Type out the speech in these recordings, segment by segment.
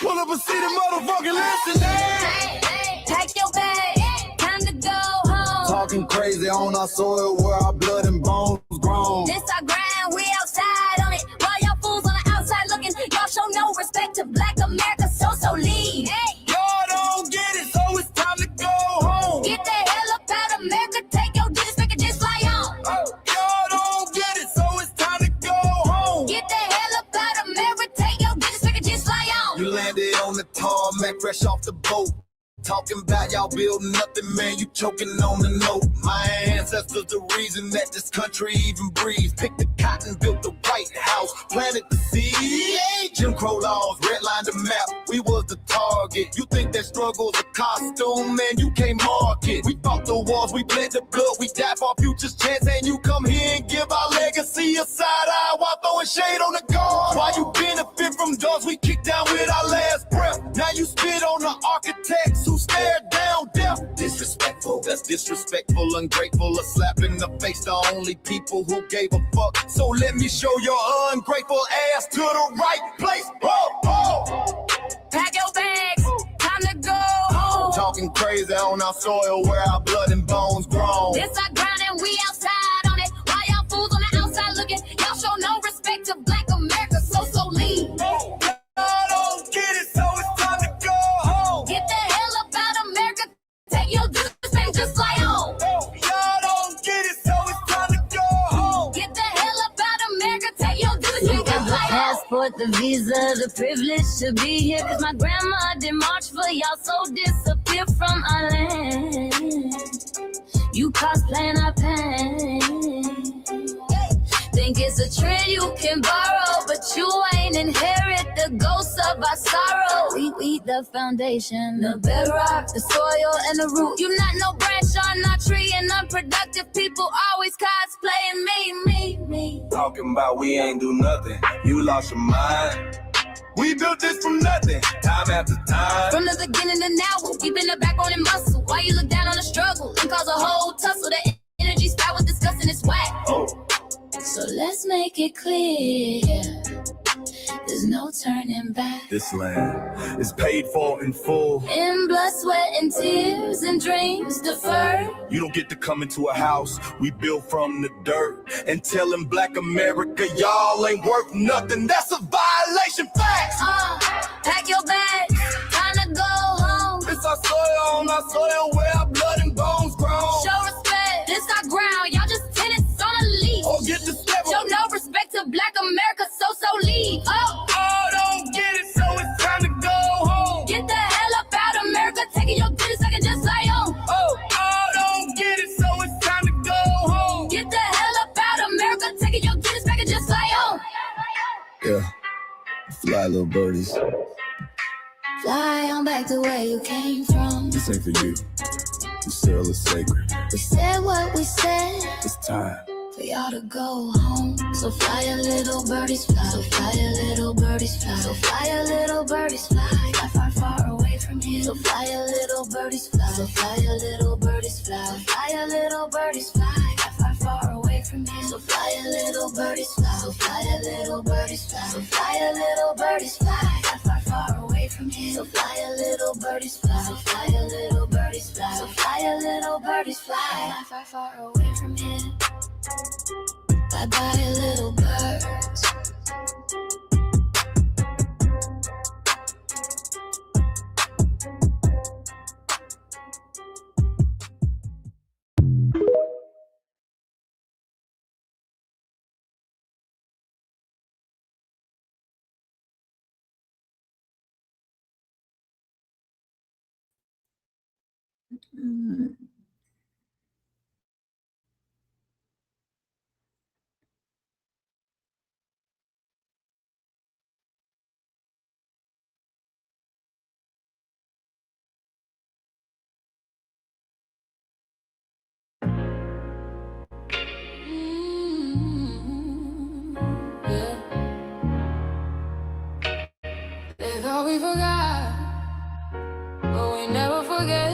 Pull up and see the motherfucking listen. Pack your bag, time to go home. Talking crazy on our soil where our blood and bones grown. This our grind, we outside on it. While y'all fools on the outside looking, y'all show no respect to Black America, so leave. Y'all don't get it, so it's time to go home. Get the hell up out of America, take your digits, make it just fly on. Y'all don't get it, so it's time to go home. Get the hell up out of America, take your digits, make it just fly on. You landed on the tarmac, fresh off the boat. Talking about y'all building nothing, man, you choking on the note. My ancestors the reason that this country even breathes. Picked the cotton, built the White House, planted the seed. Jim Crow laws, redlined the map, we was the target. You think that struggle's a costume, man, you can't mark it. We fought the wars, we bled the blood, we died for our future's chance. And you come here and give our legacy a side eye while throwing shade on the guard. While you benefit from doors we kicked down with our last breath. Now you spit on the architects who stared down death. Disrespectful, that's disrespectful, ungrateful, a slap in the face to only people who gave a fuck. So let me show your ungrateful ass to the right place. Pack your bags, time to go home. Talking crazy on our soil where our blood and bones grown. This our ground and we outside on it. While y'all fools on the outside looking, y'all show no respect to Black America, so leave. Y'all don't get it, so it's time to go home. Get the hell up out of America, take your digits, make it just fly on. Y'all don't get it, so it's time to go home. Get the hell up out of America, take your digits, make it Got the fly on. passport, the visa, the privilege to be here. Cause my grandma did march for y'all, so disappear from our land. You cosplaying our pain. Think it's a trend you can borrow, but you ain't inherit the ghosts of our sorrow. We the foundation, the bedrock, the soil, and the root. You not no branch on our tree, and unproductive people always cosplaying me. Talking about we ain't do nothing, you lost your mind. We built this from nothing, time after time. From the beginning to now, we been the backbone and muscle. Why you look down on the struggle and cause a whole tussle? The energy spot was discussing this whack. So let's make it clear, there's no turning back. This land is paid for in full. In blood, sweat, and tears, and dreams deferred. You don't get to come into a house we built from the dirt and telling Black America y'all ain't worth nothing. That's a violation. Facts. Pack your bags, time to go home. It's our soil on our soil where our blood and bones grown. Show respect, this our ground. Y'all just tenants on a leash. Oh, get the step. Show no respect to Black America, so leave. Don't get it, so it's time to go home. Get the hell up out of America, taking your digits, I can just fly on. Don't get it, so it's time to go home. Get the hell up out of America, taking your digits, I can just fly on. Yeah, fly little birdies. Fly on back to where you came from. This ain't for you. You still is sacred. We said what we said. It's time for y'all to go home. So fly a little birdies fly. So fly a little birdies fly. So fly a little birdies fly. Far, far away from here. So fly a little birdies fly. So fly a little birdies fly. So fly a little birdies fly. Far, far away from here. So fly a little birdies fly. So fly a little birdies fly. So fly a little birdies fly. Far, far away from here. So fly a little birdies fly. So fly a little birdies fly. So fly a little birdies fly. Far, far away from here. Bye bye, little birds. They thought we forgot, but we never forget.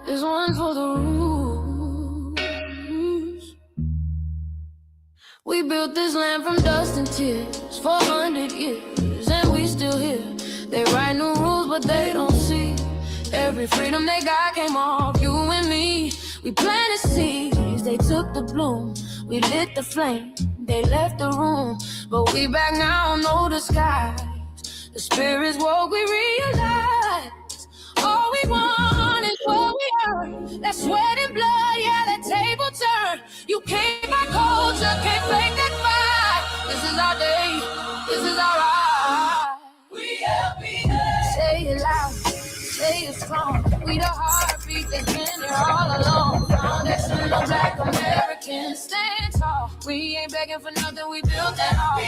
This one for the rules. We built this land from dust and tears, 400 years, and we still here. They write new rules, but they don't see. Every freedom they got came off you and me. We planted seeds, they took the bloom. We lit the flame, they left the room. But we back now, no disguise. The spirit's woke, we realize. All we want is what we earn. That sweat and blood, yeah, that table turn. You can't buy culture, can't fake that fight. This is our day, this is our right. We LBA. Say it loud, say it strong. We the heartbeat that's been here all along. Foundational Black Americans, stand tall. We ain't begging for nothing, we built that all.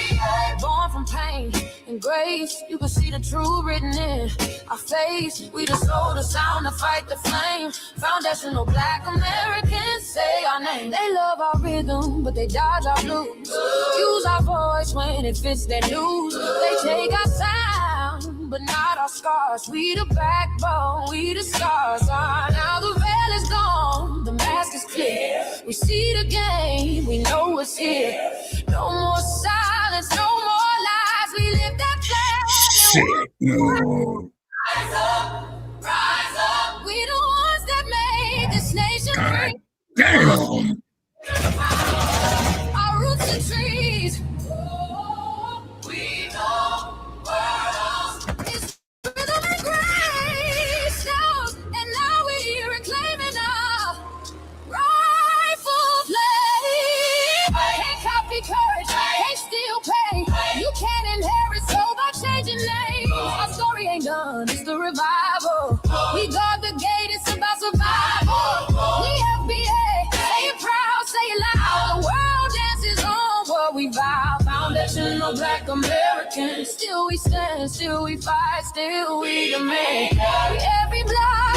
Born from pain and grace, you can see the truth written in our face. We the soul, the sound, to fight the flame. Foundational Black Americans, say our name. They love our rhythm, but they dodge our blues. Use our voice when it fits their news. They take our sound, but not our scars. We the backbone, we the stars. Now the veil is gone, the mask is clear. We see the game, we know what's here. No more silence, no more lies. We live that flag. No. Rise up, rise up. We the ones that made this nation free. Damn. Our roots are trees. We know world is rhythm and grace. And now we're reclaiming our rightful place. Can't copy courage, can't steal pain. You can't inherit soul by changing names. Our story ain't done, it's the revival. We guard the gate, it's about survival. We FBA, say it proud, say it loud. The world dances on what we vow. Foundational Black Americans. Still we stand, still we fight, still we demand. Every block,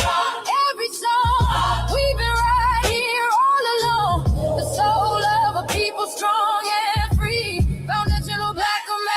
every song, we've been right here all along. The soul of a people strong and free. Foundational Black Americans.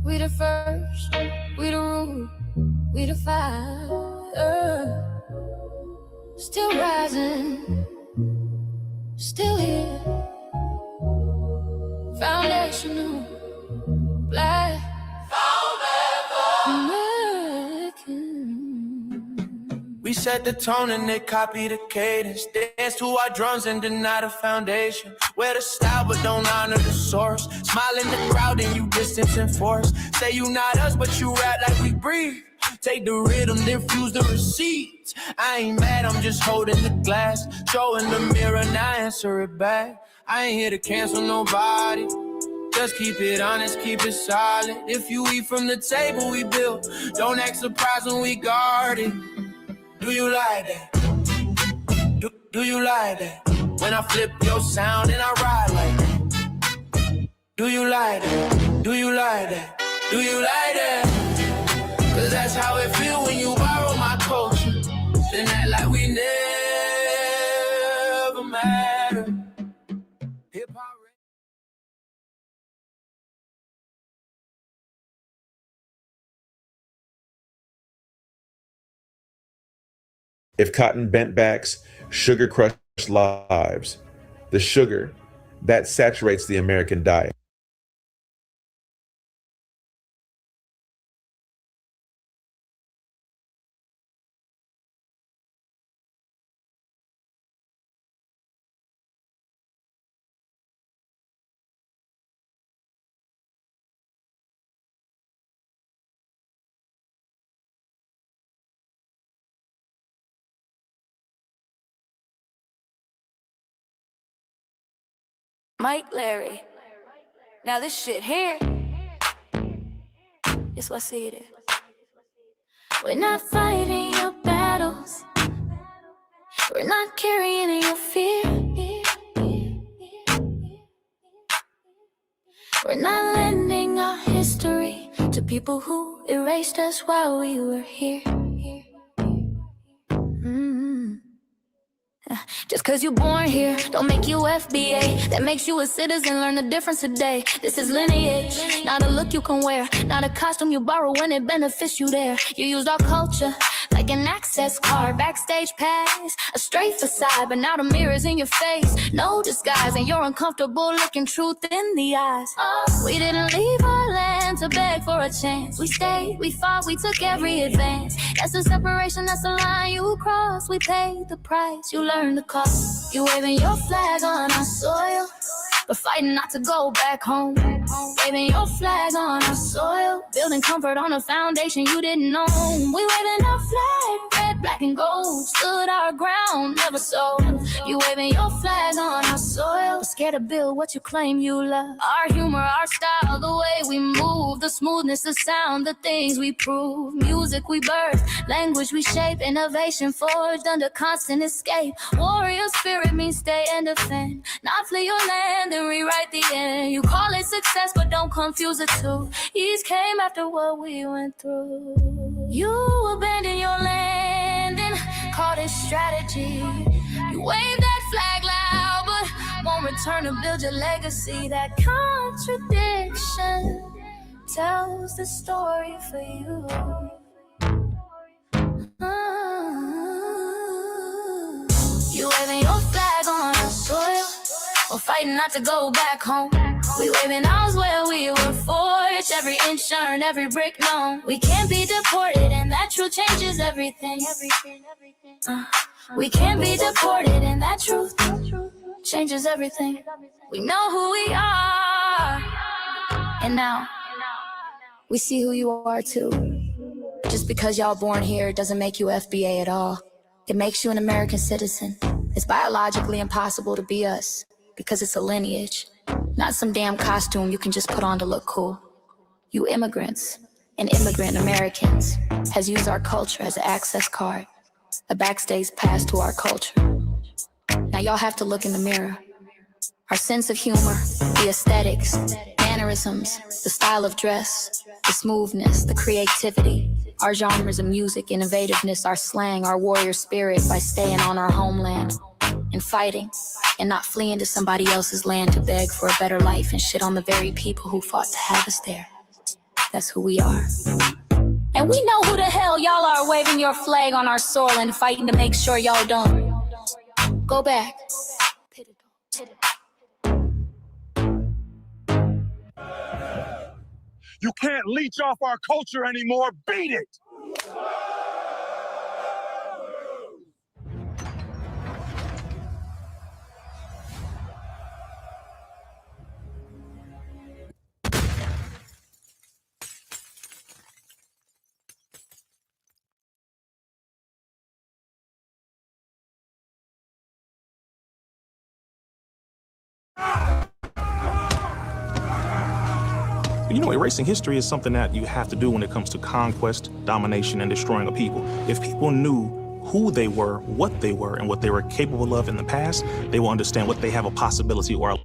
We the first, we the root, we the fire. Still rising, still here. Foundational Black American. We set the tone and they copy the cadence. Dance to our drums and deny the foundation. Wear the style but don't honor the source. Smile in the crowd and you distance and force. Say you not us but you rap like we breathe. Take the rhythm, then fuse the receipts. I ain't mad, I'm just holding the glass. Showing the mirror, now answer it back. I ain't here to cancel nobody. Just keep it honest, keep it solid. If you eat from the table we built, don't act surprised when we guard it. Do you like that? Do you like that? When I flip your sound and I ride like that. Do you like that? Do you like that? Do you like that? Cause that's how it feel when you borrow my culture. Then act like we never mattered. Hip-hop. If cotton bent backs, sugar crushed lives. The sugar that saturates the American diet. Mike Larry. Now this shit here, it's what see it is. We're not fighting your battles. We're not carrying your fear. We're not lending our history to people who erased us while we were here. Just cause you're born here, don't make you FBA. That makes you a citizen, learn the difference today. This is lineage, not a look you can wear, not a costume you borrow when it benefits you there. You used our culture like an access card, backstage pass, a straight facade, but now the mirror's in your face. No disguise, and you're uncomfortable looking truth in the eyes. We didn't leave our land to beg for a chance. We stayed, we fought, we took every advance. That's the separation, that's the line you crossed. We paid the price, you learned the cost. You waving your flag on our soil, but fighting not to go back home. Waving your flag on our soil, building comfort on a foundation you didn't know. We waving our flag, red, black, and gold. Stood our ground, never sold. You waving your flag on our soil, but scared to build what you claim you love. Our humor, our style, the way we move, the smoothness, the sound, the things we prove. Music we birth, language we shape, innovation forged under constant escape. Warrior spirit means stay and defend, not flee your land and rewrite the end. You call it success, but don't confuse the two. East came after what we went through. You abandoned your land and called it strategy. You wave that flag loud, but won't return to build your legacy. That contradiction tells the story for you. You waving your flag on our soil, we're fighting not to go back home. We waving ours where we were forged, every inch earned, every brick known. We can't be deported, and that truth changes everything. We can't be deported, and that truth changes everything. We know who we are, and now we see who you are too. Just because y'all born here doesn't make you FBA at all. It makes you an American citizen. It's biologically impossible to be us, because it's a lineage, not some damn costume you can just put on to look cool. You immigrants and immigrant Americans has used our culture as an access card, a backstage pass to our culture. Now y'all have to look in the mirror. Our sense of humor, the aesthetics, mannerisms, the style of dress, the smoothness, the creativity, our genres of music, innovativeness, our slang, our warrior spirit by staying on our homeland and fighting and not fleeing to somebody else's land to beg for a better life and shit on the very people who fought to have us there. That's who we are. And we know who the hell y'all are waving your flag on our soil and fighting to make sure y'all don't go back. You can't leech off our culture anymore. Beat it! You know, erasing history is something that you have to do when it comes to conquest, domination, and destroying a people. If people knew who they were, and what they were capable of in the past, they will understand what they have a possibility or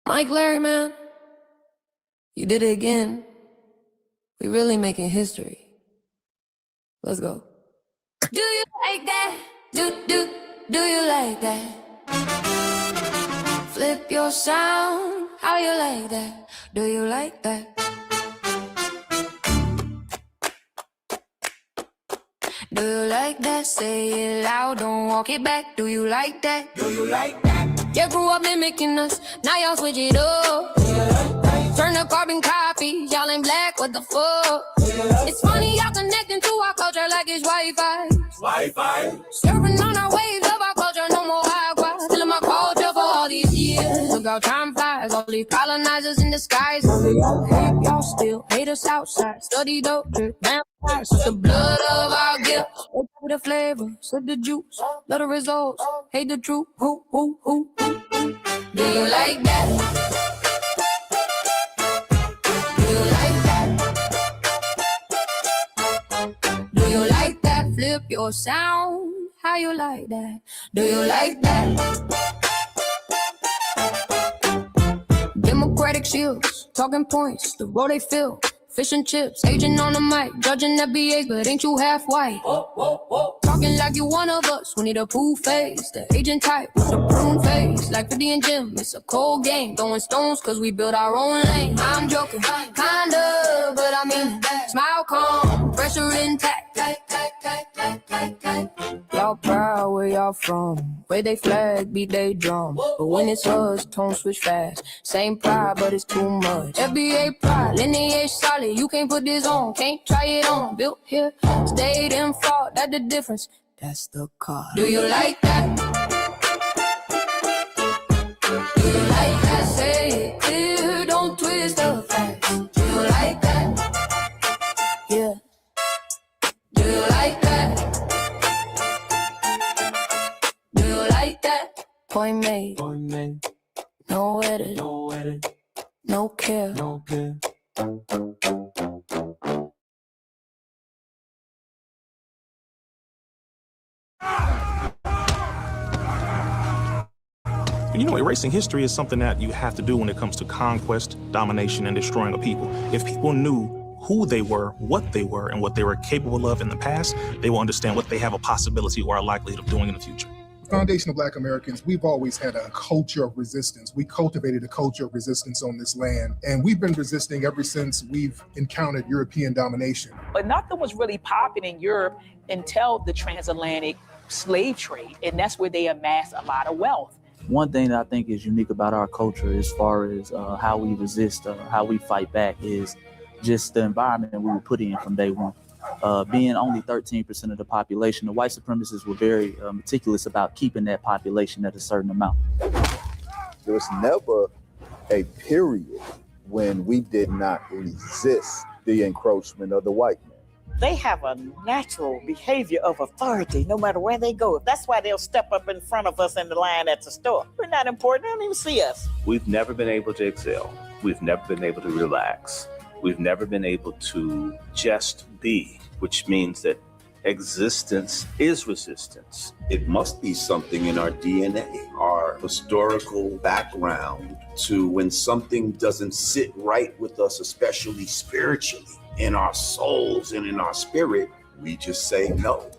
Mike Larry, man, you did it again. We really making history. Let's go. Do you like that? Do you like that? Flip your sound, how you like that? Do you like that? Do you like that? Say it loud, don't walk it back. Do you like that? Do you like that? You grew up mimicking us, now y'all switch it up. Turn the carbon copy, y'all in black, what the fuck? It's funny y'all connecting to our culture like it's Wi-Fi. Surfing on our waves of our culture, no more Wi-Fi. Still in my culture for all these years. Look how time flies, all these colonizers in disguise. Hate y'all still, hate us outside. Study dope, drip, vampire. It's the blood of our gifts. With the flavor, sip the juice. Love the results, hate the truth. Who? Do you like that? Do you like that? Do you like that? Flip your sound. How you like that? Do you like that? Democratic shields, talking points, the role they fill. Fish and chips, agent on the mic, judging FBA, but ain't you half white? Talking like you one of us, we need a proof face. The agent type with a prune face, like 50 and Jim, it's a cold game. Throwing stones cause we build our own lane. I'm joking, kinda, but I mean that. Smile calm, pressure intact. Y'all proud where y'all from, where they flag, beat they drum. But when it's us, tone switch fast. Same pride, but it's too much. FBA pride, lineage solid, you can't put this on, can't try it on. Built here, stayed and fought, that's the difference. That's the car. Do you like that? Do you like that? Say it clear, don't twist the facts. Do you like that? Yeah. Do you like that? Do you like that? Point made. No edit. No care. You know, erasing history is something that you have to do when it comes to conquest, domination, and destroying a people. If people knew who they were, what they were, and what they were capable of in the past, they will understand what they have a possibility or a likelihood of doing in the future. Foundation of Black Americans, we've always had a culture of resistance. We cultivated a culture of resistance on this land, and we've been resisting ever since we've encountered European domination. But nothing was really popping in Europe until the transatlantic slave trade, and that's where they amassed a lot of wealth. One thing that I think is unique about our culture as far as how we resist, how we fight back, is just the environment we were put in from day one. Being only 13% of the population, the white supremacists were very meticulous about keeping that population at a certain amount. There was never a period when we did not resist the encroachment of the white man. They have a natural behavior of authority no matter where they go. That's why they'll step up in front of us in the line at the store. We're not important, they don't even see us. We've never been able to excel. We've never been able to relax. We've never been able to just be, which means that existence is resistance. It must be something in our DNA, our historical background, to when something doesn't sit right with us, especially spiritually, in our souls and in our spirit, we just say no.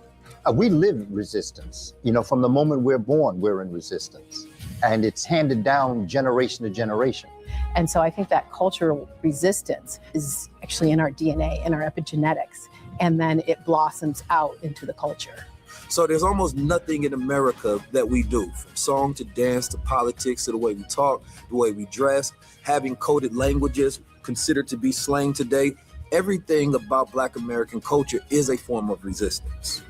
We live resistance. You know, from the moment we're born, we're in resistance. And it's handed down generation to generation. And so I think that cultural resistance is actually in our DNA, in our epigenetics, and then it blossoms out into the culture. So there's almost nothing in America that we do, from song to dance to politics to the way we talk, the way we dress, having coded languages considered to be slang today. Everything about Black American culture is a form of resistance.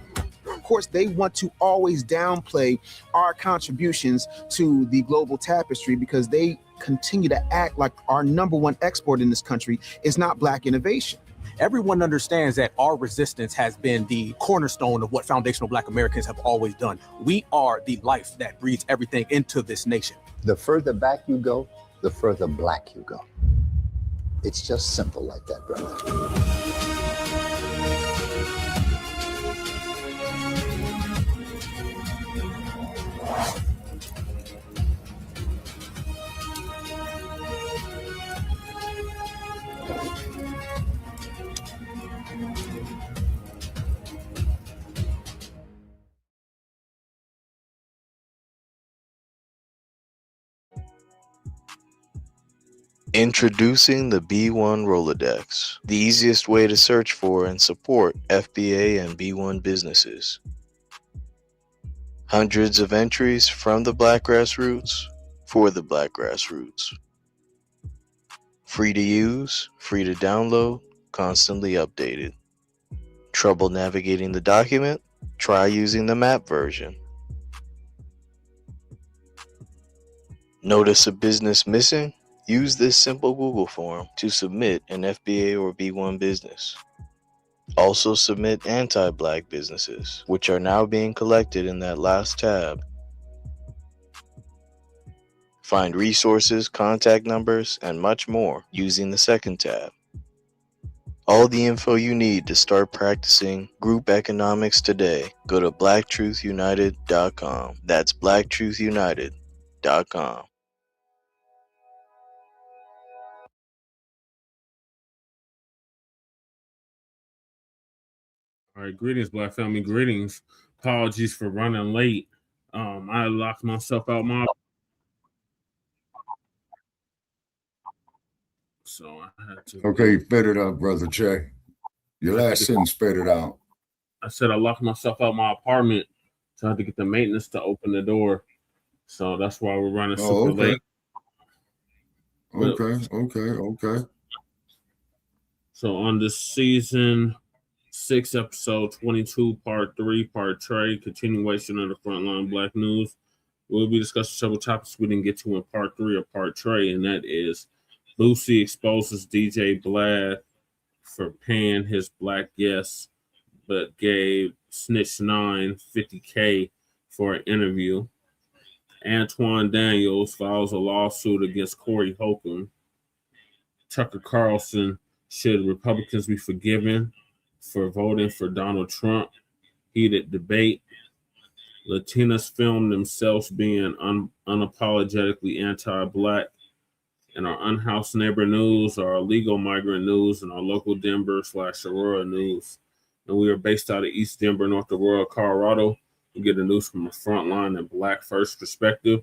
Of course, they want to always downplay our contributions to the global tapestry because they continue to act like our number one export in this country is not Black innovation. Everyone understands that our resistance has been the cornerstone of what foundational Black Americans have always done. We are the life that breathes everything into this nation. The further back you go, the further Black you go. It's just simple like that, brother. Introducing the B1 Rolodex, the easiest way to search for and support FBA and B1 businesses. Hundreds of entries from the Black grassroots for the Black grassroots. Free to use, free to download, constantly updated. Trouble navigating the document? Try using the map version. Notice a business missing? Use this simple Google form to submit an FBA or B1 business. Also submit anti-Black businesses, which are now being collected in that last tab. Find resources, contact numbers, and much more using the second tab. All the info you need to start practicing group economics today. Go to blacktruthunited.com. That's blacktruthunited.com. All right, greetings, Black family. Greetings. Apologies for running late. I locked myself out so I had to. Okay, spit it out, Brother Che. Your last sentence, spit it out. I said I locked myself out my apartment, so I had to get the maintenance to open the door. So that's why we're running super late. Okay. So on this season 6, episode 22, part 3, part trade, continuation of the Frontline Black News, we'll be discussing several topics we didn't get to in part 3 of part trade, and that is BOOSIE exposes DJ VLAD for paying his black guests, but gave Snitch 9 $50K for an interview. Antoine Daniels files a lawsuit against Corey Holcomb. Tucker Carlson, should Republicans be forgiven for voting for Donald Trump? Heated debate. Latinas film themselves being unapologetically anti-Black. And our unhoused neighbor news, our illegal migrant news, and our local Denver/Aurora news. And we are based out of East Denver, North Aurora, Colorado. We get the news from a frontline and Black first perspective.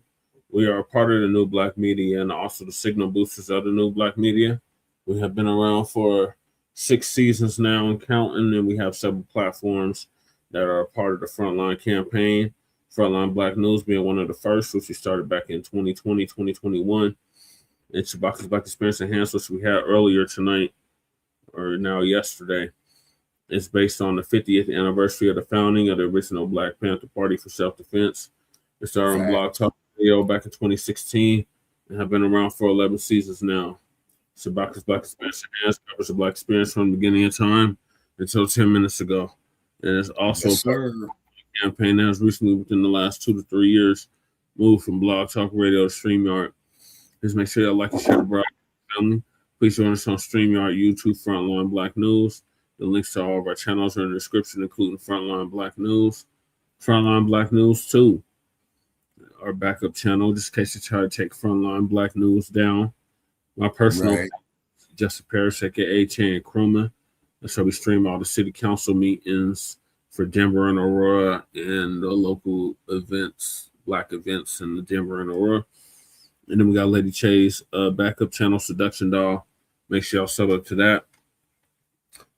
We are a part of the new Blacc Media and also the signal boosters of the new Blacc Media. We have been around for 6 seasons now and counting, and we have several platforms that are a part of the Frontline campaign. Frontline Black News being one of the first, which we started back in 2020, 2021. And Shabaka's Black Experience Enhanced, which we had earlier tonight, or now yesterday. It's based on the 50th anniversary of the founding of the original Black Panther Party for Self-Defense. It started on Blog Talk Radio back in 2016 and have been around for 11 seasons now. Shabaka's Black Experience Enhanced covers the Black experience from the beginning of time until 10 minutes ago. And it's also a campaign that has recently, within the last 2 to 3 years, moved from Blog Talk Radio to StreamYard. Please make sure you like and share the broadcast, family. Please join us on StreamYard, YouTube, Frontline Black News. The links to all of our channels are in the description, including Frontline Black News. Frontline Black News 2, our backup channel, just in case you try to take Frontline Black News down. My personal, Jesse Parrish, aka Chan Krumah. That's how we stream all the city council meetings for Denver and Aurora and the local events, Black events in the Denver and Aurora. And then we got Lady Che's backup channel, Seduction Doll. Make sure y'all sub up to that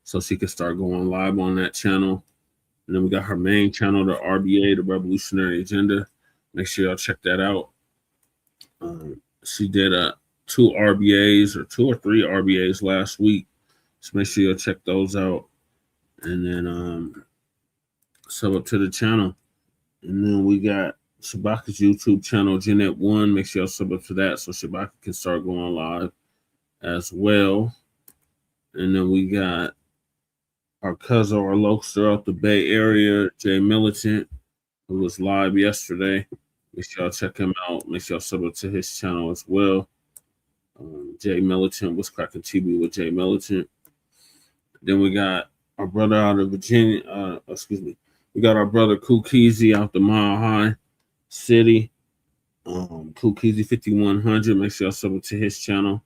so she can start going live on that channel. And then we got her main channel, the RBA, the Revolutionary Agenda. Make sure y'all check that out. She did 2 RBAs or 2 or 3 RBAs last week. So make sure you'll check those out. And then sub up to the channel. And then we got Shabaka's YouTube channel, Jeanette 1. Make sure y'all sub up to that so Shabaka can start going live as well. And then we got our cousin, our local out the Bay Area, Jay Militant, who was live yesterday. Make sure y'all check him out. Make sure y'all sub up to his channel as well. Jay Militant, What's Cracking TV with Jay Militant. Then we got our brother out of Virginia. We got our brother Kukizi out the Mile High City. Kukizi 5100. Make sure y'all sub up to his channel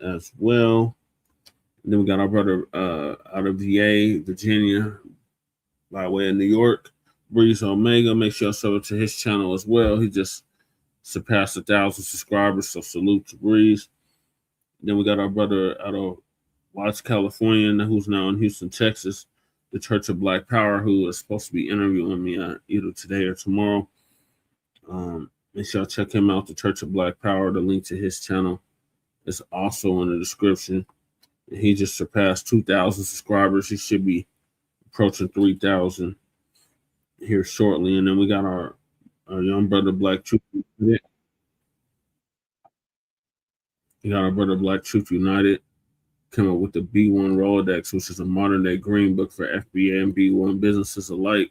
as well. And then we got our brother out of VA, Virginia, by way of New York, Breeze Omega. Make sure y'all sub up to his channel as well. He just surpassed 1,000 subscribers, so salute to Breeze. Then we got our brother out of Watts, California, who's now in Houston, Texas, the Church of Black Power, who is supposed to be interviewing me either today or tomorrow. Make sure y'all check him out, the Church of Black Power. The link to his channel is also in the description. He just surpassed 2,000 subscribers. He should be approaching 3,000 here shortly. And then we got our young brother, Black Truth United. We got our brother, Black Truth United. came up with the B1 Rolodex, which is a modern-day green book for FBA and B1 businesses alike.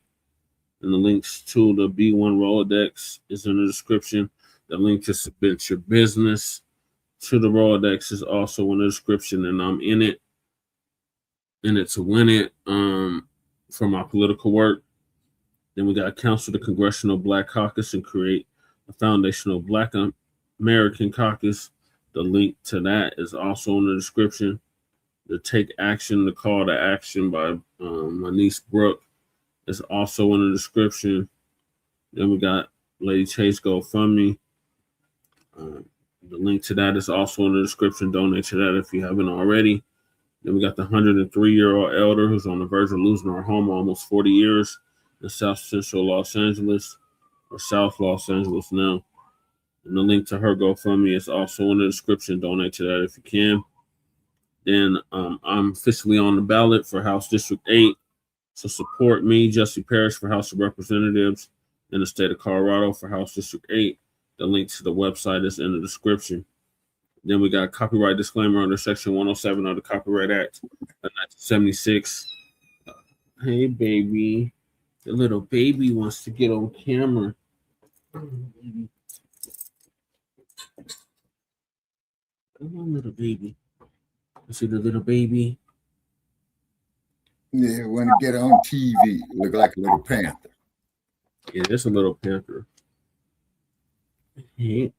And the links to the B1 Rolodex is in the description. The link to submit your business to the Rolodex is also in the description, and I'm in it to win it for my political work. Then we got counsel the Congressional Black Caucus and create a foundational Black American caucus. The link to that is also in the description. The Take Action, the Call to Action by my niece Brooke is also in the description. Then we got Lady Chase GoFundMe. The link to that is also in the description. Donate to that if you haven't already. Then we got the 103-year-old elder who's on the verge of losing her home almost 40 years in South Central Los Angeles, or South Los Angeles now. And the link to her GoFundMe is also in the description. Donate to that if you can. Then I'm officially on the ballot for House District 8. So support me, Jesse Parrish, for House of Representatives in the state of Colorado for House District 8. The link to the website is in the description. Then we got copyright disclaimer under Section 107 of the Copyright Act of 1976. Hey, baby. The little baby wants to get on camera. Come on, little baby. You see the little baby? Yeah, want to get on TV. Look like a little panther. Yeah, it's a little panther. Yeah.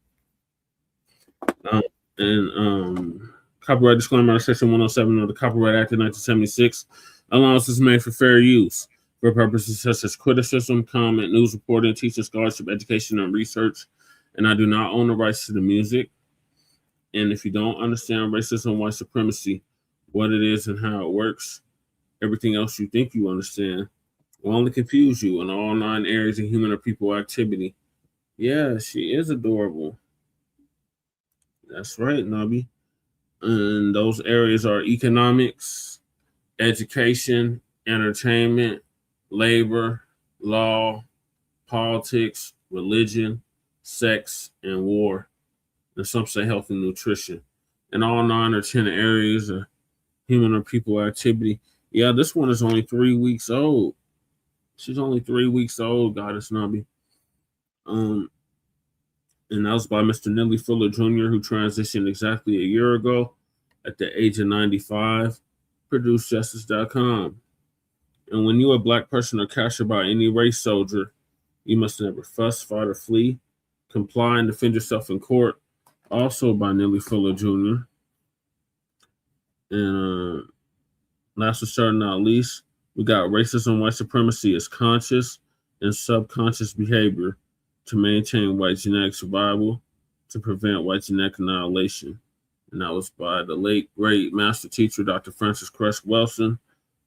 Copyright disclaimer under Section 107 of the Copyright Act of 1976. Allowance is made for fair use for purposes such as criticism, comment, news reporting, teaching, scholarship, education, and research. And I do not own the rights to the music. And if you don't understand racism, white supremacy, what it is and how it works, everything else you think you understand will only confuse you in all 9 areas of human or people activity. Yeah, she is adorable. That's right, Nubby. And those areas are economics, education, entertainment, labor, law, politics, religion, sex, and war. And some say health and nutrition. And all 9 or 10 areas of human or people activity. Yeah, this one is only 3 weeks old. She's only 3 weeks old, Goddess Nubby. And that was by Mr. Nellie Fuller Jr., who transitioned exactly a year ago at the age of 95. ProduceJustice.com. And when you're a Black person or captured by any race soldier, you must never fuss, fight, or flee. Comply and defend yourself in court. Also by Nellie Fuller Jr. And last but certainly not least, we got racism, white supremacy is conscious and subconscious behavior to maintain white genetic survival, to prevent white genetic annihilation. And that was by the late, great master teacher, Dr. Francis Cress Welsing,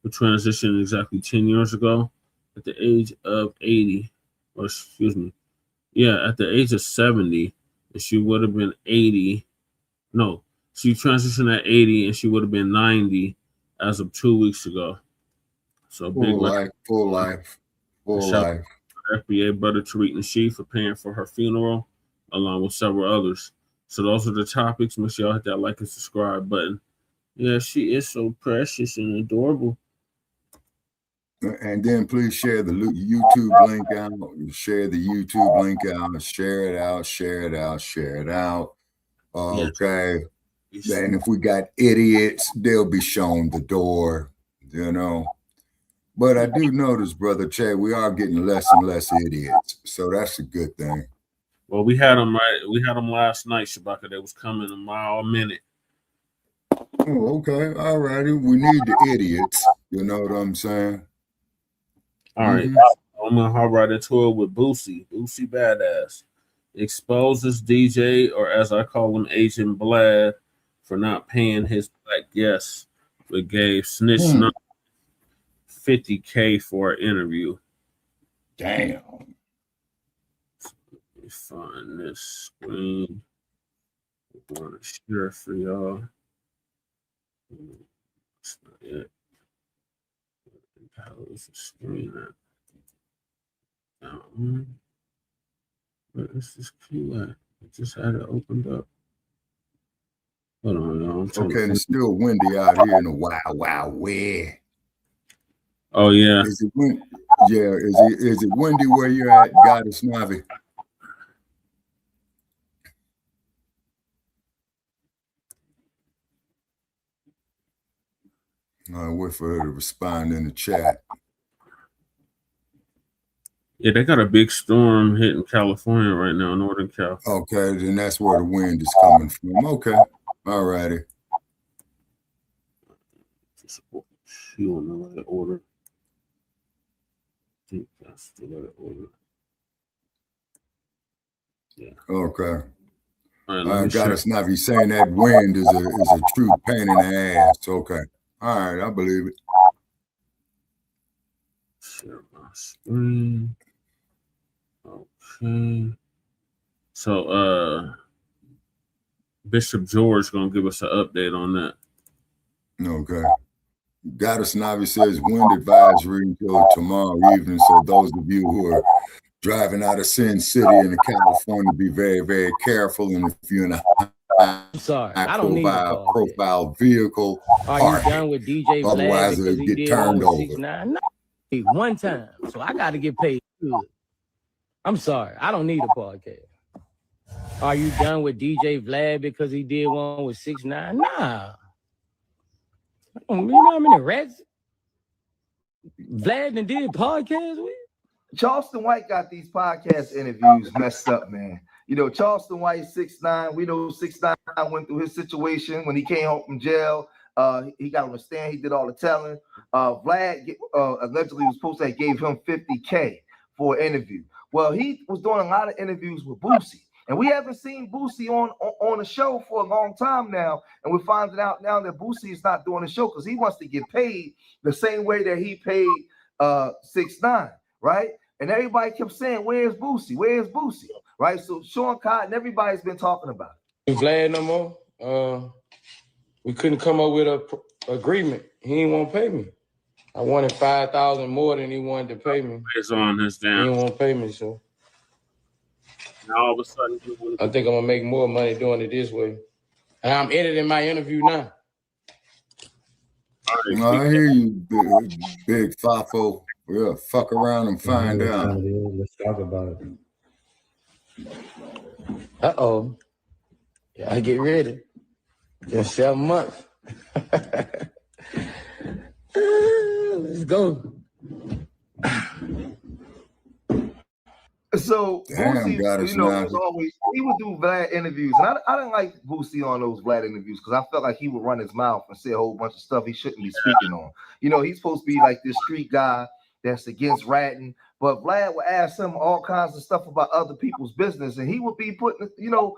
who transitioned exactly 10 years ago at the age of 80, or excuse me, at the age of 70, and she would have been 80. No, she transitioned at 80, and she would have been 90 as of 2 weeks ago. So full life. FBA brother Tariq Nasheed for paying for her funeral, along with several others. So those are the topics. Make sure y'all hit that like and subscribe button. Yeah, she is so precious and adorable. And then please share the YouTube link out. Share the YouTube link out. Share it out. Share it out. Share it out. Okay. Yes. And if we got idiots, they'll be shown the door, you know. But I do notice, Brother Che, we are getting less and less idiots. So that's a good thing. Well, we had them right. We had them last night, Shabaka. They was coming a mile a minute. Oh, okay. All righty. We need the idiots. You know what I'm saying? All right. I'm going to hop right into it with BOOSIE. BOOSIE Badass exposes DJ, or as I call him, Agent Vlad, for not paying his Black guests, but gave snitch $50K for an interview. Damn. Let me find this screen. I want to share for y'all. That's not it. How is the screen at? Where is this queue at? I just had it opened up. Hold on, y'all. Okay, and it's still windy out here in the wild, wild west. Oh yeah. Is it windy? Yeah, is it windy where you're at, Goddess Navi? I'll wait for her to respond in the chat. Yeah, they got a big storm hitting California right now, Northern Cal. Okay, then that's where the wind is coming from. Okay, all righty. She on the right order. I think that's the right order. Yeah. Okay. All I right, got us now. If you're saying that wind is a true pain in the ass. Okay. All right, I believe it. Share my screen. Okay. So Bishop George gonna give us an update on that. Okay. Goddess Navi says wind advisory until tomorrow evening. So those of you who are driving out of Sin City in California, be very, very careful. And if you're in a high-profile vehicle, are you done with DJ VLAD? Otherwise, it'll get turned over. No, one time, so I got to get paid good. I'm sorry, I don't need a podcast. Are you done with DJ VLAD because he did one with 6ix9ine? Nah. You know how many rats VLAD and did podcasts with? Charleston White got these podcast interviews messed up, man. You know, Charleston White, 6ix9ine. We know 6ix9ine went through his situation when he came home from jail. He got on the stand. He did all the telling. VLAD allegedly was supposed to have gave him $50K for an interview. Well, he was doing a lot of interviews with BOOSIE. And we haven't seen BOOSIE on the show for a long time now. And we're finding out now that BOOSIE is not doing the show because he wants to get paid the same way that he paid 6ix9ine, right? And everybody kept saying, where's BOOSIE? Where's BOOSIE? Right? So Sean Cotton, everybody's been talking about it. VLAD no more. We couldn't come up with an agreement. He didn't want to pay me. I wanted $5,000 more than he wanted to pay me. It's on his damn. He didn't want to pay me, so. Now all of a sudden, I think I'm gonna make more money doing it this way. And I'm editing my interview now. I hear you, big Fafo. We'll fuck around and find out. Let's talk about it. Uh-oh. I get ready. Just 7 months. Let's go. So BOOSIE, you know, he would do VLAD interviews, and I didn't like BOOSIE on those VLAD interviews because I felt like he would run his mouth and say a whole bunch of stuff he shouldn't be speaking on. You know, he's supposed to be like this street guy that's against ratting, but VLAD would ask him all kinds of stuff about other people's business, and he would be putting, you know,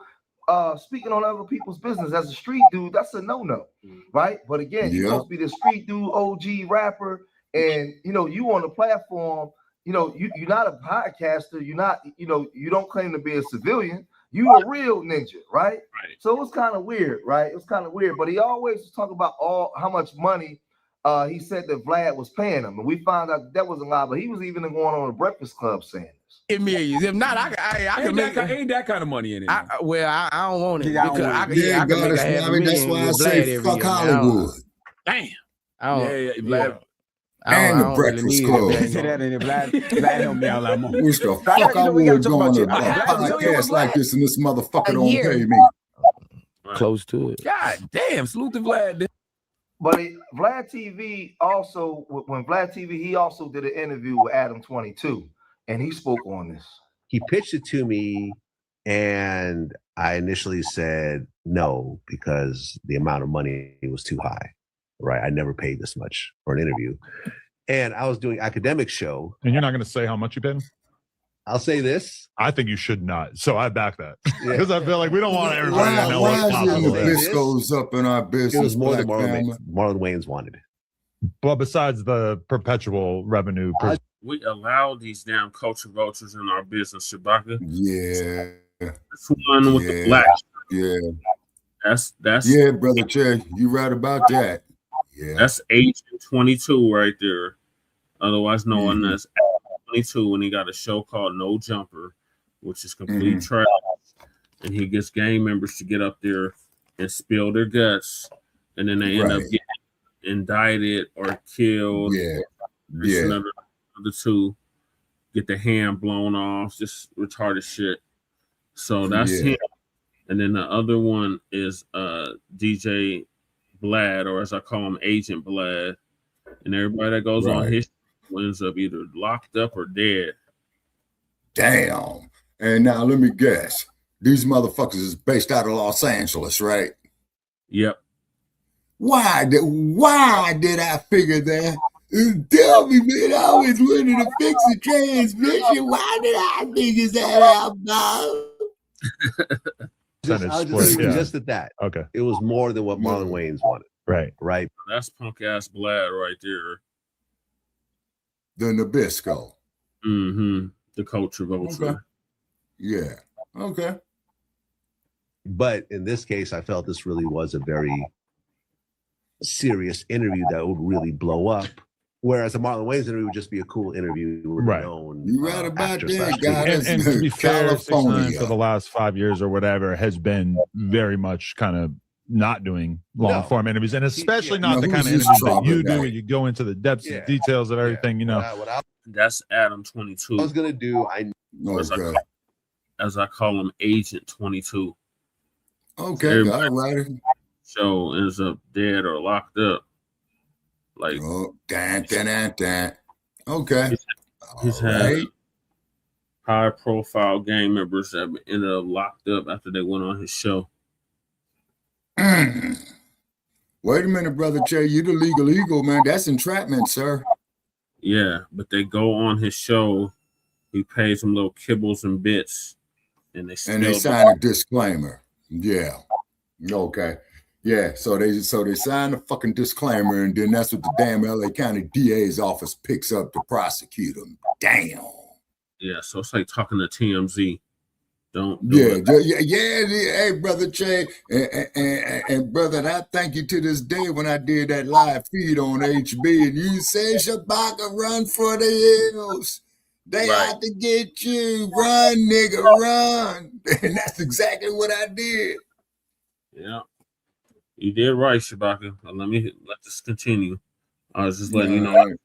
speaking on other people's business as a street dude. That's a no-no, right? But again, you're supposed to be the street dude, OG rapper, and you know, you on the platform. You know, you're not a podcaster. You're not, you know, you don't claim to be a civilian. You a real ninja, right? So it was kind of weird, right? It was kind of weird. But he always was talking about how much money he said that VLAD was paying him. And we found out that wasn't a lie. But he was even going on the Breakfast Club saying this. Millions. If not, I can make ain't that kind of money in it. I don't want it. That's why I say fuck Hollywood. Damn. VLAD. And the Breakfast Club. Which the fuck I would go on a podcast like this and this motherfucker don't pay me. Close to it. God damn, salute to VLAD. But VLAD TV also, when VLAD TV, he also did an interview with Adam 22, and he spoke on this. He pitched it to me, and I initially said no because the amount of money was too high. Right, I never paid this much for an interview, and I was doing academic show. And you're not going to say how much you paid him? I'll say this: I think you should not. So I back that because I feel like we don't want everybody to know what's Why is the Bisco's up in our business? It was more than Marlon Wayans wanted. Well, besides the perpetual revenue, we allow these damn culture vultures in our business, Shabaka. Yeah, This one with the black. Yeah, that's yeah, brother Che, you right about that. Yeah, that's Agent 22 right there, otherwise known as 22, when he got a show called No Jumper, which is complete trash, and he gets gang members to get up there and spill their guts, and then they end up getting indicted or killed. Another two get the hand blown off, just retarded shit. So that's him. And then the other one is DJ VLAD, or as I call him, Agent VLAD. And everybody that goes on his ends up either locked up or dead. Damn. And now let me guess. These motherfuckers is based out of Los Angeles, right? Yep. Why did I figure that? Tell me, man, I was wanting to fix the transmission. Why did I figure that out, Bob? Just at that. Okay. It was more than what Marlon Wayans wanted. Right. That's punk ass Blad right there. The Nabisco. Mm-hmm. The culture vulture. Okay. Yeah. Okay. But in this case, I felt this really was a very serious interview that would really blow up. Whereas a Marlon Wayans interview would just be a cool interview with a known You right about that, guys. And to be fair, 6ix9ine for the last 5 years or whatever has been very much kind of not doing long form interviews, and especially not the kind of interviews that you do, where you go into the depths and details of everything. You know, that's Adam 22. I was gonna do. As I call him, Agent 22. Okay, all right. So ends up dead or locked up. Like, okay. He's had high-profile gang members that ended up locked up after they went on his show. Wait a minute, Brother Jay. You the legal eagle, man. That's entrapment, sir. Yeah, but they go on his show. He pays them little kibbles and bits, and they sign a disclaimer. Yeah. Okay. Yeah. So they sign a fucking disclaimer, and then that's what the damn LA County DA's office picks up to prosecute them. Damn. Yeah. So it's like talking to TMZ. Don't do it. Hey, Brother Che, and brother, and I thank you to this day when I did that live feed on HB, and you say Shabaka, run for the hills. They out to get you. Run, nigga, run. And that's exactly what I did. Yeah. You did right, Shabaka. Let this continue. I was just letting you know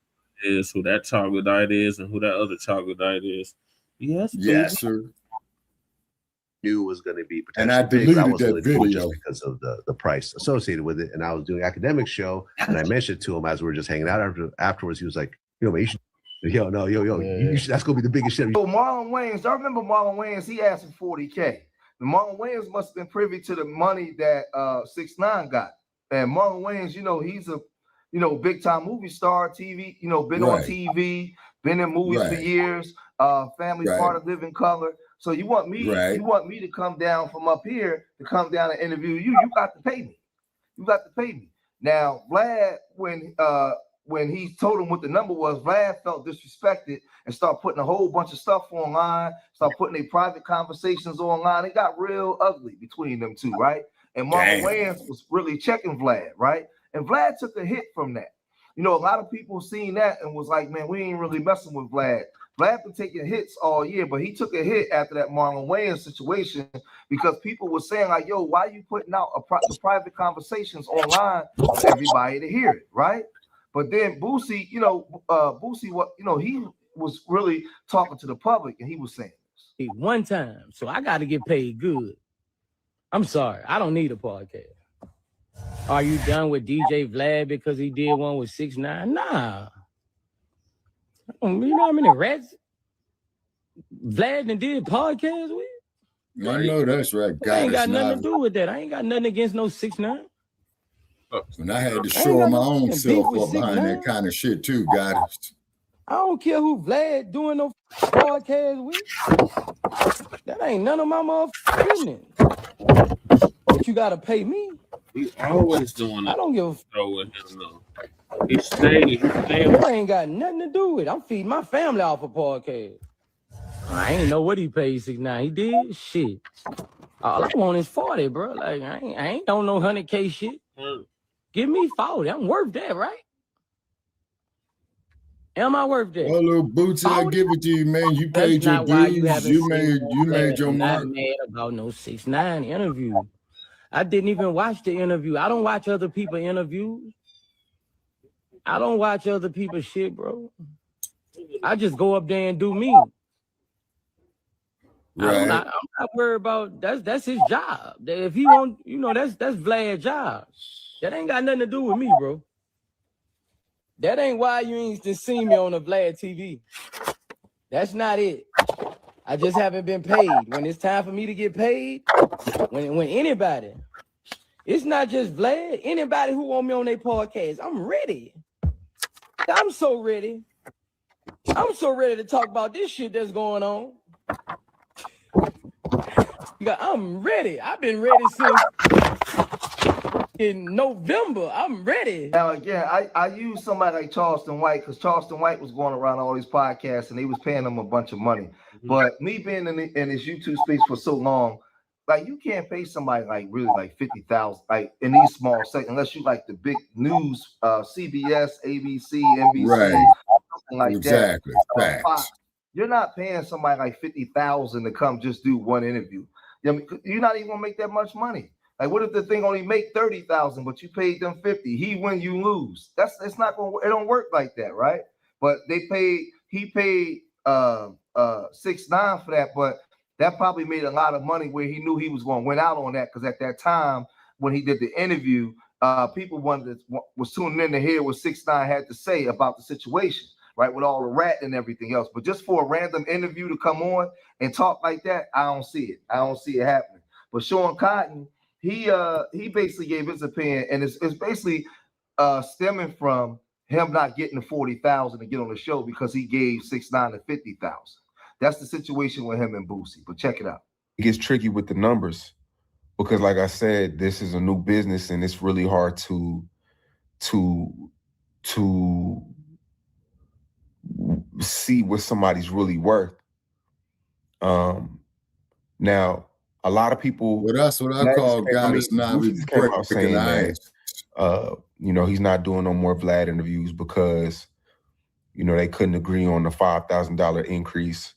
who that troglodyte is and who that other troglodyte is. Yes, sir. Knew was going to be and I deleted that video just because of the price associated with it. And I was doing an academic show, and I mentioned to him as we were just hanging out afterwards. He was like, "Yo, man, you should." You should, that's gonna be the biggest shit. So Marlon Wayans, I remember Marlon Wayans. He asked for $40K. Marlon Wayans must have been privy to the money that 6ix9ine got. And Marlon Wayans, he's a big time movie star, TV. Been on TV, been in movies for years. Family part of Living Color. So you want me to come down from up here to come down and interview you? You got to pay me. You got to pay me. Now, Vlad, when he told him what the number was, Vlad felt disrespected and started putting a whole bunch of stuff online, started putting their private conversations online. It got real ugly between them two, right? And Marlon Wayans was really checking Vlad, right? And Vlad took a hit from that. A lot of people seen that and was like, man, we ain't really messing with Vlad. Vlad been taking hits all year, but he took a hit after that Marlon Wayans situation because people were saying like, yo, why are you putting out the private conversations online for everybody to hear it, right? But then Boosie, he was really talking to the public, and he was saying this. One time, so I got to get paid good. I'm sorry, I don't need a podcast. Are you done with DJ VLAD because he did one with 6ix9ine? Nah. You know how many rats VLAD and did podcasts with? I know that's right. I ain't got nothing to do with that. I ain't got nothing against no 6ix9ine. And I had to show my own self up behind that kind of shit too, guys. I don't care who Vlad doing no podcast with. That ain't none of my motherfucking business. But you gotta pay me. He always doing it. I don't give a fuck with him though. He stayed. That ain't got nothing to do with it. I'm feeding my family off a podcast. I ain't know what he paid 6ix9ine. He did shit. All I want is 40, bro. Like I ain't on no 100K shit. Give me 40. I'm worth that, right? Am I worth that? Well, little Bootsy, I give it to you, man. You paid your dues. You made your mark. I'm not mad about no 6ix9ine interview. I didn't even watch the interview. I don't watch other people interviews. I don't watch other people's shit, bro. I just go up there and do me. Right. I'm not worried about that's his job. If he want, that's Vlad's job. That ain't got nothing to do with me, bro. That ain't why you ain't just seen me on the Vlad TV. That's not it. I just haven't been paid. When it's time for me to get paid, when anybody, it's not just Vlad, anybody who want me on their podcast, I'm ready. I'm so ready. I'm so ready to talk about this shit that's going on. I'm ready. I've been ready since in November. I'm ready. Now again, I use somebody like Charleston White because Charleston White was going around all these podcasts and they was paying him a bunch of money. But me being in this YouTube space for so long, like you can't pay somebody like really like 50,000 like in these small sections unless you like the big news, CBS, ABC, NBC, Right. something like Exactly. that. Facts. You're not paying somebody like 50,000 to come just do one interview. You're not even gonna make that much money. Like, what if the thing only make 30,000, but you paid them 50? He win, you lose. It's not gonna. It don't work like that, right? But he paid 6ix9ine for that, but that probably made a lot of money where he knew he was going to win out on that because at that time when he did the interview, people was tuning in to hear what 6ix9ine had to say about the situation, right, with all the rat and everything else. But just for a random interview to come on and talk like that, I don't see it. I don't see it happening. But Sean Cotton, he basically gave his opinion, and it's basically stemming from him not getting the 40,000 to get on the show because he gave 6ix9ine the 50,000. That's the situation with him and Boosie. But check it out. It gets tricky with the numbers because, like I said, this is a new business and it's really hard to see what somebody's really worth. Now, a lot of people. Well, that's what I call guys not recognized. He's not doing no more Vlad interviews because, they couldn't agree on the $5,000 increase.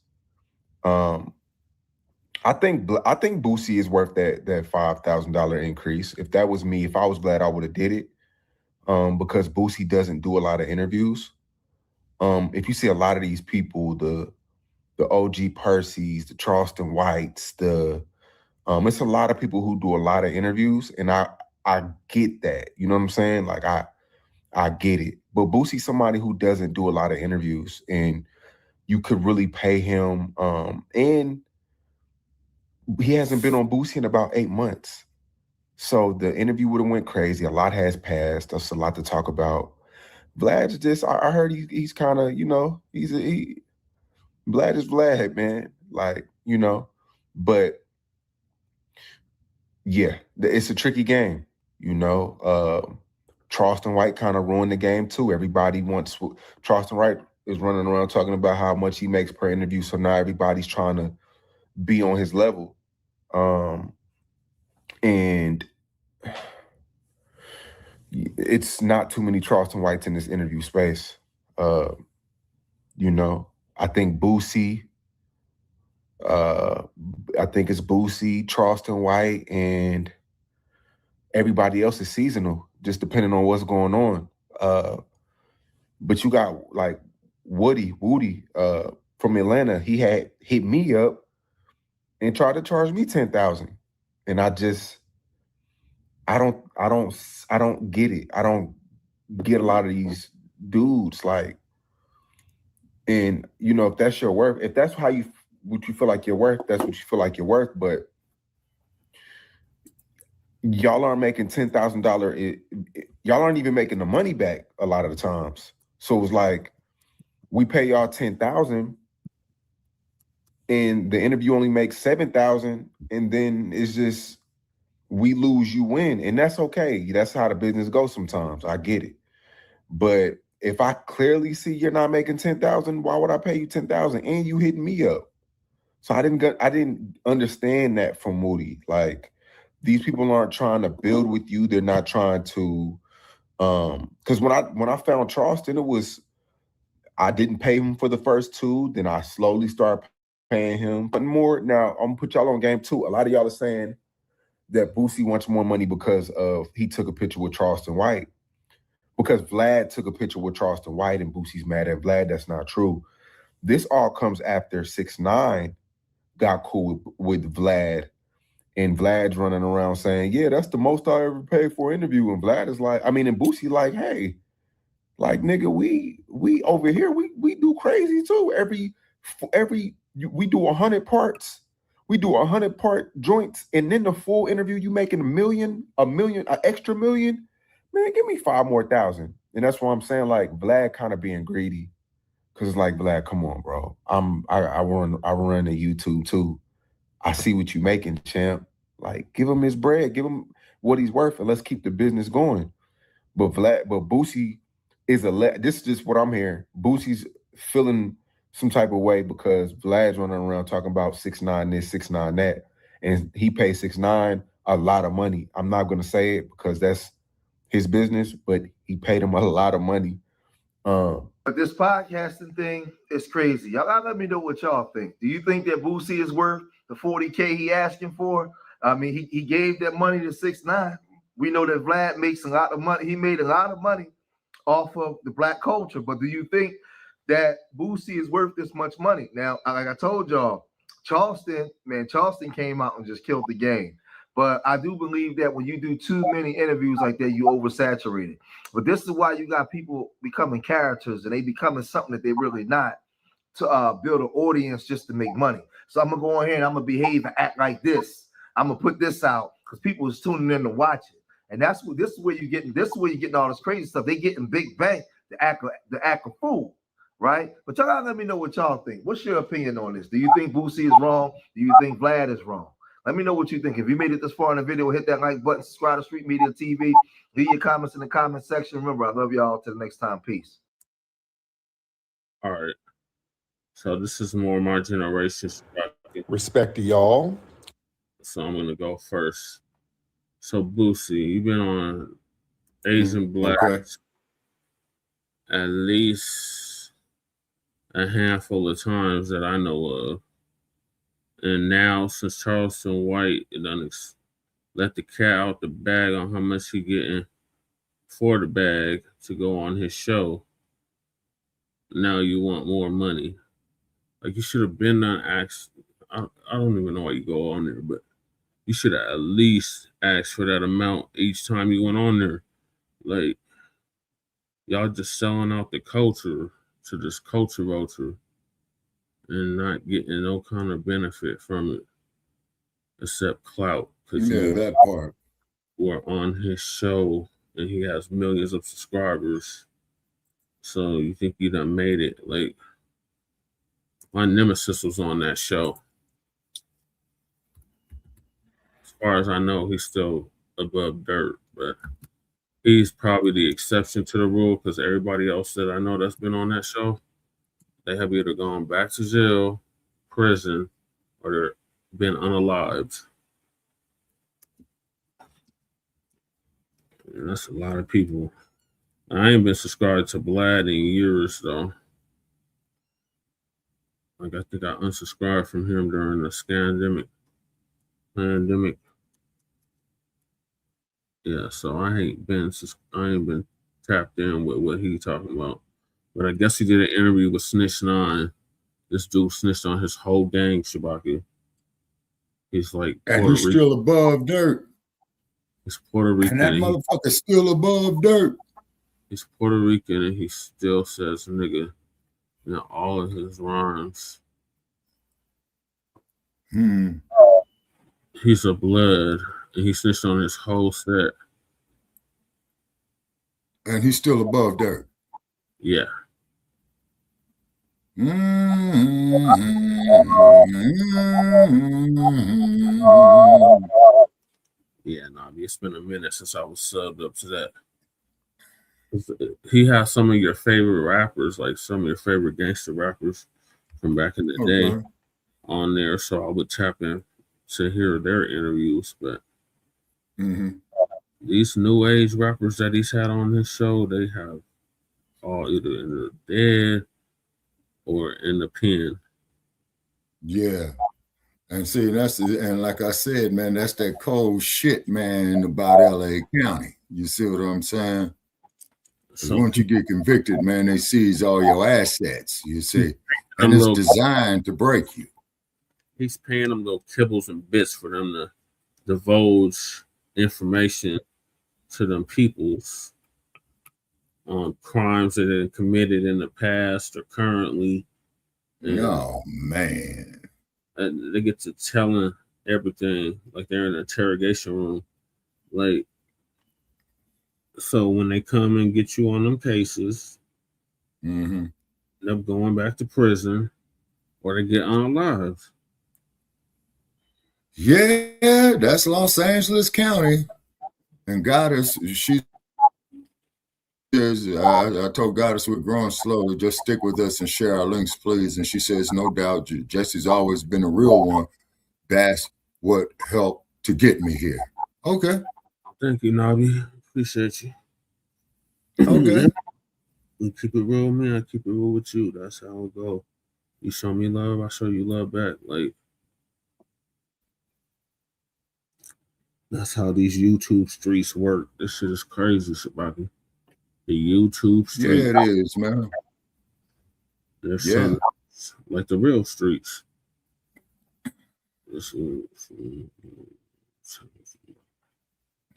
I think Boosie is worth that $5,000 increase. If that was me, if I was Vlad, I would have did it. Because Boosie doesn't do a lot of interviews. If you see a lot of these people, the OG Percy's, the Charleston Whites, it's a lot of people who do a lot of interviews, and I get that. You know what I'm saying? Like I get it. But Boosie's somebody who doesn't do a lot of interviews, and you could really pay him. And he hasn't been on Boosie in about 8 months. So the interview would have went crazy. A lot has passed. That's a lot to talk about. Vlad's just, I heard he's kind of, Vlad is Vlad, man. Like, but yeah, it's a tricky game, Charleston White kind of ruined the game too. Everybody wants, Charleston White is running around talking about how much he makes per interview. So now everybody's trying to be on his level. And it's not too many Charleston Whites in this interview space. I think Boosie, it's Boosie, Charleston White, and everybody else is seasonal, just depending on what's going on. But you got like Woody from Atlanta. He had hit me up and tried to charge me $10,000, and I don't get it. I don't get a lot of these dudes like, and if that's your worth, if that's what you feel like you're worth, that's what you feel like you're worth. But y'all aren't making $10,000. Y'all aren't even making the money back a lot of the times. So it's like we pay y'all $10,000, and the interview only makes $7,000, and then it's just we lose, you win, and that's okay. That's how the business goes sometimes. I get it, but if I clearly see you're not making $10,000, why would I pay you $10,000 and you hitting me up? So I didn't understand that from Moody. Like, these people aren't trying to build with you. They're not trying to. Because when I found Charleston, I didn't pay him for the first 2. Then I slowly started paying him, but more. Now I'm gonna put y'all on game 2. A lot of y'all are saying that Boosie wants more money because of he took a picture with Charleston White. Because Vlad took a picture with Charleston White and Boosie's mad at Vlad. That's not true. This all comes after 6ix9ine got cool with Vlad, and Vlad's running around saying, yeah, that's the most I ever paid for an interview. And Vlad is like, I mean, and Boosie like, hey, like, nigga, we over here, we do crazy too. We do 100 parts. We do 100-part joints, and then the full interview, you making an extra million. Man, give me 5 more thousand. And that's why I'm saying, like, Vlad kind of being greedy. Cause it's like, Vlad, come on, bro. I run a YouTube too. I see what you making, champ. Like, give him his bread, give him what he's worth, and let's keep the business going. But Boosie is this is just what I'm hearing. Boosie's feeling some type of way because Vlad's running around talking about 6ix9ine this, 6ix9ine that, and he paid 6ix9ine a lot of money. I'm not gonna say it because that's his business, but he paid him a lot of money. But this podcasting thing is crazy. Y'all gotta let me know what y'all think. Do you think that Boosie is worth the 40K he asking for? I mean, he gave that money to 6ix9ine. We know that Vlad makes a lot of money. He made a lot of money off of the black culture. But do you think that Boosie is worth this much money? Now, like I told y'all, Charleston came out and just killed the game. But I do believe that when you do too many interviews like that, you oversaturate it. But this is why you got people becoming characters and they becoming something that they're really not, to build an audience just to make money. So I'm gonna go on here and I'm gonna behave and act like this. I'm gonna put this out because people is tuning in to watch it. And this is where you're getting all this crazy stuff. They getting big bang to act a fool, right? But y'all gotta let me know what y'all think. What's your opinion on this? Do you think Boosie is wrong? Do you think Vlad is wrong? Let me know what you think. If you made it this far in the video, hit that like button, subscribe to Street Media TV. Leave your comments in the comment section. Remember, I love y'all. Till the next time. Peace. All right. So this is more my generation. Respect to y'all. So I'm gonna go first. So Boosie, you've been on Asian Black at least a handful of times that I know of. And now, since Charleston White let the cat out the bag on how much he getting for the bag to go on his show, now you want more money. Like, you should have been done asked. I don't even know why you go on there, but you should have at least asked for that amount each time you went on there. Like, y'all just selling out the culture to this culture vulture and not getting no kind of benefit from it except clout. Yeah, that part. We're on his show and he has millions of subscribers. So you think you done made it? Like, my nemesis was on that show. As far as I know, he's still above dirt, but he's probably the exception to the rule because everybody else that I know that's been on that show, they have either gone back to jail, prison, or they're been unalived. And that's a lot of people. I ain't been subscribed to Vlad in years, though. Like, I think I unsubscribed from him during the pandemic. Yeah, so I ain't been tapped in with what he talking about. But I guess he did an interview with Snitch 9. This dude snitched on his whole gang, Shabaki. He's like, and he's still above dirt. He's Puerto Rican. And that motherfucker's still above dirt. He's Puerto Rican and he still says nigga in all of his rhymes. He's a blood and he snitched on his whole set. And he's still above dirt. Yeah. Yeah, nah, it's been a minute since I was subbed up to that. He has some of your favorite rappers, like some of your favorite gangster rappers from back in the day on there. So I would tap in to hear their interviews. But these new age rappers that he's had on his show, they have all either in the dead or in the pen. Yeah. And see, and like I said, man, that's that cold shit, man, about LA County. You see what I'm saying? Because once you get convicted, man, they seize all your assets, you see. And it's designed to break you. He's paying them little kibbles and bits for them to divulge information to them peoples on crimes that they committed in the past or currently. Oh, man. And they get to telling everything like they're in an interrogation room. Like, so when they come and get you on them cases, they're going back to prison or they get unalived. Yeah, that's Los Angeles County. And Goddess, she says, I told Goddess we're growing slowly. Just stick with us and share our links, please. And she says, no doubt, Jesse's always been a real one. That's what helped to get me here. Okay. Thank you, Nabi. Appreciate you. Okay. You keep it real, man. I keep it real with you. That's how it go. You show me love, I show you love back. Like, that's how these YouTube streets work. This shit is crazy, Shabaki. The YouTube streets. Yeah, it is, man. There's some, like the real streets.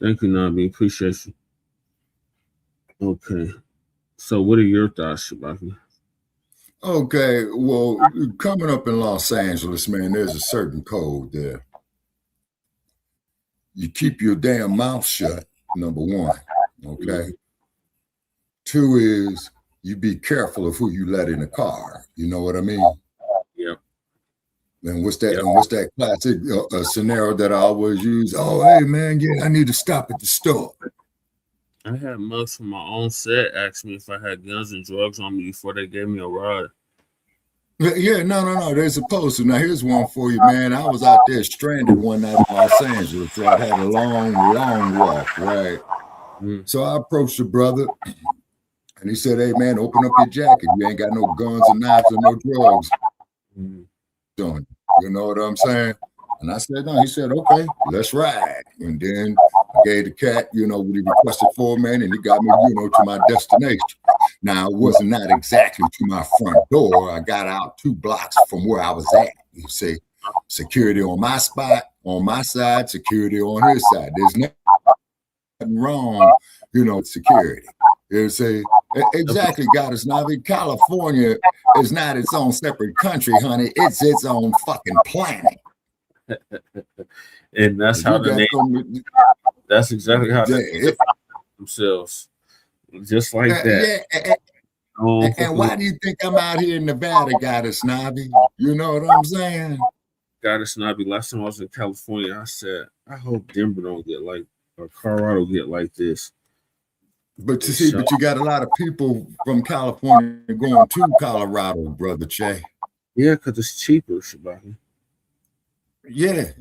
Thank you, Nabi. Appreciate you. Okay. So what are your thoughts, Shabaki? Okay, well, coming up in Los Angeles, man, there's a certain code there. You keep your damn mouth shut, number one, okay? Two is you be careful of who you let in the car. You know what I mean? Yep. And what's that? And what's that classic scenario that I always use? Oh, hey man, yeah, I need to stop at the store. I had mugs from my own set ask me if I had guns and drugs on me before they gave me a ride. Yeah, no. They're supposed to. Now, here's one for you, man. I was out there stranded one night in Los Angeles, so I had a long walk, right? So I approached the brother, and he said, hey, man, open up your jacket. You ain't got no guns or knives or no drugs. You know what I'm saying? And I said, no. He said, okay, let's ride. And then I gave the cat, what he requested for, man, and he got me, to my destination. Now, it wasn't not exactly to my front door. I got out 2 blocks from where I was at. You see, security on my spot, on my side, security on his side. There's nothing wrong, with security. You see, exactly, Goddess Navi. California is not its own separate country, honey. It's its own fucking planet. And that's how that's exactly how they themselves. Just like that. Yeah. And why do you think I'm out here in Nevada, Goddess Navi? You know what I'm saying? Goddess Navi, last time I was in California, I said, I hope Denver don't get like, or Colorado get like this. But you see, but you got a lot of people from California going to Colorado, Brother Che. Yeah, because it's cheaper, Shabaki. Yeah.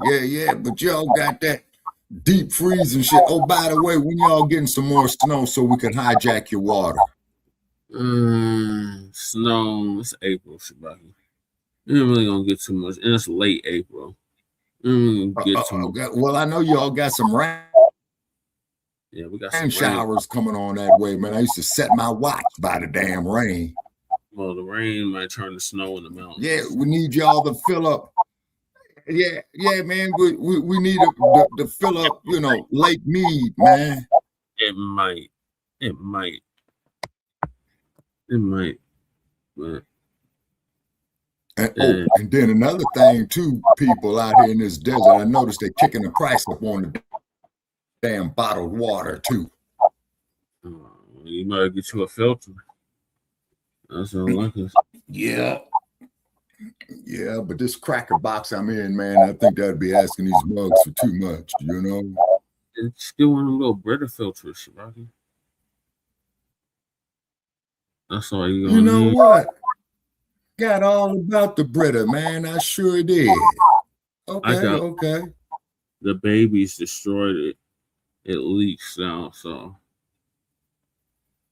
But y'all got that deep freeze and shit. Oh, by the way, when y'all getting some more snow so we can hijack your water? Snow. It's April, Shabaki. You ain't really gonna get too much, and it's late April. Get too much. Well, I know y'all got some rain. Yeah, we got some showers coming on that way, man. I used to set my watch by the damn rain. Well, the rain might turn to snow in the mountains. Yeah, we need y'all to fill up. Yeah, man. We need to fill up, Lake Mead, man. It might. But and then another thing too, people out here in this desert, I noticed they're kicking the price up on the damn bottled water too. You might get you a filter. That's all like it. Yeah, but this cracker box I'm in, man, I think that'd be asking these mugs for too much, It's still one of them little Brita filters, Rocky. That's all you gonna need. What? Got all about the Brita, man. I sure did. Okay. The babies destroyed it. It leaks now, so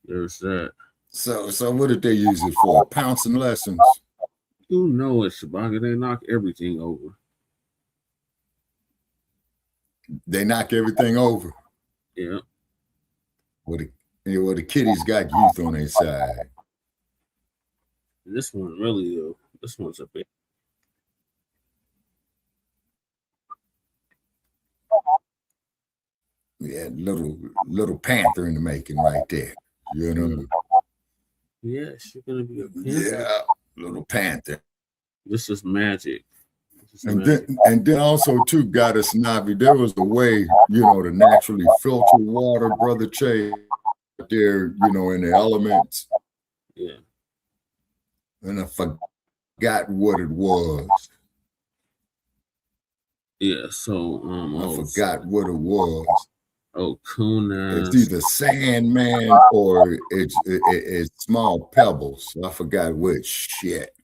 there's that. So what did they use it for? Pouncing lessons? You know it, Shabaka. They knock everything over. they knock everything over. Yeah. Well, the kiddies got youth on their side. This one really, though. This one's a bit. Yeah, little panther in the making right there. You know. Yeah, she's gonna be a panther. Yeah, little panther. This is magic. And then also too, Goddess Navi, there was a way, to naturally filter water, Brother Che, there, in the elements. Yeah. And I forgot what it was. Yeah, so I forgot what it was. Oh, Kuna. It's either sandman or it's small pebbles. I forgot which shit.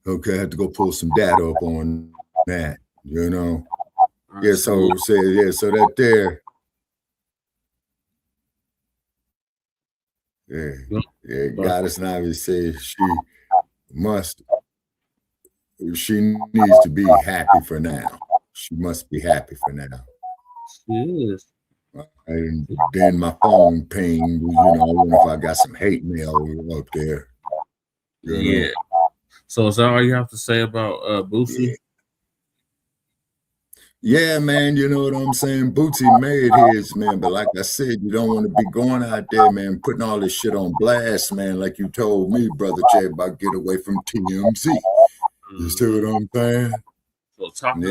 Okay, I have to go pull some data up on that, Yeah, so that there. Yeah, Goddess Navi says she needs to be happy for now. She must be happy for now. She is. And then my phone pinged, I wonder if I got some hate mail up there. Yeah. So is that all you have to say about Boosie? Yeah, man, you know what I'm saying? Boosie made his, man, but like I said, you don't want to be going out there, man, putting all this shit on blast, man, like you told me, Brother Jay, about get away from TMZ. You see what I'm saying? So talking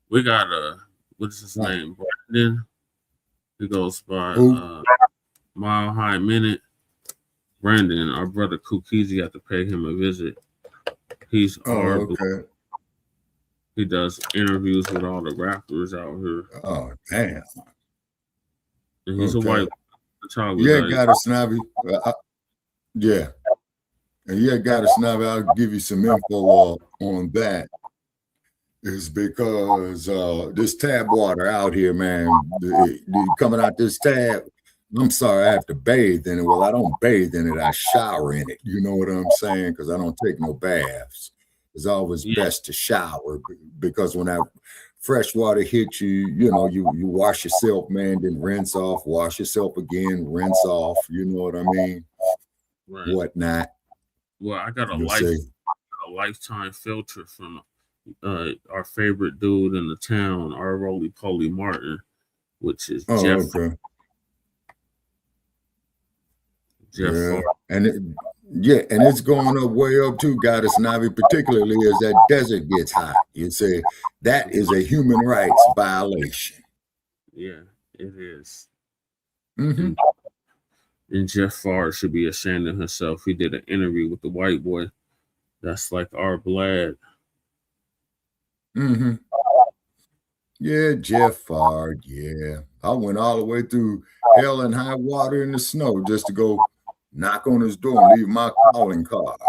we got what's his name? Brandon. He goes by Mile High Minute. Brandon, our brother Kukizi, had to pay him a visit. He's he does interviews with all the rappers out here. Oh, damn. And he's a white Yeah, Goddess Navi. Yeah. And yeah, Goddess Navi, I'll give you some info on that. Is because this tab water out here, man, coming out this tab, I'm sorry, I have to bathe in it. Well, I don't bathe in it, I shower in it. You know what I'm saying? Because I don't take no baths. It's always best to shower because when that fresh water hits you, you wash yourself, man, then rinse off, wash yourself again, rinse off. You know what I mean? Right. Whatnot. Well, I got a lifetime filter from our favorite dude in the town, our Roly Poly Martin, which is Jeff. Okay. Jeff. And it's going up way up too, Goddess Navi, particularly as that desert gets hot. You say that is a human rights violation. Yeah, it is. Mm-hmm. And Jeff Farr should be ashamed of himself. He did an interview with the white boy. That's like our VLAD. Mm-hmm. Yeah, Jeff Farr. Yeah, I went all the way through hell and high water in the snow just to go knock on his door and leave my calling card.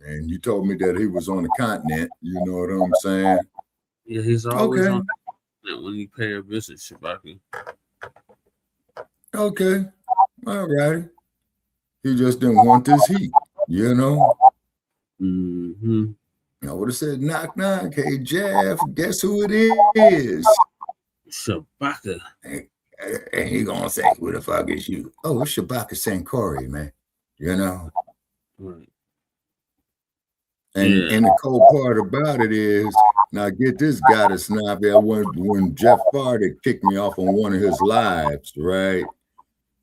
And you told me that he was on the continent. You know what I'm saying? Yeah, he's always on the continent when you pay a visit, Shabaki. Okay, all righty. He just didn't want this heat, Mm-hmm. I would have said, knock, knock. Hey, Jeff, guess who it is? Shabaka. And he gonna say, who the fuck is you? Oh, it's Shabaka St. Corey, man. Right. And the cold part about it is, now get this, Goddess Navi, when Jeff Farr kicked me off on one of his lives, right?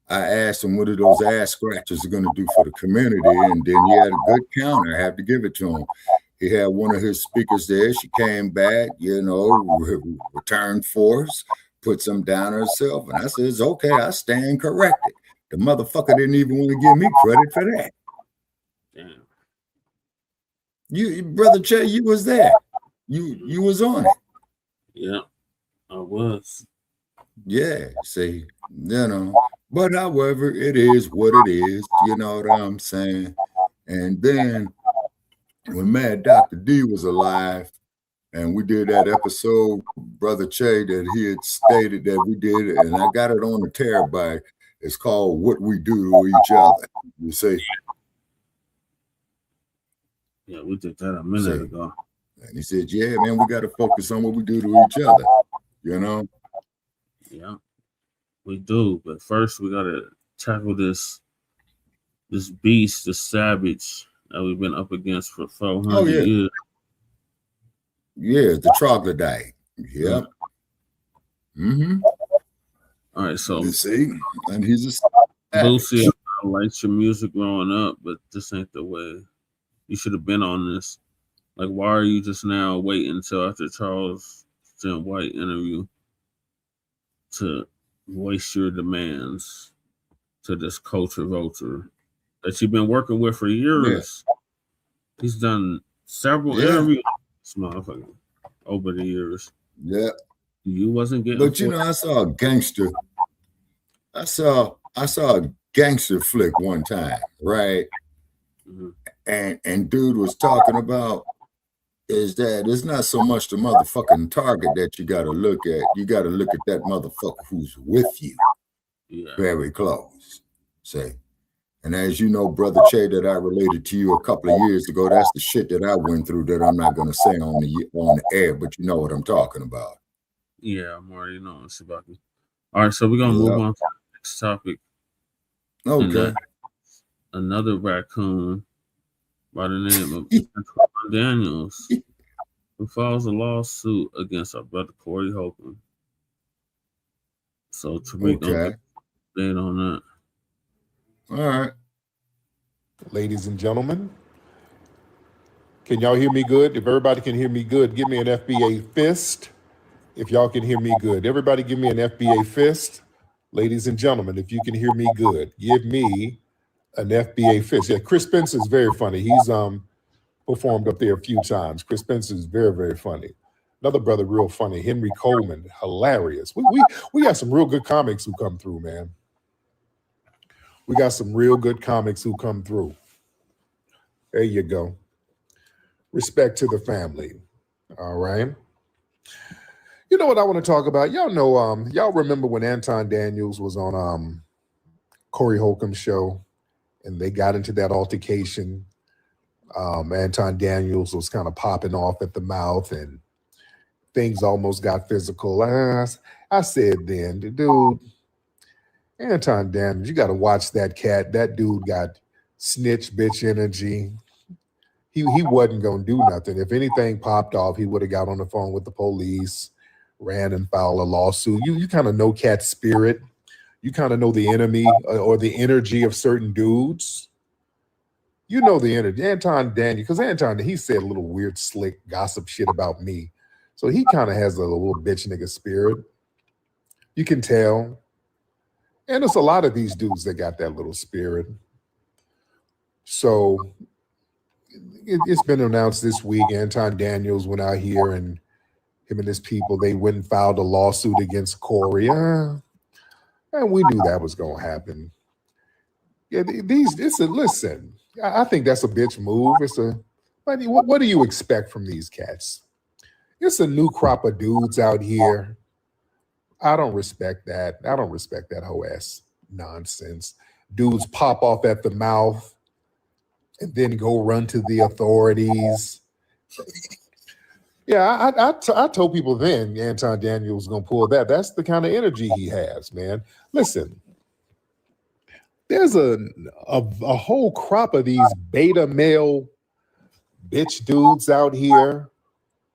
I asked him what are those ass scratchers are going to do for the community, and then he had a good counter. I have to give it to him. He had one of his speakers there. She came back, returned force, put some down herself, and I said, "It's okay. I stand corrected." The motherfucker didn't even want to give me credit for that. Damn. You, Brother Che, you was there. You was on it. Yeah, I was. Yeah, see, but however, it is what it is, you know what I'm saying? And then when Mad Dr. D was alive and we did that episode, Brother Che, that he had stated that we did, and I got it on the terabyte, it's called What We Do to Each Other, you see? Yeah, we did that a minute ago. And he said, yeah, man, we got to focus on what we do to each other. You know? Yeah, we do. But first, we gotta tackle this beast, this savage that we've been up against for 400 years. Yeah, the troglodyte. Yep. Mm-hmm. All right, so you see, and he's a BOOSIE, I liked your music growing up, but this ain't the way. You should have been on this. Like, why are you just now waiting until after Charles White interview to voice your demands to this culture vulture that you've been working with for years? Yeah. He's done several interviews, motherfucker, over the years. Yeah. You wasn't getting. But you know, I saw a gangster. I saw a gangster flick one time, right? Mm-hmm. And dude was talking about is that it's not so much the motherfucking target that you got to look at. You got to look at that motherfucker who's with you, very close. Say, and as you know, brother Che, that I related to you a couple of years ago. That's the shit that I went through that I'm not going to say on the air, but you know what I'm talking about. Yeah, I'm already knowing Shabaki. All right, so we're gonna move on to the next topic. Okay. Another raccoon by the name of Anton Daniels, who files a lawsuit against our brother Corey Holcomb. So Tariq, don't get on that. All right. Ladies and gentlemen, can y'all hear me good? If everybody can hear me good, give me an FBA fist. If y'all can hear me good, everybody give me an FBA fist. Ladies and gentlemen, if you can hear me good, give me an FBA fist. Yeah, Chris Spencer is very funny. He's performed up there a few times. Chris Spencer is very, very funny. Another brother, real funny, Henry Coleman, hilarious. We got some real good comics who come through, man. We got some real good comics who come through. There you go. Respect to the family. All right. You know what I want to talk about? Y'all know, y'all remember when Anton Daniels was on Corey Holcomb's show and they got into that altercation. Anton Daniels was kind of popping off at the mouth and things almost got physical. I said then, dude, Anton Daniels, you got to watch that cat. That dude got snitch bitch energy. He wasn't going to do nothing. If anything popped off, he would have got on the phone with the police, ran and filed a lawsuit. You kind of know cat's spirit. You kind of know the enemy or the energy of certain dudes. You know the energy. Anton Daniels, because Anton, he said a little weird, slick gossip shit about me. So he kind of has a little bitch nigga spirit. You can tell. And there's a lot of these dudes that got that little spirit. So it's been announced this week, Anton Daniels went out here and him and his people, they went and filed a lawsuit against Corey. And we knew that was going to happen. Yeah, listen, I think that's a bitch move. What do you expect from these cats? It's a new crop of dudes out here. I don't respect that. I don't respect that whole ass nonsense. Dudes pop off at the mouth and then go run to the authorities. Yeah, I told people then Anton Daniels was going to pull that. That's the kind of energy he has, man. Listen, there's a whole crop of these beta male bitch dudes out here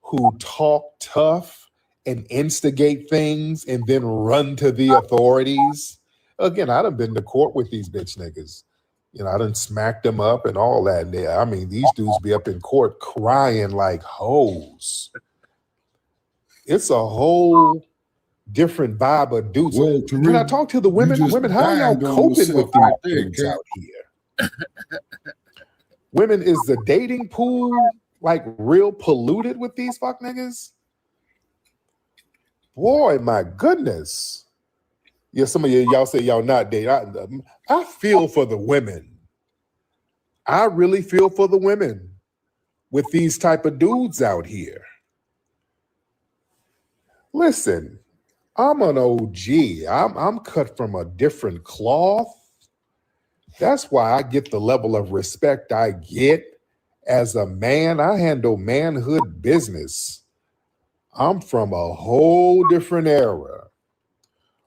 who talk tough and instigate things and then run to the authorities. Again, I done been to court with these bitch niggas. You know, I done smacked them up and all that. And I mean, these dudes be up in court crying like hoes. It's a whole different vibe of dudes. Well, can I talk to the women? Women, how are y'all coping with these dudes out here? Women, is the dating pool like real polluted with these fuck niggas? Boy, my goodness. Yeah, some of y'all say y'all not dating. I feel for the women. I really feel for the women with these type of dudes out here. Listen, I'm an OG. I'm cut from a different cloth. That's why I get the level of respect I get as a man. I handle manhood business. I'm from a whole different era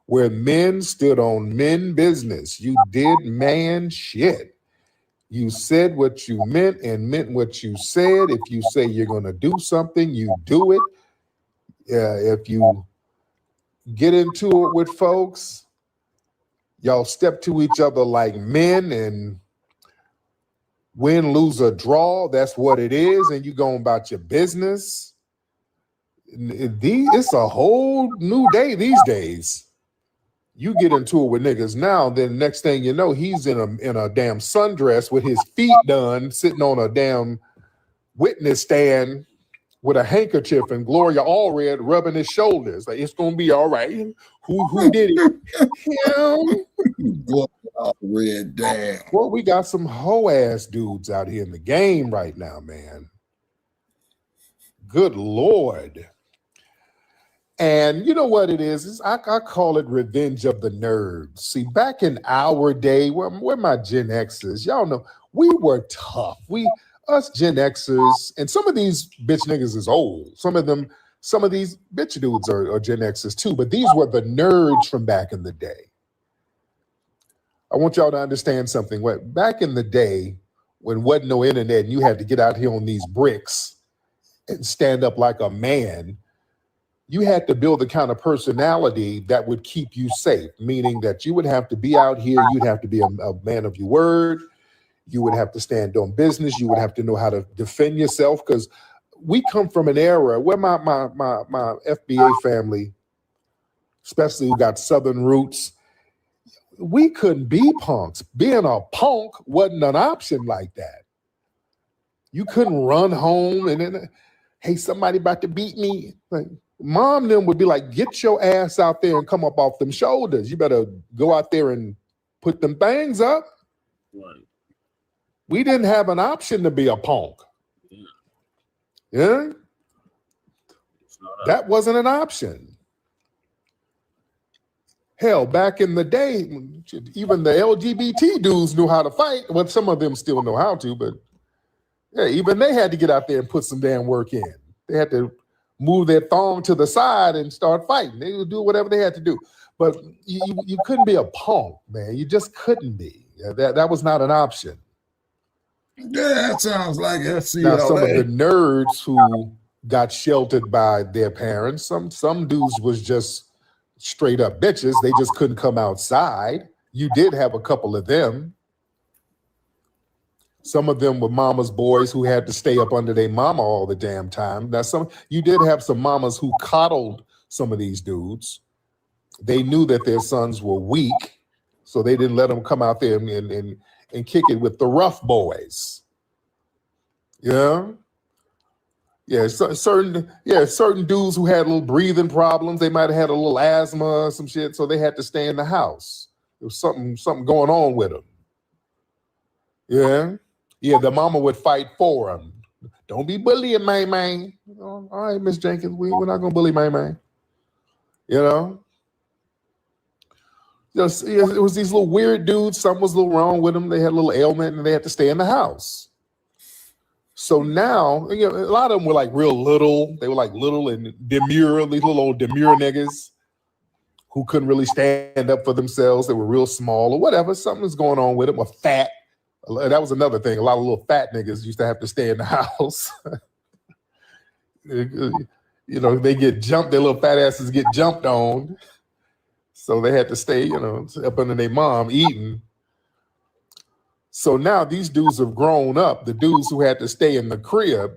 where men stood on men business. You did man shit. You said what you meant and meant what you said. If you say you're going to do something, you do it. If you get into it with folks, y'all step to each other like men and win, lose, or draw. That's what it is. And you going about your business. It's a whole new day these days. You get into it with niggas now, then next thing you know, he's in a damn sundress with his feet done, sitting on a damn witness stand with a handkerchief and Gloria Allred rubbing his shoulders. Like, it's gonna be all right. Who did it? Him. Gloria Allred, damn. Well, we got some hoe ass dudes out here in the game right now, man. Good Lord. And you know what it is I call it revenge of the nerds. See, back in our day, where my Gen Xers, y'all know, we were tough. Us Gen Xers, and some of these bitch niggas is old. Some of these bitch dudes are Gen Xers too, but these were the nerds from back in the day. I want y'all to understand something. Back in the day, when wasn't no internet and you had to get out here on these bricks and stand up like a man, you had to build the kind of personality that would keep you safe, meaning that you would have to be out here, you'd have to be a man of your word, you would have to stand on business, you would have to know how to defend yourself, because we come from an era where my FBA family, especially who got Southern roots, we couldn't be punks. Being a punk wasn't an option like that. You couldn't run home and then, hey, somebody about to beat me. Like, Mom them would be like, get your ass out there and come up off them shoulders. You better go out there and put them things up. Right. We didn't have an option to be a punk. Yeah? That wasn't an option. Hell, back in the day, even the LGBT dudes knew how to fight. Well, some of them still know how to, but yeah, even they had to get out there and put some damn work in. They had to move their thong to the side and start fighting. They would do whatever they had to do. But you couldn't be a punk, man. You just couldn't be. That was not an option. Yeah, that sounds like FCLA. Now, some of the nerds who got sheltered by their parents, some dudes was just straight up bitches. They just couldn't come outside. You did have a couple of them. Some of them were mama's boys who had to stay up under their mama all the damn time. Now, you did have some mamas who coddled some of these dudes. They knew that their sons were weak, so they didn't let them come out there and kick it with the rough boys. Yeah. Yeah, certain dudes who had little breathing problems, they might have had a little asthma or some shit, so they had to stay in the house. There was something going on with them. Yeah. Yeah, the mama would fight for him. Don't be bullying my man. All right, Miss Jenkins, we're not gonna bully my man. You know? Just, it was these little weird dudes. Something was a little wrong with them. They had a little ailment and they had to stay in the house. So now, a lot of them were like real little. They were like little and demure, these little old demure niggas who couldn't really stand up for themselves. They were real small or whatever. Something was going on with them, or fat. That was another thing. A lot of little fat niggas used to have to stay in the house. They get jumped, their little fat asses get jumped on. So they had to stay, up under their mom eating. So now these dudes have grown up, the dudes who had to stay in the crib.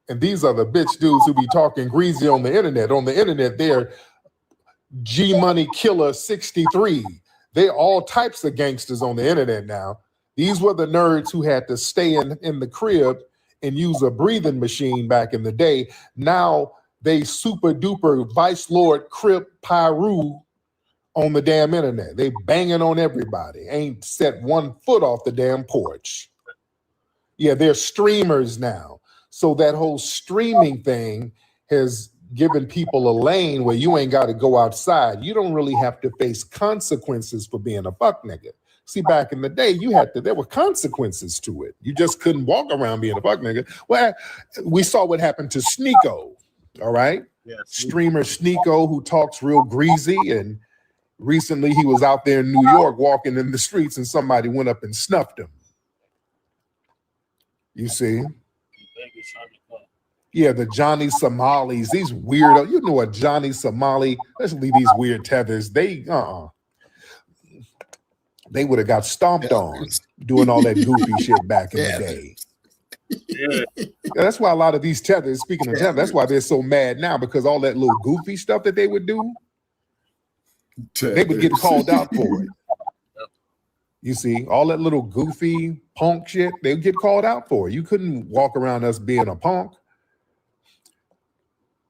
And these are the bitch dudes who be talking greasy on the internet. On the internet, they're G Money Killer 63. They're all types of gangsters on the internet now. These were the nerds who had to stay in the crib and use a breathing machine back in the day. Now they super duper Vice Lord Crip Pyru on the damn internet. They banging on everybody. Ain't set one foot off the damn porch. Yeah, they're streamers now. So that whole streaming thing has given people a lane where you ain't got to go outside. You don't really have to face consequences for being a fuck nigga. See, back in the day, there were consequences to it. You just couldn't walk around being a fuck nigga. Well, we saw what happened to Sneeko. All right. Yes. Streamer Sneeko, who talks real greasy, and recently he was out there in New York walking in the streets and somebody went up and snuffed him. You see? Yeah, the Johnny Somalis, these weirdo. You know what Johnny Somali, especially these weird tethers, they would have got stomped on doing all that goofy shit back in the day. Yeah, that's why a lot of these tethers, speaking of tethers, that's why they're so mad now, because all that little goofy stuff that they would do, they would get called out for it. You see, all that little goofy punk shit, they would get called out for it. You couldn't walk around us being a punk,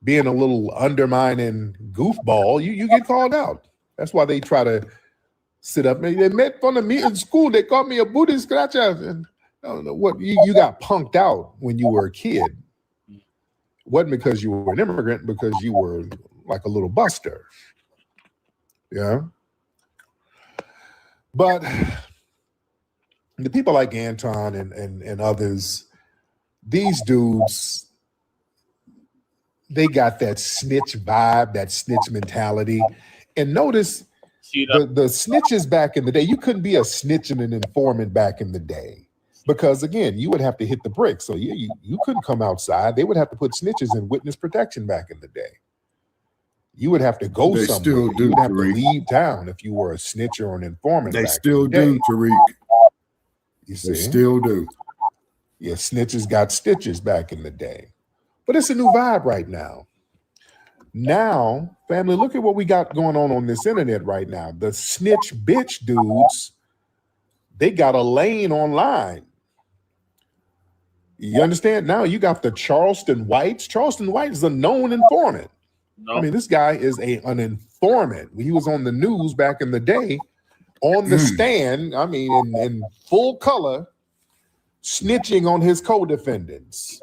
being a little undermining goofball. You get called out. That's why they try to sit up. They made fun of me in school. They called me a booty scratcher. And I don't know what you got punked out when you were a kid. It wasn't because you were an immigrant, because you were like a little buster. Yeah. But the people like Anton and others, these dudes, they got that snitch vibe, that snitch mentality. And notice the snitches back in the day, you couldn't be a snitch and an informant back in the day, because again, you would have to hit the bricks. So you couldn't come outside. They would have to put snitches in witness protection back in the day. You would have to go somewhere. Still do, you would have Tariq. to leave town if you were a snitch or an informant. They back still in the day. do, Tariq. You see? They still do. Yeah, snitches got stitches back in the day. But it's a new vibe right now. Now, family, look at what we got going on this internet right now. The snitch bitch dudes, they got a lane online. You understand? Now you got the Charleston Whites. Charleston White is a known informant. I mean, this guy is an informant. He was on the news back in the day, on the stand, I mean, in full color, snitching on his co-defendants.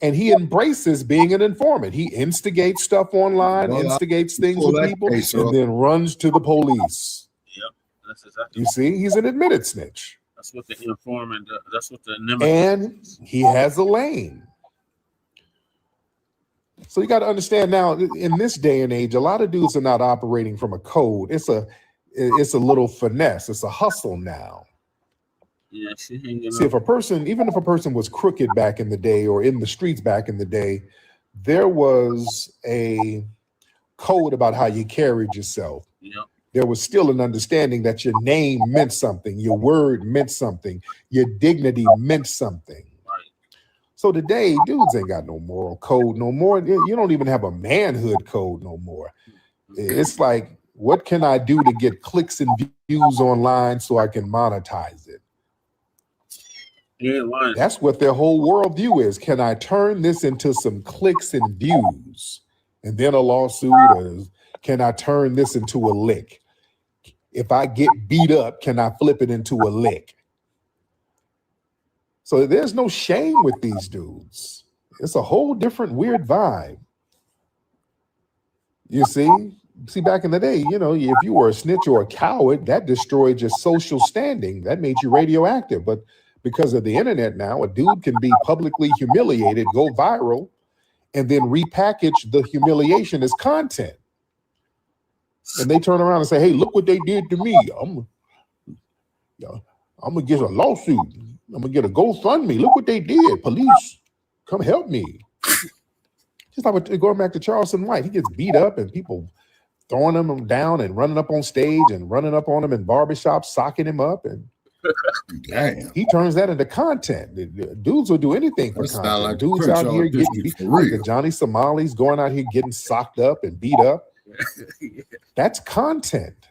And he embraces being an informant. He instigates stuff online, instigates things with people, and then runs to the police. Yep, that's exactly. You see, he's an admitted snitch. That's what the informant does. That's what the And he has a lane. So you got to understand now, in this day and age, a lot of dudes are not operating from a code. It's a little finesse. It's a hustle now. Yeah, she hanging See, even if a person was crooked back in the day or in the streets back in the day, there was a code about how you carried yourself. Yep. There was still an understanding that your name meant something, your word meant something, your dignity meant something. So today, dudes ain't got no moral code no more. You don't even have a manhood code no more. It's like, what can I do to get clicks and views online so I can monetize it? That's what their whole worldview is. Can I turn this into some clicks and views? And then a lawsuit, or can I turn this into a lick? If I get beat up, can I flip it into a lick? So there's no shame with these dudes. It's a whole different weird vibe. You see? See, back in the day, you know, if you were a snitch or a coward, that destroyed your social standing. That made you radioactive. But because of the internet now, a dude can be publicly humiliated, go viral, and then repackage the humiliation as content. And they turn around and say, hey, look what they did to me. I'm going to get a lawsuit. I'm going to get a GoFundMe. Look what they did. Police, come help me. Just like going back to Charleston White. He gets beat up and people throwing him down and running up on stage and running up on him in barbershops, socking him up. And damn, he turns that into content. Dudes will do anything for content. Like dudes out here getting beat. Like the Johnny Somalis going out here getting socked up and beat up. That's content.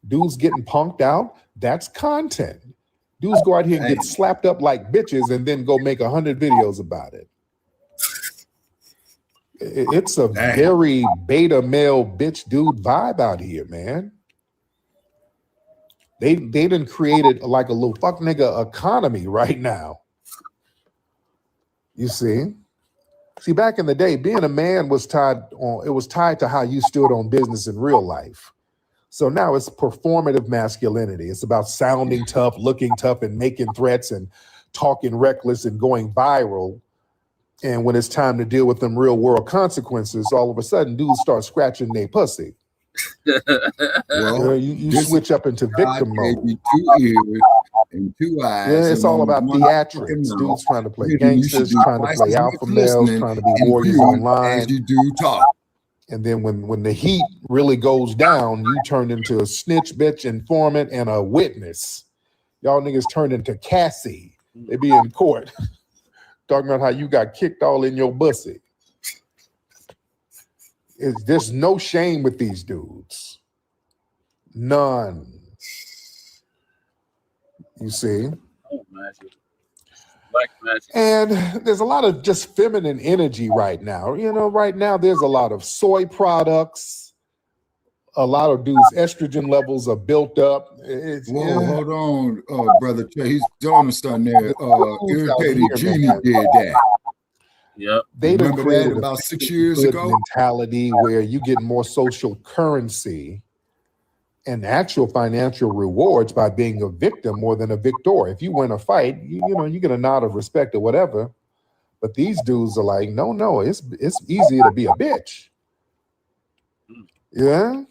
Dudes getting punked out. That's content. Dudes go out here and get slapped up like bitches and then go make 100 videos about it. It's a very beta male bitch dude vibe out here, man. They done created like a little fuck nigga economy right now. You see? See, back in the day, being a man was tied to how you stood on business in real life. So now it's performative masculinity. It's about sounding tough, looking tough, and making threats and talking reckless and going viral And when it's time to deal with them real world consequences, all of a sudden dudes start scratching their pussy. Well, You this switch up into victim God mode. gave you 2 ears and 2 eyes. Yeah, it's and all only about one theatrics. fucking mouth. Dudes trying to play Then you should gangsters, do trying to twice play as much alpha males, listening trying to be and warriors viewing online. as you do talk. And then when the heat really goes down, you turn into a snitch, bitch, informant, and a witness. Y'all niggas turn into Cassie. They be in court talking about how you got kicked all in your pussy. There's no shame with these dudes. None. You see? Black magic. And there's a lot of just feminine energy right now. You know, right now there's a lot of soy products. A lot of dudes' estrogen levels are built up. Whoa, hold on, brother. He's on something there. Irritated Genie did that. Yep. They done Remember created that about a 6 years good ago? mentality where you get more social currency and actual financial rewards by being a victim more than a victor. If you win a fight, you know, you get a nod of respect or whatever. But these dudes are like, no, it's easier to be a bitch. Yeah.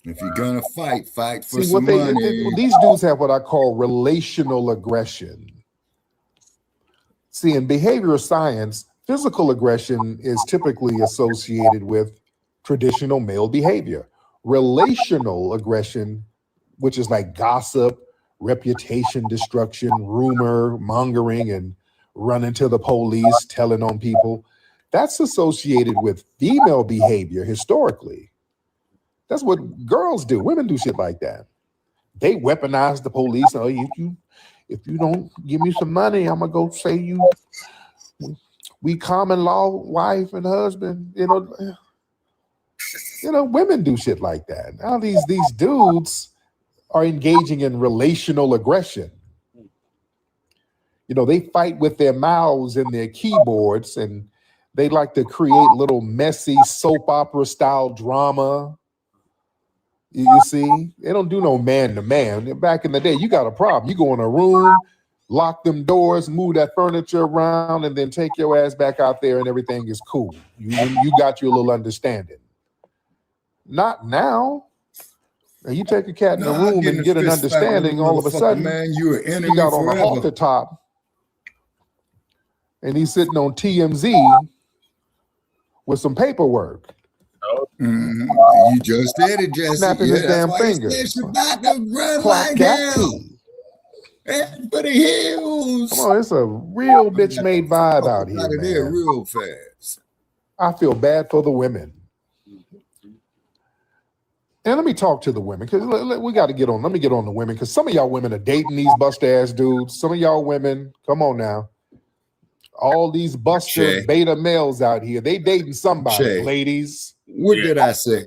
If you're gonna fight for See, some money. these dudes have what I call relational aggression. See, in behavioral science, physical aggression is typically associated with traditional male behavior. Relational aggression, which is like gossip, reputation destruction, rumor mongering, and running to the police, telling on people, that's associated with female behavior historically. That's what girls do. Women do shit like that. They weaponize the police. Oh, if you don't give me some money, I'm gonna go say we common law wife and husband. You know, women do shit like that. Now these dudes are engaging in relational aggression. You know, they fight with their mouths and their keyboards, and they like to create little messy soap opera style drama. You see, they don't do no man to man. Back in the day, you got a problem. You go in a room, lock them doors, move that furniture around, and then take your ass back out there, and everything is cool. You got your little understanding. Not now. Now you take a cat in a room and get an understanding. All of a sudden, man, you an enemy he got on a forever. halter top, and he's sitting on TMZ with some paperwork. You just did it, Jesse. Snapping his damn fingers. Clock that T. And for the hills. Come on, it's a real bitch made vibe out here, Out of there man. real fast. I feel bad for the women. And let me talk to the women, because we got to get on. Let me get on the women, because some of y'all women are dating these buster ass dudes. Some of y'all women, come on now. All these buster beta males out here, they dating somebody, ladies. What did I say?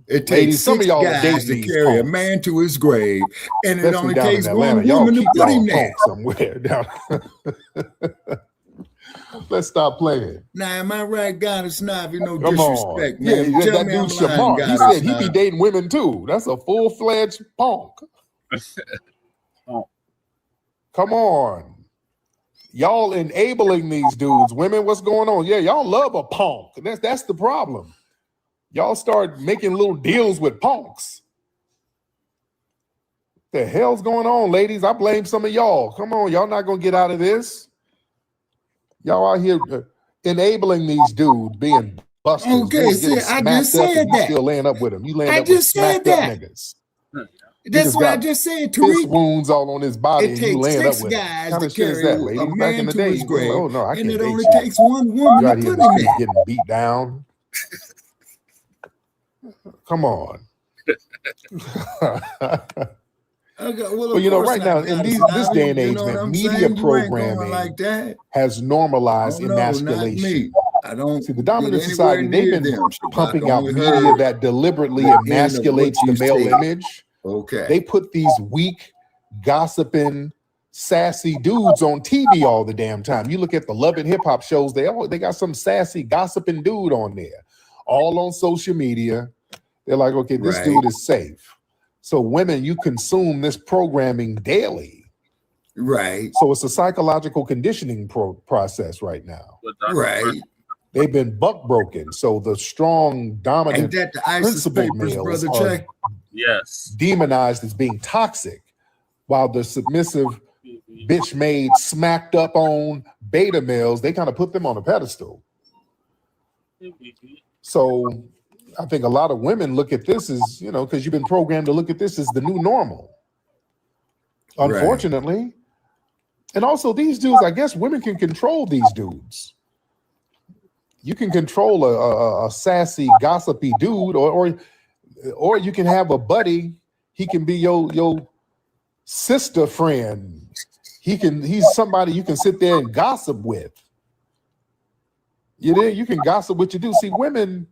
It takes Ladies, some of 6 y'all are guys dating to these carry a punks. man to his grave, and it Especially only down takes in one Atlanta. Y'all woman to keep put him y'all there. punks somewhere down. Let's stop playing. Now, am I right, God? It's not, no Come disrespect, on. man. Yeah, Tell that me dude I'm lying, Shamar, God, he it's said he be not. dating women too. That's a full-fledged punk. Come on. Y'all enabling these dudes. Women, what's going on? Yeah, y'all love a punk. That's the problem. Y'all start making little deals with punks. The hell's going on, ladies? I blame some of y'all. Come on, y'all not gonna get out of this. Y'all out here enabling these dudes being busters. Okay, Dudes see, getting I smacked just up said and you that. still laying up with them. You laying I up with just said smacked up that. niggas. That's what I just said, Piss Tariq. wounds all on his body It and you takes laying up 6 with him. guys Kind to of shit is carry that, a ladies? Back in man the to day, his grave, oh no, I and can't it date only you. takes one woman You to out here in put the him street there. getting beat down. Come on. Okay, well, Well, of you know, course right not, now in God, this Snobby. day and You age, know what man, I'm media saying? You ain't going programming like that. has normalized Oh, no, not emasculation. me. I don't See, the get dominant anywhere society, they've near been them. Shabbat pumping out only media heard that deliberately the end of what emasculates the you male said. image. Okay. They put these weak, gossiping, sassy dudes on TV all the damn time. You look at the Love and Hip Hop shows, they got some sassy, gossiping dude on there, all on social media. They're like, okay, this dude is safe. So women, you consume this programming daily. Right. So it's a psychological conditioning process right now. Right. They've been buck broken. So the strong, dominant, Ain't that the ISIS principled papers, males Brother are Jay? Yes. demonized as being toxic, while the submissive, bitch-made, smacked up on beta males, they kind of put them on a pedestal. So I think a lot of women look at this as, because you've been programmed to look at this as the new normal. Unfortunately. And also these dudes, I guess women can control these dudes. You can control a sassy, gossipy dude, or you can have a buddy. He can be your sister friend. He's somebody you can sit there and gossip with. You can gossip with your dude. See, women,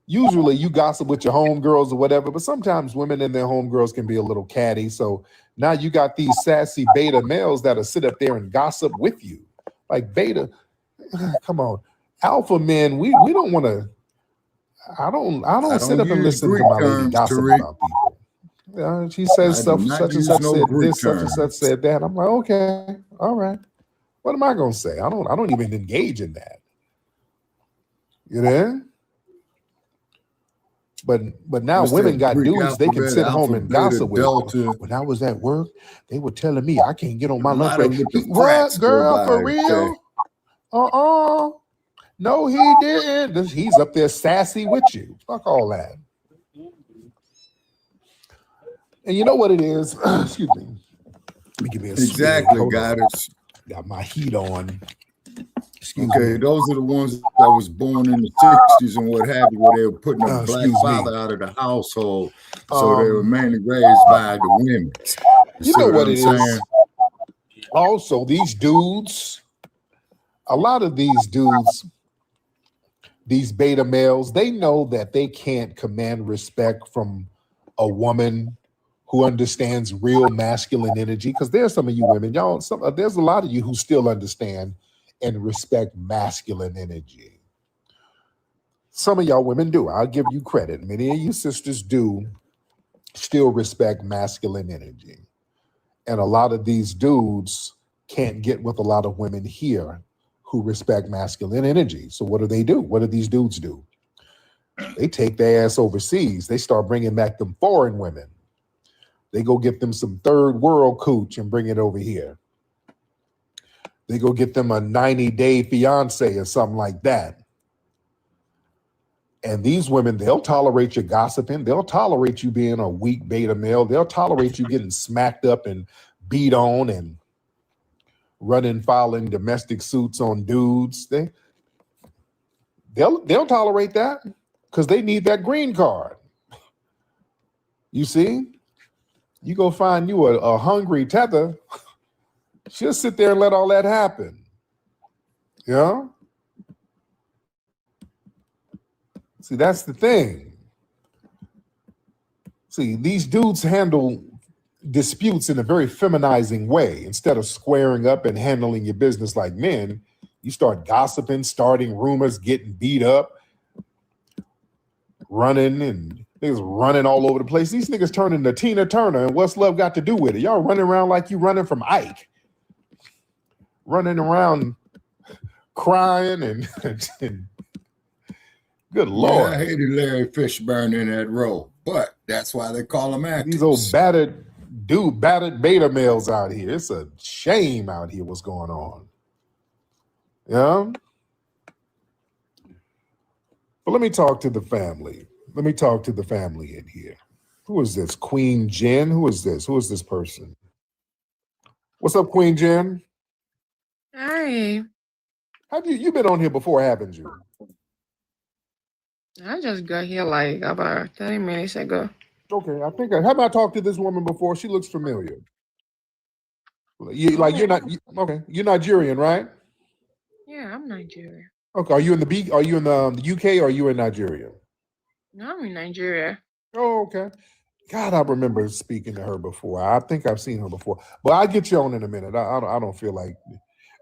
usually you gossip with your homegirls or whatever, but sometimes women and their homegirls can be a little catty. So now you got these sassy beta males that'll sit up there and gossip with you. Like beta, come on. Alpha men, we don't want to. I don't sit up and listen to my lady gossip about people. She says stuff, such and such said this, such and such said that. I'm like, okay, all right. What am I gonna say? I don't even engage in that. You know? But now women got dudes they can sit home and gossip with. When I was at work, they were telling me I can't get on my lunch break. What, girl, for real? No, he didn't. He's up there sassy with you. Fuck all that. And you know what it is? Excuse me. Let me give me a Exactly, got it. Got my heat on. Okay, those are the ones that was born in the 60s and what have you, where they were putting a black father out of the household. So they were mainly raised by the women. You know what it is? Also, these dudes, a lot of these dudes, these beta males, they know that they can't command respect from a woman who understands real masculine energy. Because there's some of you women, y'all, there's a lot of you who still understand and respect masculine energy. Some of y'all women do. I'll give you credit. Many of you sisters do still respect masculine energy. And a lot of these dudes can't get with a lot of women here who respect masculine energy. So what do? What do these dudes do? They take their ass overseas. They start bringing back them foreign women. They go get them some third world cooch and bring it over here. They go get them a 90-day fiance or something like that. And these women, they'll tolerate your gossiping. They'll tolerate you being a weak beta male. They'll tolerate you getting smacked up and beat on and running, filing domestic suits on dudes. They'll tolerate that because they need that green card. You see? You go find you a hungry tether. She'll sit there and let all that happen. Yeah? See, that's the thing. See, these dudes handle disputes in a very feminizing way. Instead of squaring up and handling your business like men, you start gossiping, starting rumors, getting beat up, running, and niggas running all over the place. These niggas turning to Tina Turner, and what's love got to do with it? Y'all running around like you running from Ike. Running around crying and good Lord. Yeah, I hated Larry Fishburne in that role, but that's why they call him actors. These old battered beta males out here. It's a shame out here what's going on. Yeah? But let me talk to the family. Let me talk to the family in here. Who is this? Queen Jen? Who is this? Who is this person? What's up, Queen Jen? Hi. Have you've been on here before, haven't you? I just got here like about 30 minutes ago. Okay, I think have I talked to this woman before? She looks familiar. You're Nigerian, right? Yeah, I'm Nigerian. Okay, are you in the UK or are you in Nigeria? No, I'm in Nigeria. Oh, okay. God, I remember speaking to her before. I think I've seen her before. But I'll get you on in a minute. I don't feel like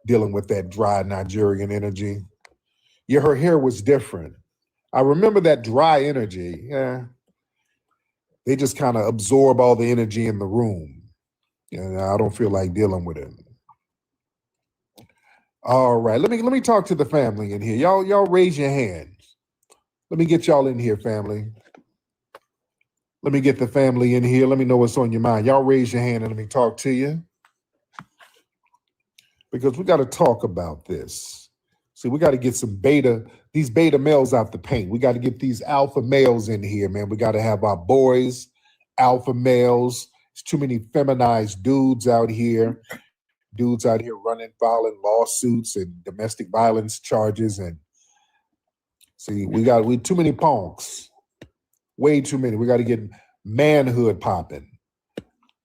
dealing with that dry Nigerian energy. Yeah, her hair was different. I remember that dry energy. Yeah. They just kind of absorb all the energy in the room. And I don't feel like dealing with it. All right, let me talk to the family in here. Y'all raise your hands. Let me get y'all in here, family. Let me get the family in here. Let me know what's on your mind. Y'all raise your hand and let me talk to you. Because we got to talk about this. See, we got to get these beta males out the paint. We got to get these alpha males in here, man. We got to have our boys, alpha males. There's too many feminized dudes out here. Dudes out here running violent lawsuits and domestic violence charges. And see, we too many punks. Way too many. We got to get manhood popping.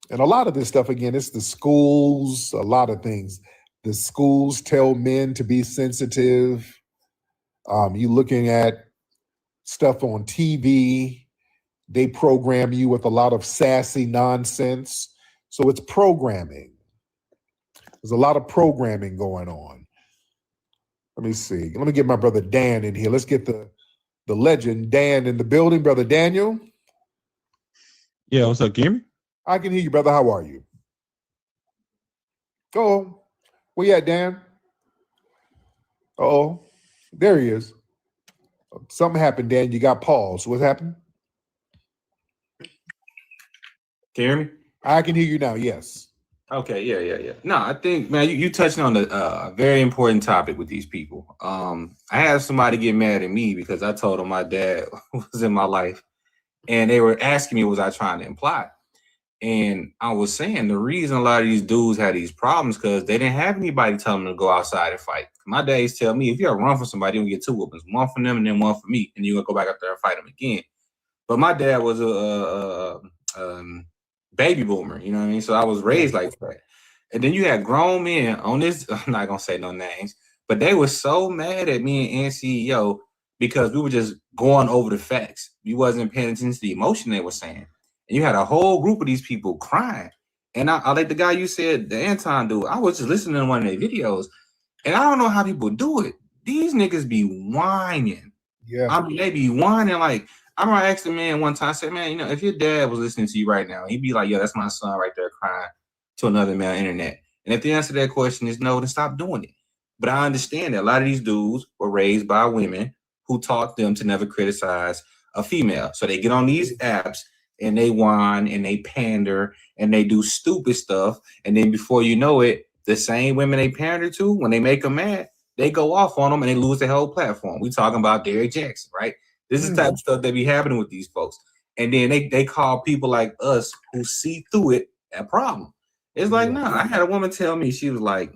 And a lot of this stuff, again, it's the schools, a lot of things. The schools tell men to be sensitive. You looking at stuff on TV. They program you with a lot of sassy nonsense. So it's programming. There's a lot of programming going on. Let me see. Let me get my brother Dan in here. Let's get the legend Dan in the building. Brother Daniel. Yeah, what's up, Kim? I can hear you, brother. How are you? Oh, where you at, Dan? Oh, there he is. Something happened, Dan. You got paused. What happened? Can you hear me? I can hear you now, yes. Okay, yeah. No, I think, man, you touched on a very important topic with these people. I had somebody get mad at me because I told them my dad was in my life, and they were asking me, was I trying to imply? And I was saying the reason a lot of these dudes had these problems because they didn't have anybody tell them to go outside and fight. My dad used to tell me, if you ever run for somebody, you'll get two whoopings, one for them and then one for me, and you're going to go back out there and fight them again. But my dad was a baby boomer, you know what I mean? So I was raised like that. And then you had grown men on this, I'm not going to say no names, but they were so mad at me and CEO because we were just going over the facts. We wasn't paying attention to the emotion they were saying. And you had a whole group of these people crying. And I like the guy you said, the Anton dude, I was just listening to one of their videos, and I don't know how people do it. These niggas be whining. Yeah. I mean, they be whining like, I remember I asked the man one time, I said, man, you know, if your dad was listening to you right now, he'd be like, yeah, that's my son right there crying to another man on the internet. And if the answer to that question is no, then stop doing it. But I understand that a lot of these dudes were raised by women who taught them to never criticize a female. So they get on these apps and they whine and they pander and they do stupid stuff. And then before you know it, the same women they pander to, when they make them mad, they go off on them and they lose their whole platform. We talking about Derrick Jackson, right? This is the type of stuff that be happening with these folks. And then they call people like us who see through it a problem. It's like, nah, I had a woman tell me, she was like,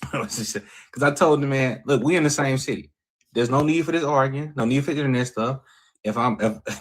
because I told the man, look, we in the same city. There's no need for this arguing, no need for internet stuff. If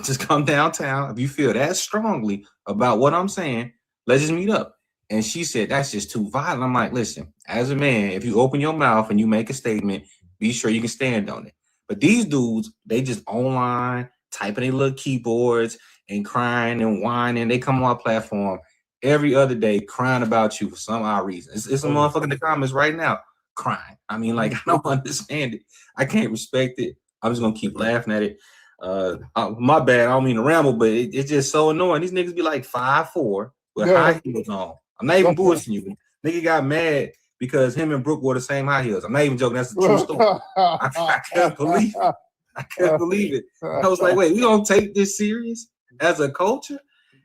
just come downtown, if you feel that strongly about what I'm saying, let's just meet up. And she said, that's just too violent. I'm like, listen, as a man, if you open your mouth and you make a statement, be sure you can stand on it. But these dudes, they just online, typing their little keyboards and crying and whining. They come on our platform every other day crying about you for some odd reason. It's a motherfucker in the comments right now crying. I mean, like, I don't understand it. I can't respect it. I'm just going to keep laughing at it. My bad. I don't mean to ramble, but it's just so annoying. These niggas be like 5'4" with high heels on. I'm not even bullshitting you. Nigga got mad because him and Brooke wore the same high heels. I'm not even joking. That's the true story. I can't believe it. I can't believe it. I was like, wait, we don't take this serious as a culture?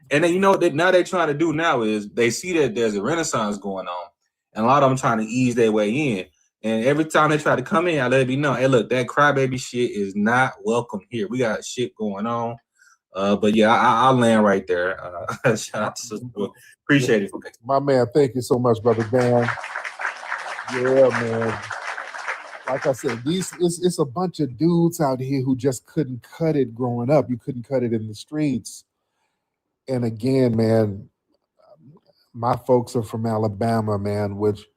And then, you know, what now they're trying to do now is they see that there's a renaissance going on, and a lot of them trying to ease their way in. And every time they try to come in, I let it be known, hey, look, that crybaby shit is not welcome here. We got shit going on. But yeah, I'll land right there. Shout out to Sister Brooke. Appreciate it. My man, thank you so much, Brother Dan. Yeah, man. Like I said, it's a bunch of dudes out here who just couldn't cut it growing up. You couldn't cut it in the streets. And again, man, my folks are from Alabama, man, which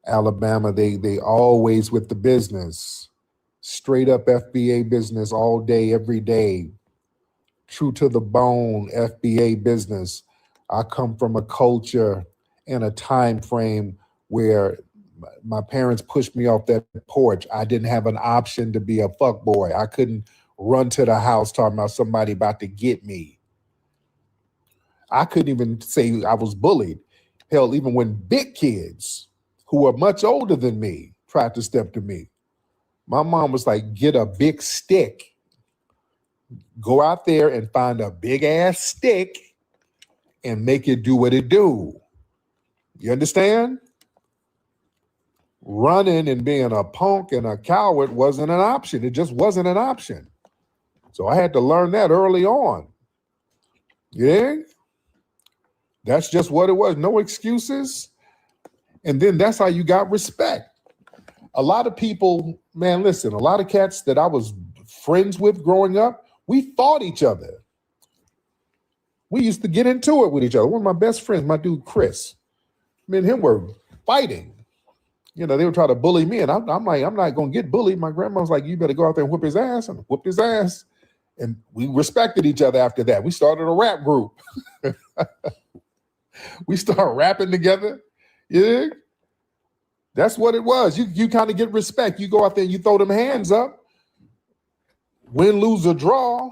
Alabama, they always with the business. Straight up FBA business all day, every day. True to the bone FBA business. I come from a culture and a time frame where my parents pushed me off that porch. I didn't have an option to be a fuck boy. I couldn't run to the house talking about somebody about to get me. I couldn't even say I was bullied. Hell, even when big kids who are much older than me tried to step to me, my mom was like, get a big stick. Go out there and find a big ass stick and make it do what it do. You understand? Running and being a punk and a coward wasn't an option. It just wasn't an option. So I had to learn that early on. Yeah? That's just what it was. No excuses. And then that's how you got respect. A lot of people, man, listen, a lot of cats that I was friends with growing up, we fought each other. We used to get into it with each other. One of my best friends, my dude Chris, me and him were fighting. You know, they would try to bully me, and I'm like, I'm not going to get bullied. My grandma was like, you better go out there and whip his ass, and whooped his ass. And we respected each other after that. We started a rap group. We started rapping together. Yeah. That's what it was. You kind of get respect. You go out there and you throw them hands up. Win, lose, or draw.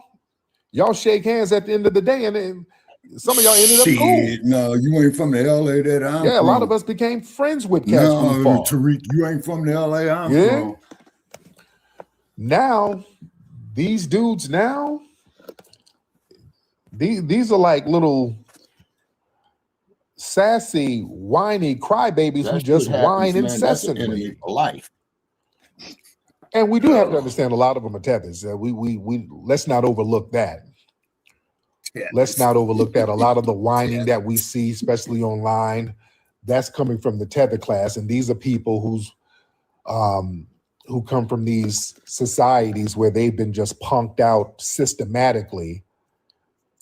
Y'all shake hands at the end of the day, and then some of y'all ended up cool. No, you ain't from the LA that I'm from. Yeah, a lot of us became friends with cats. No, Tariq, you ain't from the LA I'm from. Now, these dudes now, these are like little sassy, whiny crybabies who just whine incessantly. Life. And we do have to understand a lot of them are tethers. We let's not overlook that. Yeah. Let's not overlook that. A lot of the whining that we see, especially online, that's coming from the tether class. And these are people who come from these societies where they've been just punked out systematically,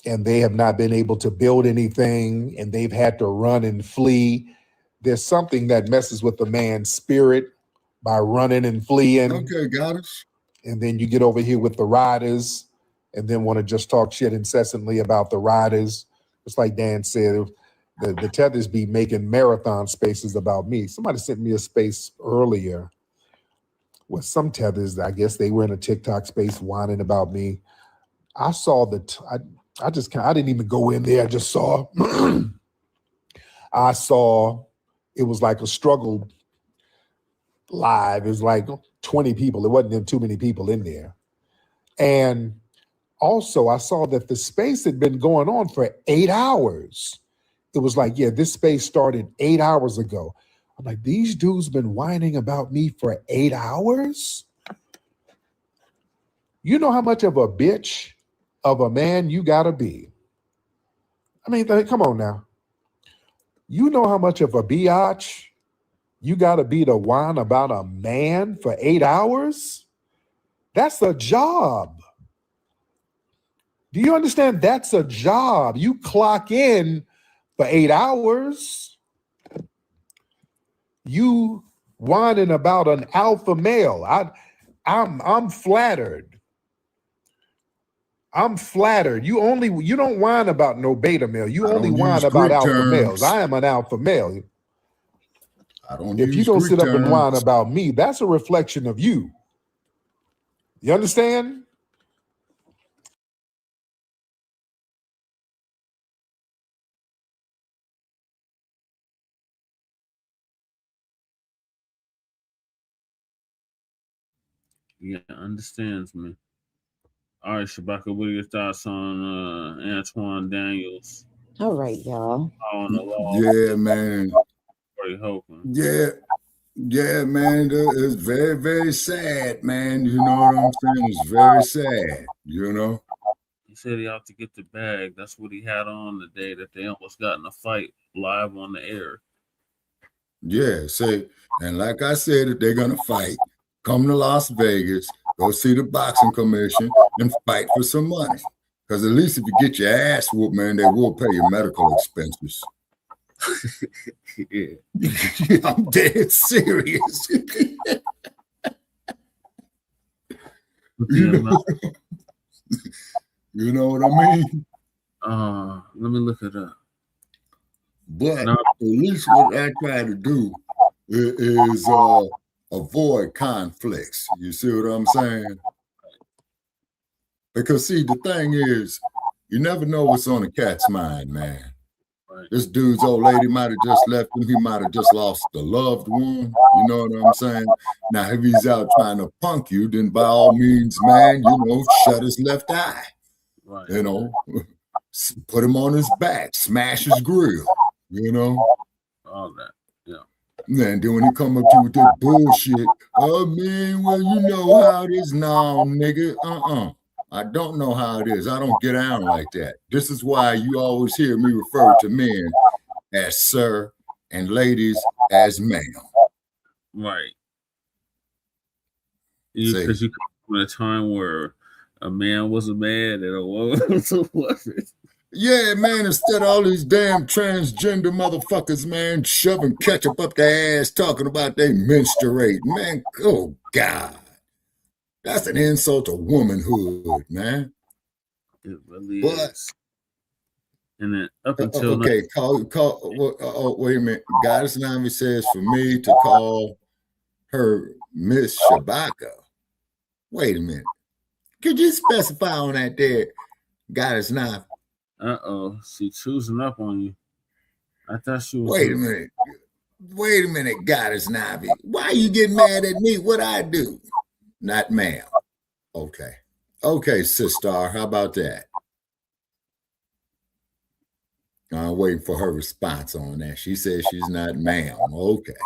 and they have not been able to build anything, and they've had to run and flee. There's something that messes with the man's spirit by running and fleeing. Okay, got us. And then you get over here with the riders and then want to just talk shit incessantly about the riders. It's like Dan said, the tethers be making marathon spaces about me. Somebody sent me a space earlier with some tethers. I guess they were in a TikTok space whining about me. I saw I didn't even go in there. I just saw, it was like a struggle live. It was like 20 people. It wasn't too many people in there. And also I saw that the space had been going on for 8 hours. It was like, yeah, this space started 8 hours ago. I'm like, these dudes been whining about me for 8 hours? You know how much of a bitch of a man you gotta be? I mean, come on now. You know how much of a biatch you gotta be to whine about a man for 8 hours? That's a job. Do you understand? That's a job. You clock in for 8 hours. You whining about an alpha male. I'm flattered. I'm flattered. You don't whine about no beta male. You only whine about alpha males. I am an alpha male. If you don't sit up and whine about me, that's a reflection of you. You understand? Yeah, understands me. All right, Shabaka, what are your thoughts on Antoine Daniels? All right, y'all. On the law? Yeah, man. Holcomb. Yeah, man. It's very, very sad, man. You know what I'm saying? It's very sad, you know? He said he ought to get the bag. That's what he had on the day that they almost got in a fight live on the air. Yeah, see, and like I said, if they're gonna fight, come to Las Vegas, go see the boxing commission, and fight for some money. Because at least if you get your ass whooped, man, they will pay your medical expenses. Yeah. I'm dead serious. You know what I mean? Let me look it up. But at least what I try to do is avoid conflicts. You see what I'm saying? Because see, the thing is, you never know what's on a cat's mind, man. This dude's old lady might have just left him. He might have just lost a loved one. You know what I'm saying? Now, if he's out trying to punk you, then by all means, man, shut his left eye. Right. Put him on his back, smash his grill, All that. Yeah. And then when he come up to you with that bullshit, I mean, well, you know how it is now, nigga. I don't know how it is. I don't get down like that. This is why you always hear me refer to men as sir and ladies as ma'am. Right. Because you come from a time where a man was a man and a woman was a woman. Yeah, man, instead of all these damn transgender motherfuckers, man, shoving ketchup up their ass, talking about they menstruate. Man, oh, God. That's an insult to womanhood, man. It really is. And then up until wait a minute. Goddess Nami says for me to call her Miss Shabaka. Wait a minute. Could you specify on that there, Goddess Nami? She's choosing up on you. I thought she was. Wait a minute, Goddess Nami. Why are you getting mad at me? What I do? Not ma'am. Okay, sister. How about that? I'm waiting for her response on that. She says she's not ma'am. Okay.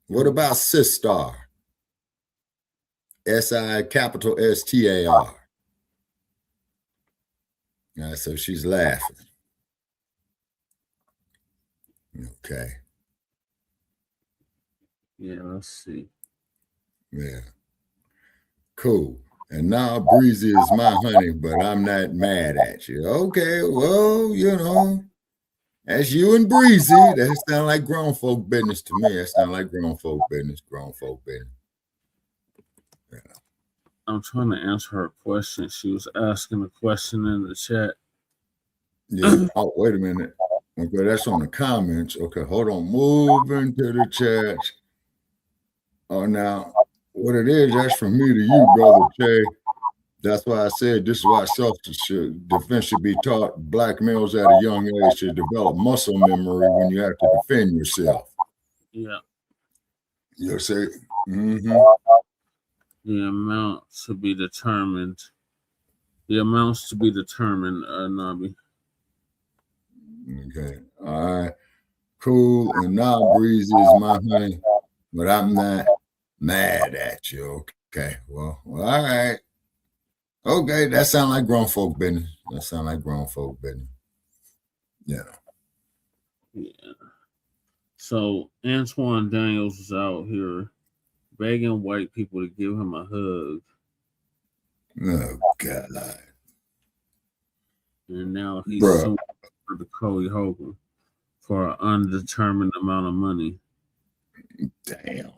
What about sister? S-I capital S-T-A-R. So she's laughing. Okay. Yeah, let's see. Yeah. Cool. And now Breezy is my honey, but I'm not mad at you. Okay, well, that's you and Breezy. That sound like grown folk business to me. That sound like grown folk business. Yeah. I'm trying to answer her question. She was asking a question in the chat. Yeah. Oh, wait a minute. Okay, that's on the comments. Okay, hold on. Moving to the chat. Oh, now, what it is, that's from me to you, Brother Che. That's why I said this is why self-defense should be taught. Black males at a young age should develop muscle memory when you have to defend yourself. Yeah. You'll say, The amounts to be determined, Nabi. Okay. All right. Cool. And now Breezy is my honey, but I'm not mad at you. Okay. Well, all right. Okay. That sounds like grown folk business. Yeah. So Antoine Daniels is out here begging white people to give him a hug. Oh, God. And now he's suing for the Cody Holcomb for an undetermined amount of money. Damn.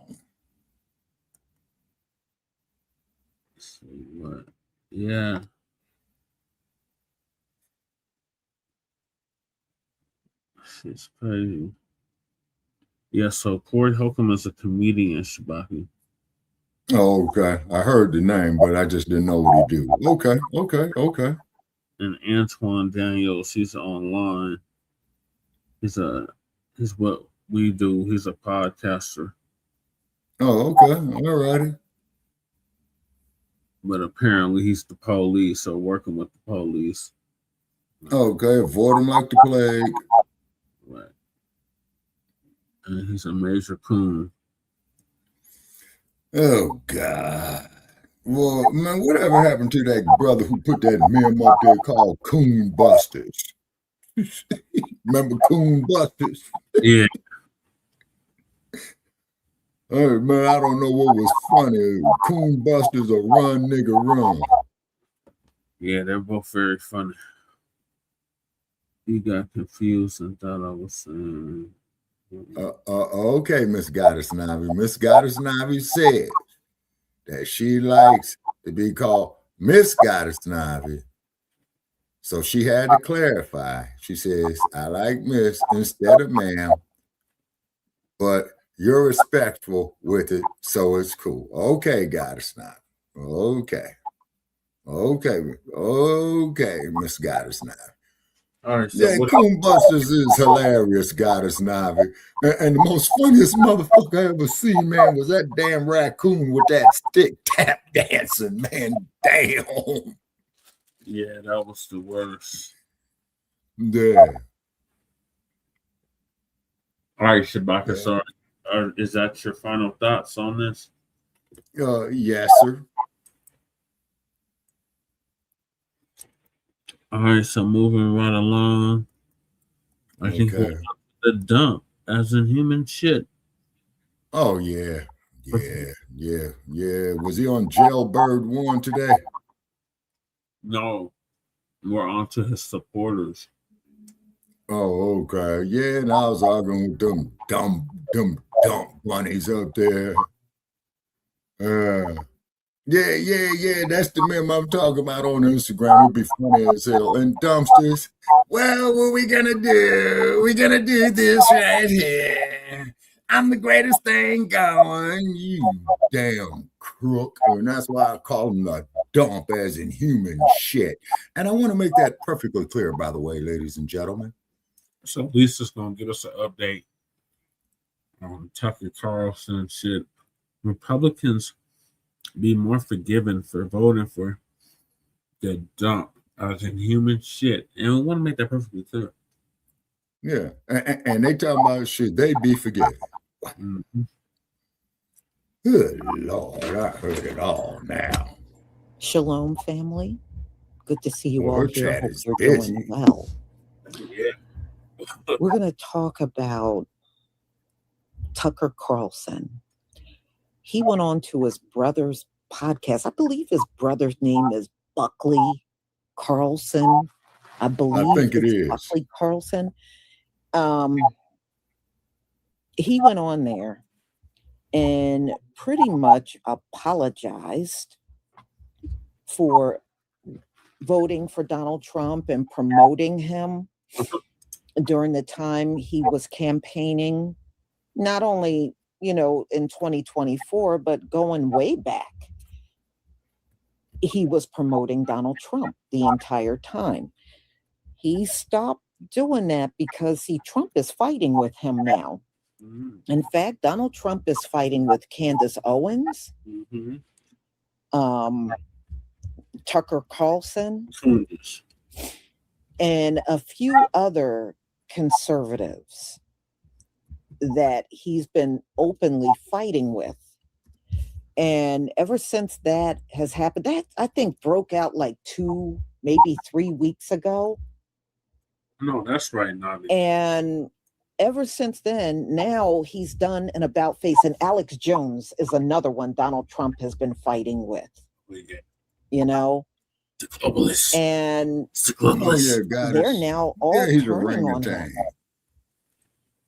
So what? Yeah. Shit's crazy. Yeah, so Corey Holcomb is a comedian, Shabaki. Oh, okay. I heard the name, but I just didn't know what he do. Okay. And Antoine Daniels, he's online. He's what we do. He's a podcaster. Oh, okay. All righty. But apparently he's the police, so working with the police. Okay, avoid him like the plague. Right. And he's a major coon. Oh, God. Well, man, whatever happened to that brother who put that meme up there called Coon Busters? Remember Coon Busters? Yeah. Hey, man, I don't know what was funny. Coon Busters or Run Nigga Run. Yeah, they're both very funny. He got confused and thought I was saying. Okay, Miss Goddess Navi. Miss Goddess Navi said that she likes to be called Miss Goddess Navi. So she had to clarify. She says, I like Miss instead of ma'am, but you're respectful with it, so it's cool. Okay, Goddess Navi. Okay, Miss Goddess Navi. All right, so Yeah, Coon Busters is hilarious, Goddess Navi. And the most funniest motherfucker I ever seen, man, was that damn raccoon with that stick tap dancing, man. Damn. Yeah, that was the worst. Yeah. All right, Shabaka, sorry. Is that your final thoughts on this? Yes, sir. All right, so moving right along. I think we'll go to the dump, as in human shit. Oh, yeah. Was he on Jailbird 1 today? No, we're on to his supporters. Oh, okay. Yeah, and I was arguing with them dumb bunnies up there. Yeah, that's the meme I'm talking about on Instagram. It'd be funny as hell. And dumpsters, well, what we gonna do? We gonna do this right here. I'm the greatest thing going, you damn crook. And that's why I call them the dump, as in human shit. And I want to make that perfectly clear, by the way, ladies and gentlemen. So Lisa's gonna give us an update on Tucker Carlson and shit. Republicans be more forgiving for voting for the dump as in human shit. And we want to make that perfectly clear. Yeah. And they talking about shit, they be forgiven. Mm-hmm. Good Lord, I heard it all now. Shalom, family. Good to see you Well, all her here. chat Hope is you're busy. doing well. Yeah. We're going to talk about Tucker Carlson. He went on to his brother's podcast. I believe his brother's name is Buckley Carlson. I think it it's is. Buckley Carlson. He went on there and pretty much apologized for voting for Donald Trump and promoting him during the time he was campaigning, not only, in 2024, but going way back. He was promoting Donald Trump the entire time. He stopped doing that because Trump is fighting with him now. In fact, Donald Trump is fighting with Candace Owens, Tucker Carlson, and a few other conservatives that he's been openly fighting with. And ever since that has happened, that I think broke out like 2, maybe 3 weeks ago. No, that's right, Navi. And ever since then, now he's done an about face. And Alex Jones is another one Donald Trump has been fighting with. The globalists. And the globalists. Oh, yeah, God, they're now all he's a turning on him. orangutan.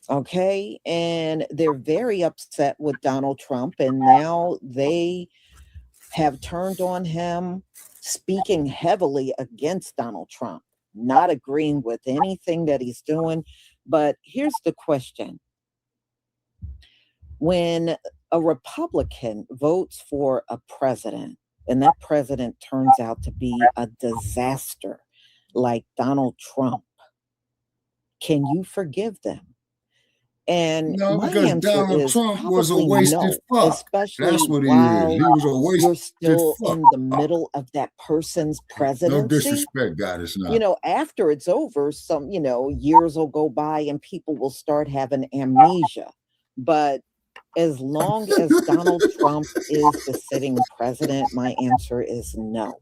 Okay. And they're very upset with Donald Trump. And now they have turned on him, speaking heavily against Donald Trump, not agreeing with anything that he's doing. But here's the question. When a Republican votes for a president, and that president turns out to be a disaster like Donald Trump, can you forgive them? And No, my because answer Donald is Trump was a probably wasted no, fuck. especially That's what he while is. He was a you're wasted still fuck. in the middle of that person's No presidency. disrespect, Goddess Navi. After it's over, some, years will go by and people will start having amnesia. But as long as Donald Trump is the sitting president, my answer is no.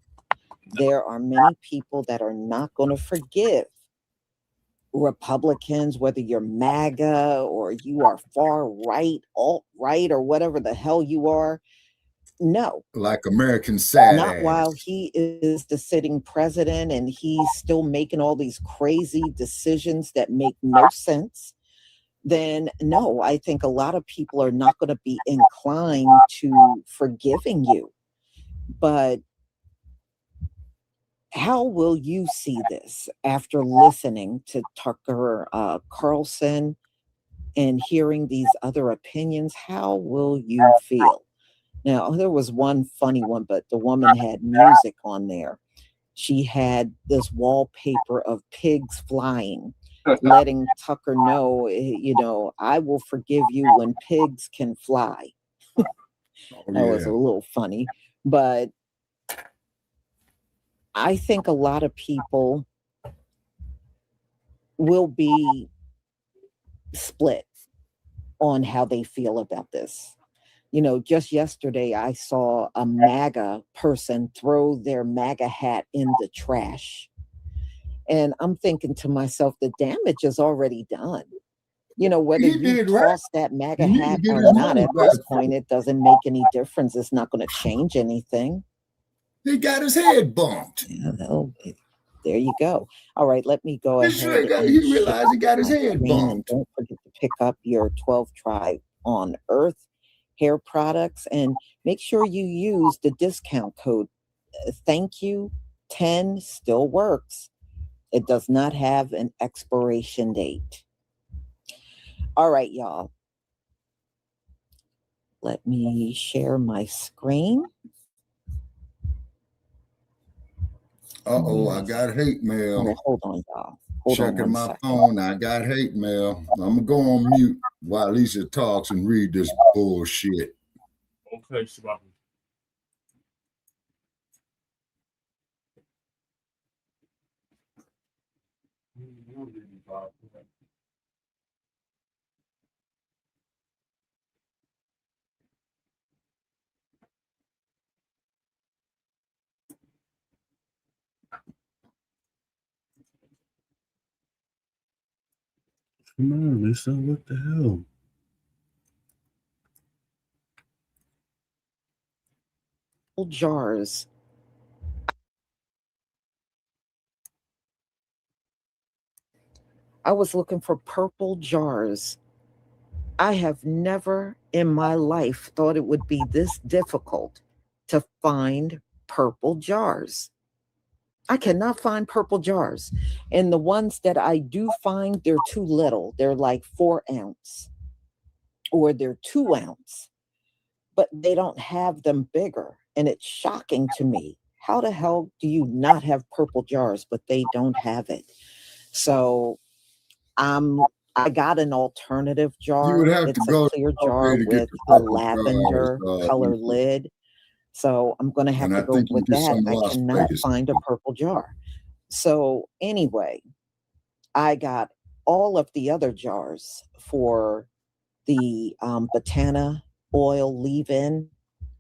There are many people that are not going to forgive Republicans, whether you're MAGA or you are far right, alt-right, or whatever the hell you are. No. Like American sad Not ass. while he is the sitting president and he's still making all these crazy decisions that make no sense. Then no, I think a lot of people are not going to be inclined to forgiving you. But how will you see this after listening to Tucker Carlson and hearing these other opinions? How will you feel? Now, there was one funny one, but the woman had music on there. She had this wallpaper of pigs flying, letting Tucker know, you know, I will forgive you when pigs can fly. That was a little funny, but I think a lot of people will be split on how they feel about this. You know, just yesterday I saw a MAGA person throw their MAGA hat in the trash. And I'm thinking to myself, the damage is already done. You know, whether you toss that MAGA hat or not, at this point, it doesn't make any difference. It's not going to change anything. He got his head bumped. Yeah, well, there you go. All right, let me go ahead. He realized he got his head bumped. And don't forget to pick up your 12 Try on Earth hair products and make sure you use the discount code. Thank you. 10 still works. It does not have an expiration date. All right, y'all. Let me share my screen. Uh-oh, I got hate mail. Oh, hold on, y'all. Checking my phone. I got hate mail. I'm going to go on mute while Lisa talks and read this bullshit. Okay, Shabbat. Come on, Lisa, what the hell? Jars. I was looking for purple jars. I have never in my life thought it would be this difficult to find purple jars. I cannot find purple jars. And the ones that I do find, they're too little. They're like 4 ounce or they're 2 ounce, but they don't have them bigger. And it's shocking to me. How the hell do you not have purple jars, but they don't have it? So I got an alternative jar. You would have it's to go a clear jar with a lavender color lid. So I'm going to have to go with that. I cannot find a purple jar. So anyway, I got all of the other jars for the Botana oil leave-in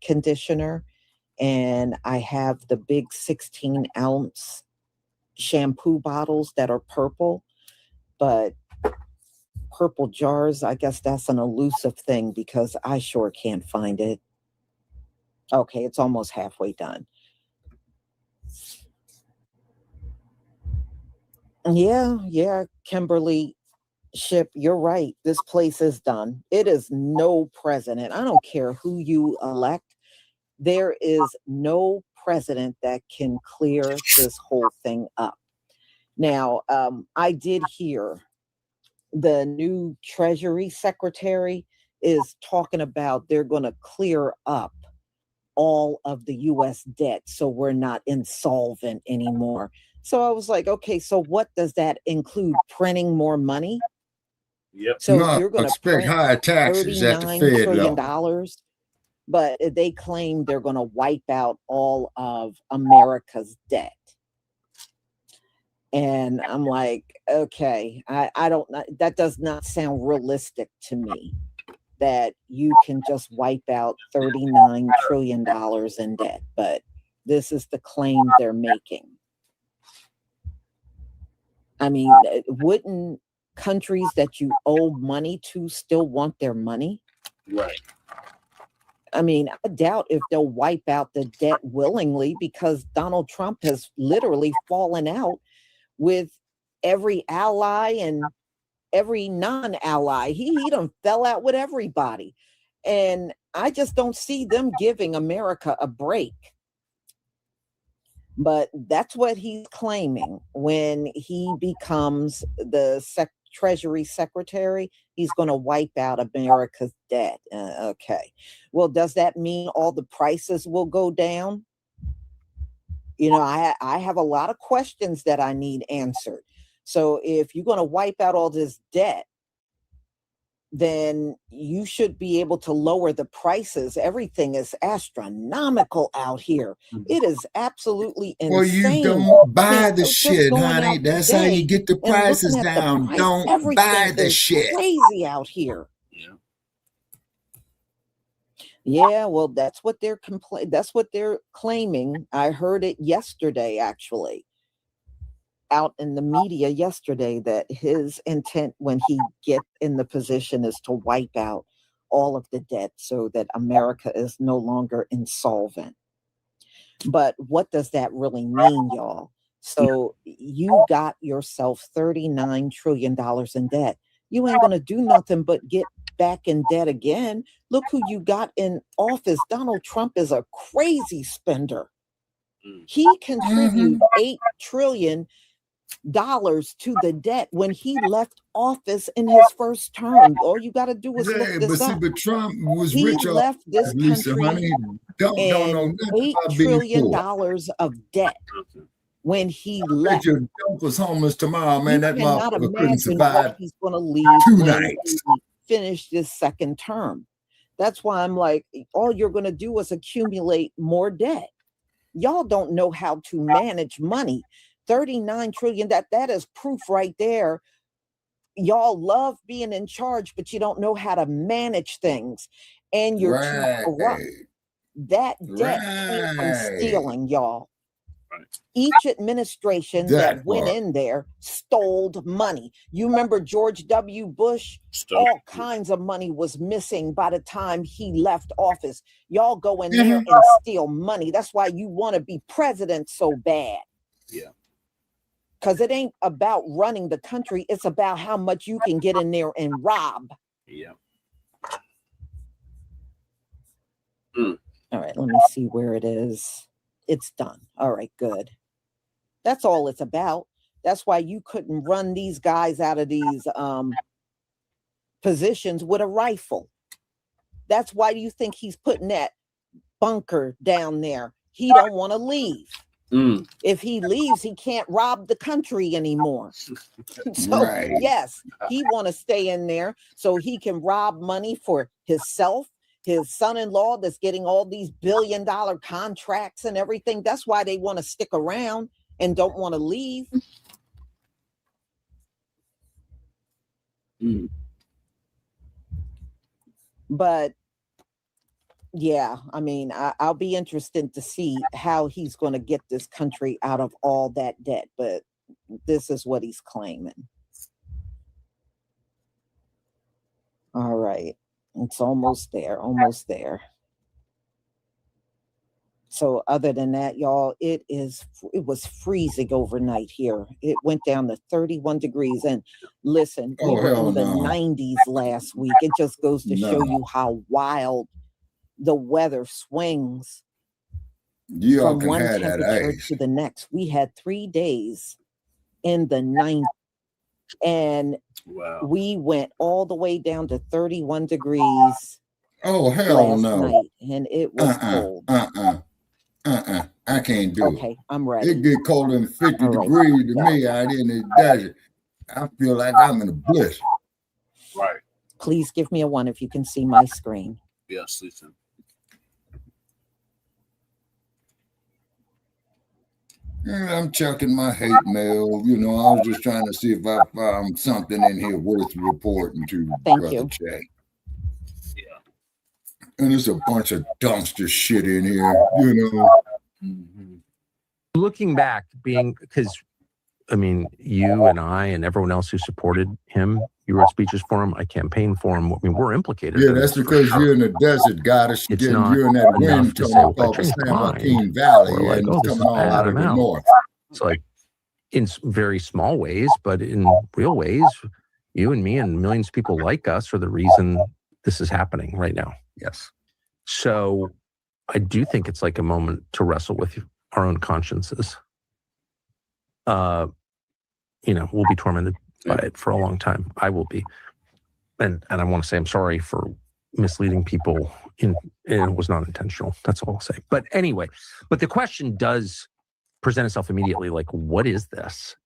conditioner. And I have the big 16 ounce shampoo bottles that are purple, but purple jars, I guess that's an elusive thing because I sure can't find it. Okay, it's almost halfway done. Yeah, Kimberly Ship, you're right. This place is done. It is no president. I don't care who you elect. There is no president that can clear this whole thing up. Now, I did hear the new Treasury Secretary is talking about they're going to clear up all of the U.S. debt so we're not insolvent anymore. So I was like, okay, so what does that include? Printing more money? Yep. So you're going to expect higher taxes at the Fed $39 trillion, but they claim they're going to wipe out all of America's debt. And I'm like, okay, I don't know. That does not sound realistic to me that you can just wipe out $39 trillion in debt. But this is the claim they're making. I mean, wouldn't countries that you owe money to still want their money? Right. I mean, I doubt if they'll wipe out the debt willingly because Donald Trump has literally fallen out with every ally and every non-ally. He done fell out with everybody. And I just don't see them giving America a break. But that's what he's claiming when he becomes the Treasury Secretary. He's going to wipe out America's debt. Okay. Well, does that mean all the prices will go down? You know, I have a lot of questions that I need answered. So if you're going to wipe out all this debt, then you should be able to lower the prices. Everything is astronomical out here. It is absolutely insane. Well, you don't buy the just shit, going honey. out That's how you today get the and prices looking at the down. price, Don't buy everything the is shit. crazy out here. Yeah, well, that's what they're claiming. I heard it yesterday, actually, out in the media yesterday, that his intent when he gets in the position is to wipe out all of the debt so that America is no longer insolvent. But what does that really mean, y'all? So you got yourself $39 trillion in debt. You ain't going to do nothing but get back in debt again. Look who you got in office. Donald Trump is a crazy spender. He contributed $8 trillion to the debt when he left office in his first term. All you got to do is look this up. But Trump was He rich left this Lisa, country honey. Don't know in nothing $8 about being trillion poor. of debt when he I left. bet your dog was homeless tomorrow, man. You That cannot motherfucker couldn't imagine what survive he's going to leave 2 when nights. he finished this second term. That's why I'm like, all you're going to do is accumulate more debt. Y'all don't know how to manage money. 39 trillion, that is proof right there. Y'all love being in charge, but you don't know how to manage things. And you're too corrupt. That debt came from stealing, y'all. Each administration that went in there stole money. You remember George W. Bush? All kinds of money was missing by the time he left office. Y'all go in there and steal money. That's why you want to be president so bad. Yeah. Because it ain't about running the country. It's about how much you can get in there and rob. Yeah. All right, let me see where it is. It's done. All right, good. That's all it's about. That's why you couldn't run these guys out of these positions with a rifle. That's why you think he's putting that bunker down there. He don't want to leave. If he leaves, he can't rob the country anymore. So yes, he want to stay in there so he can rob money for himself, his son-in-law that's getting all these billion-dollar contracts and everything. That's why they want to stick around and don't want to leave. But yeah, I mean, I'll be interested to see how he's going to get this country out of all that debt. But this is what he's claiming. All right. It's almost there, almost there. So other than that, y'all, it was freezing overnight here. It went down to 31 degrees. And listen, we were in the 90s last week. It just goes to show you how wild the weather swings from one temperature to the next. We had 3 days in the 90s. And we went all the way down to 31 degrees. Oh, hell last no. night, and it was cold. I can't do it. Okay, I'm ready. It get colder than 50 degrees to me out in the desert. I feel like I'm in a blizzard. Right. Please give me a 1 if you can see my screen. Yes, listen. I'm checking my hate mail. You know, I was just trying to see if I found something in here worth reporting to Brother Jay. And there's a bunch of dumpster shit in here, you know. Looking back, because I mean, you and I and everyone else who supported him, you wrote speeches for him, I campaigned for him. I mean, we're implicated. Yeah, that's because you're in the desert, goddess. You're in that wind tunnel called the San Joaquin Valley, and it's coming all out of the north. It's like in very small ways, but in real ways, you and me and millions of people like us are the reason this is happening right now. Yes. So I do think it's like a moment to wrestle with our own consciences. You know, we'll be tormented by it for a long time. I will be. And I want to say I'm sorry for misleading people and it was not intentional. That's all I'll say. But anyway, but the question does present itself immediately, like, what is this?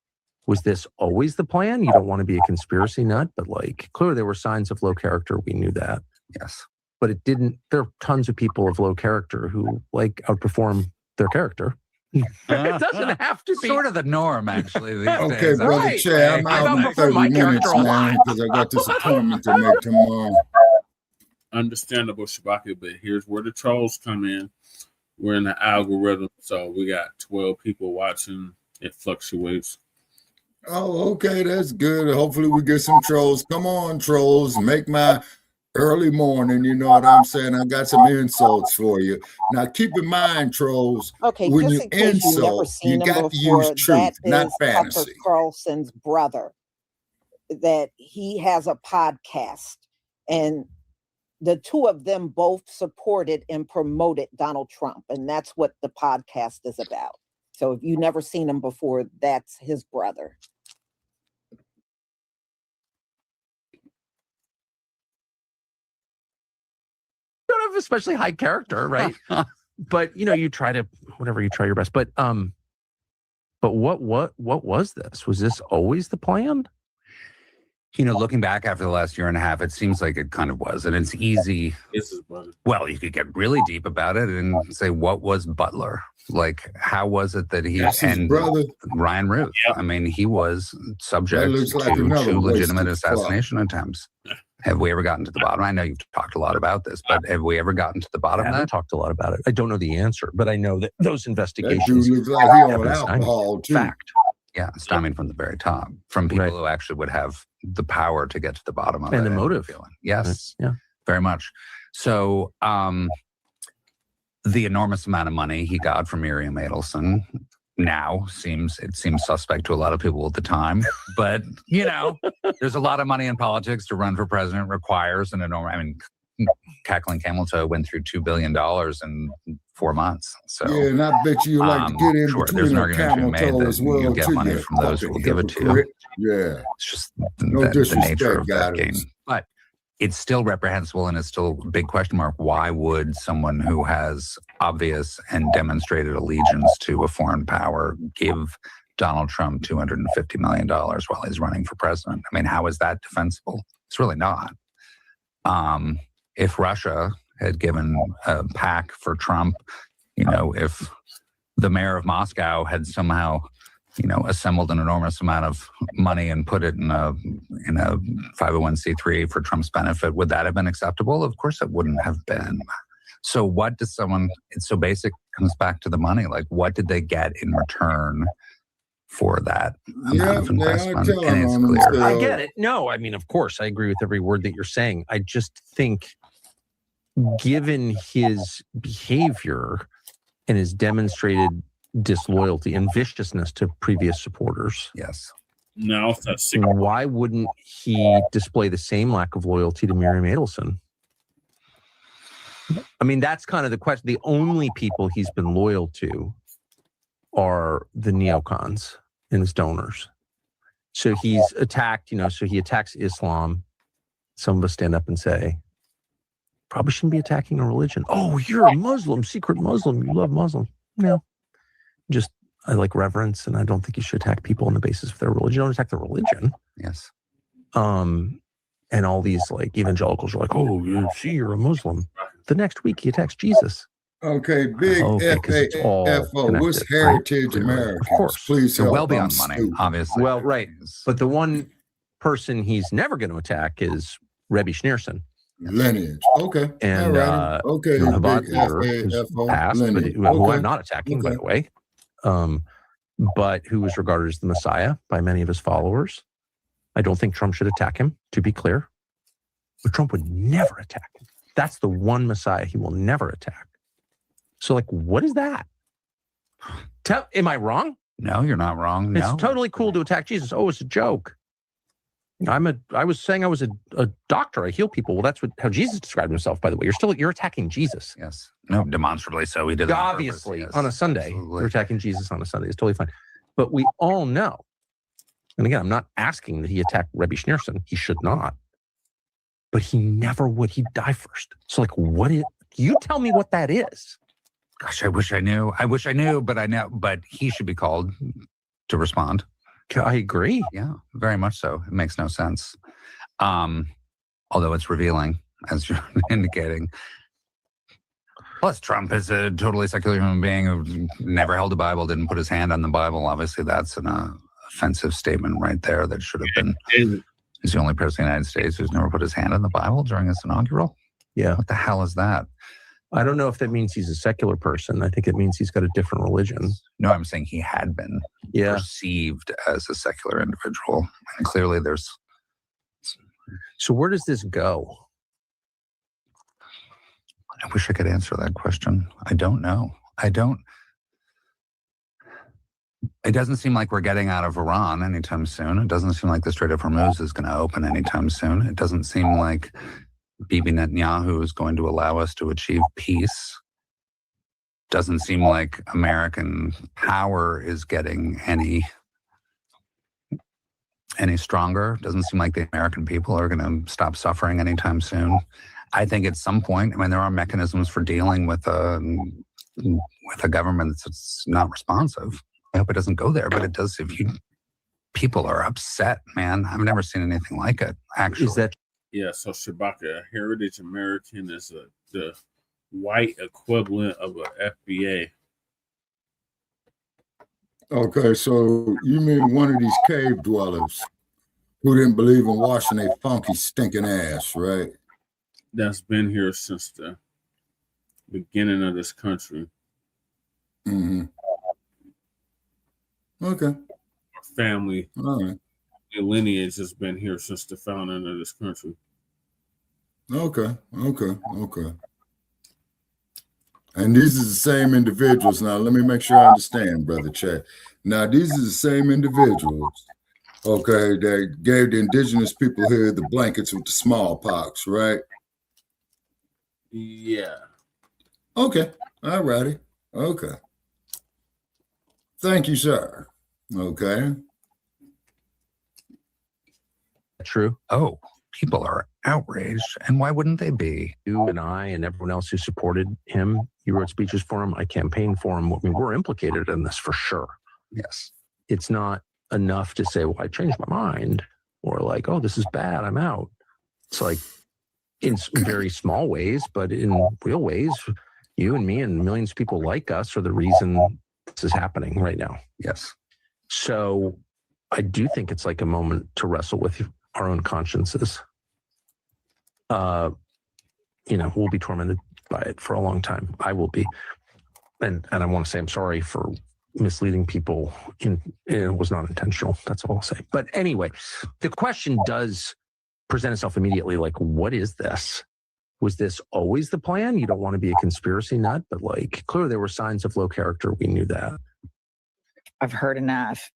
Was this always the plan? You don't want to be a conspiracy nut, but like clearly there were signs of low character. We knew that. Yes. But it didn't, there are tons of people of low character who like outperform their character. It doesn't have to be sort of the norm, actually. These Okay, days. brother Che, I'm out in 30 minutes, man, because I got this appointment to make tomorrow. Understandable, Shabaki, but here's where the trolls come in. We're in the algorithm, so we got 12 people watching. It fluctuates. Oh, okay, that's good. Hopefully we get some trolls. Come on, trolls, make my early morning, you know what I'm saying? I got some insults for you. Now, keep in mind, trolls, Okay, when just you in case you've never insult, seen you him got to before, use that truth, not is Tucker fantasy. Carlson's brother. That he has a podcast, and the two of them both supported and promoted Donald Trump, and that's what the podcast is about. So if you've never seen him before, that's his brother. Don't have especially high character, right? But you know, you try to whatever, you try your best. But what was this? Was this always the plan? You know, looking back after the last year and a half, it seems like it kind of was. And it's easy. It's his brother. Well, you could get really deep about it and say, what was Butler? Like, how was it that he That's his and brother. Ryan Ruth? Yep. I mean, he was subject looks like to another two wasted legitimate plot. assassination attempts. Have we ever gotten to the bottom? I know you've talked a lot about this, but have we ever gotten to the bottom I of haven't that? talked a lot about it. I don't know the answer, but I know that those That investigations dude looks like he have on been stymied. alcohol, too. Fact. Yeah, stymied from the very top, from people Right. who actually would have the power to get to the bottom of And it. the motive. Feeling. Yes, Yeah. very much. So the enormous amount of money he got from Miriam Adelson now seems suspect to a lot of people at the time. But, you know, there's a lot of money in politics. To run for president requires an enormous, I mean, Cackling Camel Toe went through $2 billion in 4 months. So Yeah, and I bet you like to get in sure, between there's an a argument to be camel made toe that as well, you get too, money you from those who will fucking give it to you. hypocrite. Yeah. It's just No the nature disrespect, of that game. guys. But it's still reprehensible, and it's still a big question mark. Why would someone who has obvious and demonstrated allegiance to a foreign power give Donald Trump $250 million while he's running for president? I mean, how is that defensible? It's really not. If Russia had given a PAC for Trump, you know, if the mayor of Moscow had somehow, you know, assembled an enormous amount of money and put it in a 501c3 for Trump's benefit, would that have been acceptable? Of course it wouldn't have been. So what does someone, it's so basic, comes back to the money. Like, what did they get in return for that amount of investment? And it's clear. I get it. No, I mean, of course, I agree with every word that you're saying. I just think, given his behavior and his demonstrated disloyalty and viciousness to previous supporters, yes, no, that's why wouldn't he display the same lack of loyalty to Miriam Adelson? I mean, that's kind of the question. The only people he's been loyal to are the neocons and his donors. So he's attacked, you know, so he attacks Islam. Some of us stand up and say, probably shouldn't be attacking a religion. Oh, you're a Muslim, secret Muslim. You love Muslim. No, just I like reverence, and I don't think you should attack people on the basis of their religion. Don't attack the religion. Yes. And all these like evangelicals are like, oh, you see, you're a Muslim. The next week he attacks Jesus. Okay, big Okay, 'cause it's all FAFO. What's connected, right? Heritage Americans? Of course. Please So help. well I'm beyond money, stupid. obviously. Well, right. But the one person he's never going to attack is Rebbe Schneerson. Lineage. Okay. And okay. you know, Chabad Big leader who's FAFO. passed, but Lineage. who Okay. I'm not attacking, by the way, but who was regarded as the Messiah by many of his followers. I don't think Trump should attack him, to be clear. But Trump would never attack him. That's the one Messiah he will never attack. So, like, what is that? Am I wrong? No, you're not wrong. It's No. totally cool to attack Jesus. Oh, it's a joke. I was saying I was a doctor. I heal people. Well, that's how Jesus described himself, by the way. You're attacking Jesus. Yes. No, demonstrably so. He did it on Obviously, purpose, yes. on a Sunday. Absolutely. You're attacking Jesus on a Sunday. It's totally fine. But we all know And again, I'm not asking that he attack Rebbe Schneerson. He should not. But he never would. He'd die first. So, like, what is, you tell me what that is. Gosh, I wish I knew. But I know. But he should be called to respond. I agree. Yeah, very much so. It makes no sense. Although it's revealing, as you're indicating. Plus, Trump is a totally secular human being who never held a Bible, didn't put his hand on the Bible. Obviously, that's an offensive statement right there that should have been. He's the only president of the United States who's never put his hand on the Bible during his inaugural. Yeah. What the hell is that? I don't know if that means he's a secular person. I think it means he's got a different religion. No, I'm saying he had been perceived as a secular individual. And clearly there's... So where does this go? I wish I could answer that question. I don't know. It doesn't seem like we're getting out of Iran anytime soon. It doesn't seem like the Strait of Hormuz is going to open anytime soon. It doesn't seem like Bibi Netanyahu is going to allow us to achieve peace. Doesn't seem like American power is getting any stronger. Doesn't seem like the American people are going to stop suffering anytime soon. I think at some point, I mean, there are mechanisms for dealing with a government that's not responsive. I hope it doesn't go there, but it does. People are upset, man. I've never seen anything like it, actually. Is that? Yeah, so Shabaka, Heritage American is the white equivalent of a FBA. Okay, so you mean one of these cave dwellers who didn't believe in washing their funky, stinking ass, right? That's been here since the beginning of this country. Mm-hmm. Okay. Our family, all right. Lineage has been here since the founding of this country. Okay. And these are the same individuals. Now, let me make sure I understand, Brother Chad. Now, these are the same individuals, okay, that gave the indigenous people here the blankets with the smallpox, right? Yeah. Okay. All righty. Okay. Thank you, sir. Okay. True. Oh, people are outraged. And why wouldn't they be? You and I and everyone else who supported him, you wrote speeches for him, I campaigned for him. I mean, we're implicated in this for sure. Yes. It's not enough to say, well, I changed my mind, or like, oh, this is bad, I'm out. It's like, in very small ways, but in real ways, you and me and millions of people like us are the reason this is happening right now. Yes. So I do think it's like a moment to wrestle with our own consciences. We'll be tormented by it for a long time. I will be. And I want to say I'm sorry for misleading people. It was not intentional. That's all I'll say. But anyway, the question does present itself immediately, like, what is this? Was this always the plan? You don't want to be a conspiracy nut, but like, clearly there were signs of low character. We knew that. I've heard enough.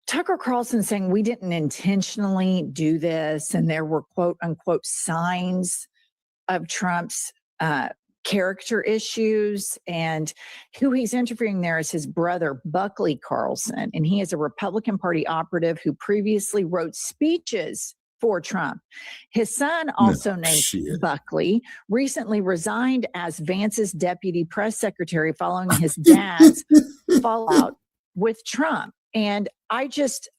Tucker Carlson saying we didn't intentionally do this, and there were quote unquote signs of Trump's character issues, and who he's interviewing there is his brother, Buckley Carlson, and he is a Republican Party operative who previously wrote speeches for Trump. His son, also named Buckley, recently resigned as Vance's deputy press secretary following his dad's fallout with Trump. And I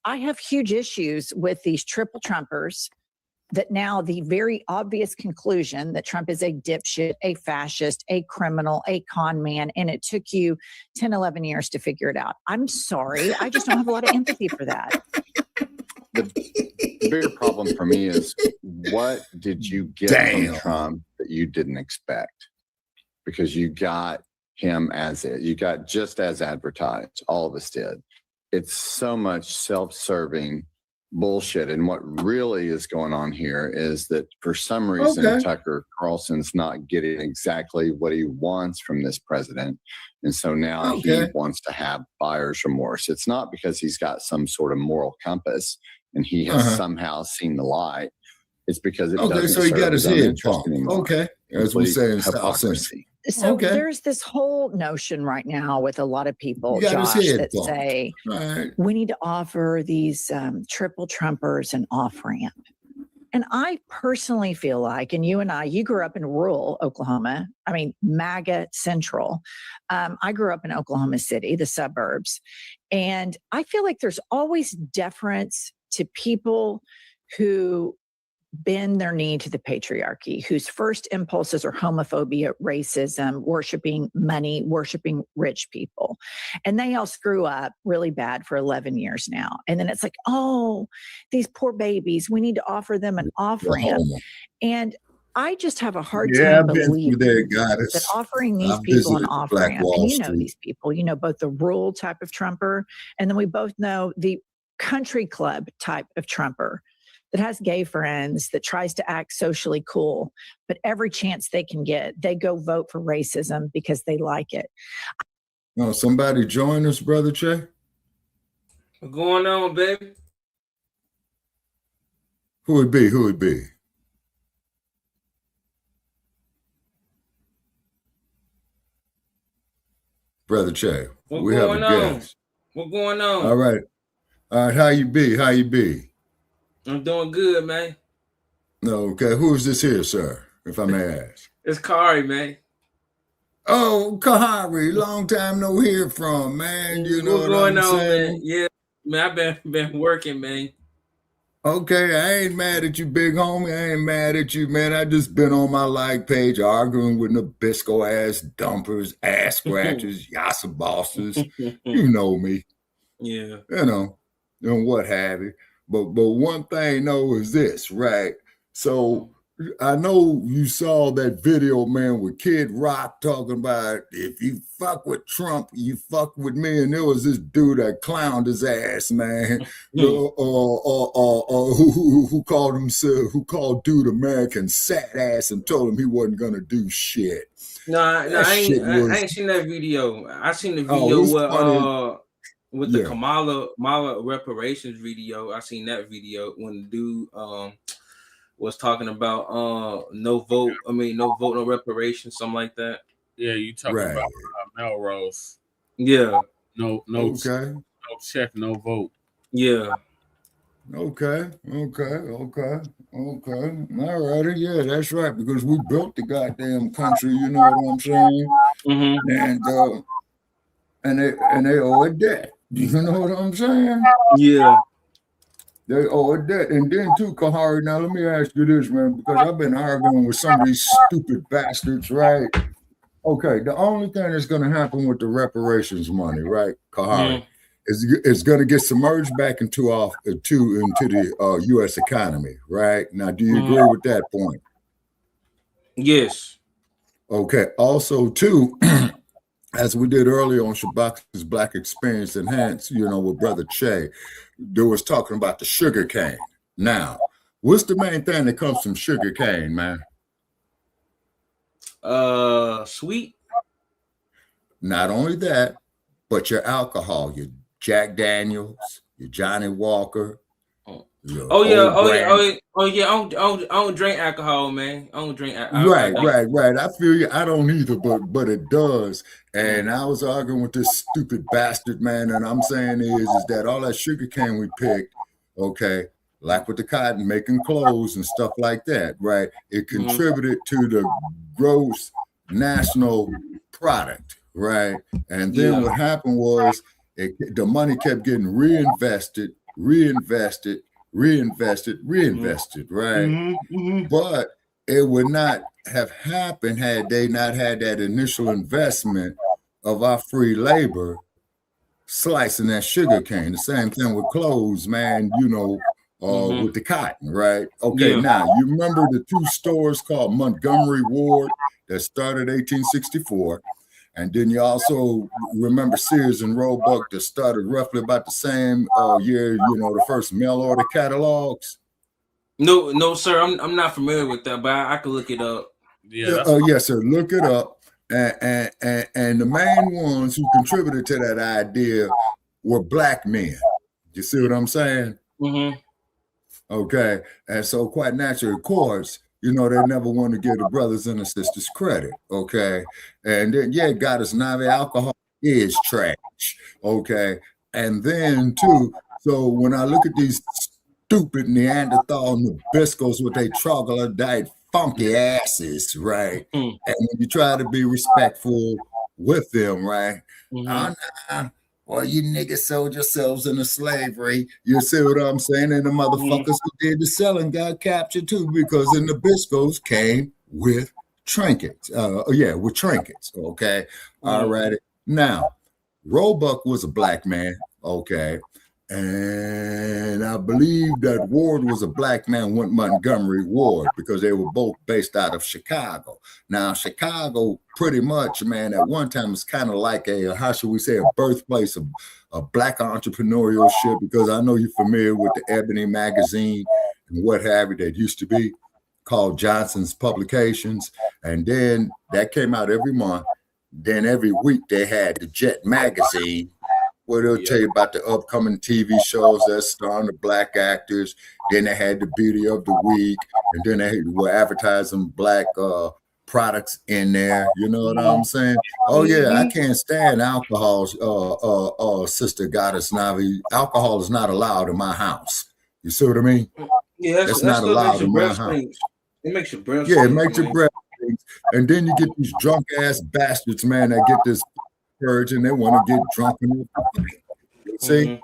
have huge issues with these triple Trumpers, that now the very obvious conclusion that Trump is a dipshit, a fascist, a criminal, a con man, and it took you 10, 11 years to figure it out. I'm sorry. I just don't have a lot of empathy for that. The bigger problem for me is, what did you get from Trump that you didn't expect? Because you got him you got just as advertised. All of us did. It's so much self-serving bullshit. And what really is going on here is that for some reason, Tucker Carlson's not getting exactly what he wants from this president. And so now he wants to have buyer's remorse. It's not because he's got some sort of moral compass and he has somehow seen the light. It's because it doesn't so he serve got his own head interest pumped. anymore. Okay. As we say in South Central. So Okay. there's this whole notion right now with a lot of people, You got his Josh, head that bumped. say Right. we need to offer these triple Trumpers an off ramp. And I personally feel like, and you and I, you grew up in rural Oklahoma, I mean, MAGA central. I grew up in Oklahoma City, the suburbs. And I feel like there's always deference to people who bend their knee to the patriarchy, whose first impulses are homophobia, racism, worshiping money, worshiping rich people. And they all screw up really bad for 11 years now. And then it's like, oh, these poor babies, we need to offer them an off ramp. And I just have a hard Yeah, time I've been through believing there, goddess. that offering these I've people an visited off Black ramp, Wall and you know Street. these people, you know, both the rural type of Trumper, and then we both know the country club type of Trumper that has gay friends, that tries to act socially cool, but every chance they can get, they go vote for racism because they like it. Oh, somebody join us, Brother Che? What's going on, baby? Who would be? Who would be? Brother Che. What's We have going a on? guest. What's going on? All right. All right. How you be? How you be? I'm doing good, man. Okay. Who is this here, sir? If I may ask. It's Kari, man. Oh, Kahari, long time no hear from, man. You know What's what going I'm on, saying? man? Yeah, man, I've been working, man. Okay, I ain't mad at you, big homie. I ain't mad at you, man. I just been on my like page arguing with Nabisco ass dumpers, ass scratchers, yassa bosses. You know me. Yeah. You know, and what have you. But one thing though is this, right? So I know you saw that video, man, with Kid Rock talking about if you fuck with Trump, you fuck with me. And there was this dude that clowned his ass, man, who called himself, who called dude American sat ass and told him he wasn't gonna do shit. No, I ain't seen that video. I seen the video with the Kamala reparations video. I seen that video when the dude was talking about no vote, no reparations, something like that. Yeah, you talking Right. about Melrose. Yeah. No Okay. no check, no vote. Yeah. Okay. All righty. Yeah, that's right. Because we built the goddamn country, you know what I'm saying? Mm-hmm. And they owe a debt. You know what I'm saying? Yeah. They owe a debt. And then too, Kahari, now let me ask you this, man, because I've been arguing with some of these stupid bastards, right? Okay, the only thing that's going to happen with the reparations money, right, Kahari, is going to get submerged back into the U.S. economy, right? Now, do you agree with that point? Yes. Okay. Also, too, as we did earlier on Shabak's Black Experience Enhanced, you know, with Brother Che, there was talking about the sugar cane. Now, what's the main thing that comes from sugar cane, man? Sweet. Not only that, but your alcohol, your Jack Daniels, your Johnny Walker. Oh yeah. I don't drink alcohol, man. I don't drink alcohol. Right. I feel you. I don't either, but it does. And I was arguing with this stupid bastard, man. And I'm saying is that all that sugar cane we picked, okay, like with the cotton, making clothes and stuff like that, right? It contributed to the gross national product, right? And then what happened was the money kept getting reinvested, right? But it would not have happened had they not had that initial investment of our free labor slicing that sugar cane. The same thing with clothes, man, you know, with the cotton, right? Okay, now you remember the two stores called Montgomery Ward that started 1864. And then you also remember Sears and Roebuck that started roughly about the same year, you know, the first mail order catalogs. No, sir. I'm not familiar with that, but I can look it up. Yeah. Yes, sir. Look it up. And the main ones who contributed to that idea were black men. You see what I'm saying? Mm-hmm. Okay. And so quite naturally, of course, you know, they never want to give the brothers and the sisters credit, okay? And then, yeah, God is not alcohol is trash, okay? And then, too, so when I look at these stupid Neanderthal Nabiscos with their troglodyte funky asses, right? And when you try to be respectful with them, right? Well, you niggas sold yourselves into slavery. You see what I'm saying? And the motherfuckers who did the selling got captured too, because the Nabiscos came with trinkets. With trinkets. Okay. All right. Now, Roebuck was a black man. Okay. And I believe that Ward was a black man, went Montgomery Ward, because they were both based out of Chicago. Now, Chicago pretty much, man, at one time was kind of like a, how should we say, a birthplace of black entrepreneurship, because I know you're familiar with the Ebony magazine and what have you that used to be called Johnson's Publications. And then that came out every month. Then every week they had the Jet magazine, where they'll tell you about the upcoming TV shows that's starring the black actors. Then they had the Beauty of the Week, and then they were advertising black products in there. You know what I'm saying? Oh yeah, I can't stand alcohol, Sister Goddess Navi. Alcohol is not allowed in my house. You see what I mean? Yeah, that's not allowed in my house. It makes your breath. Yeah, it makes your breath. And then you get these drunk ass bastards, man, that get this purge and they want to get drunk and see.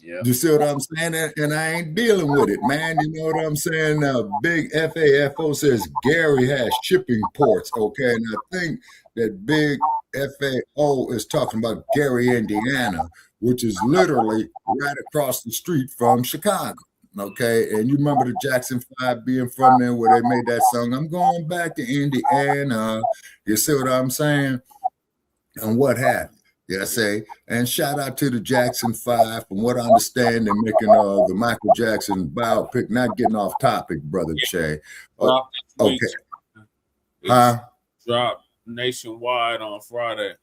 You see what I'm saying? And I ain't dealing with it, man. You know what I'm saying? Big FAFO says Gary has shipping ports. Okay, and I think that Big FAO is talking about Gary, Indiana, which is literally right across the street from Chicago. Okay, and you remember the Jackson 5 being from there where they made that song, I'm going back to Indiana. You see what I'm saying? And what happened? Yeah, say, and shout out to the Jackson 5. From what I understand, they're making the Michael Jackson biopic. Not getting off topic, brother Che. Okay. Dropped nationwide on Friday.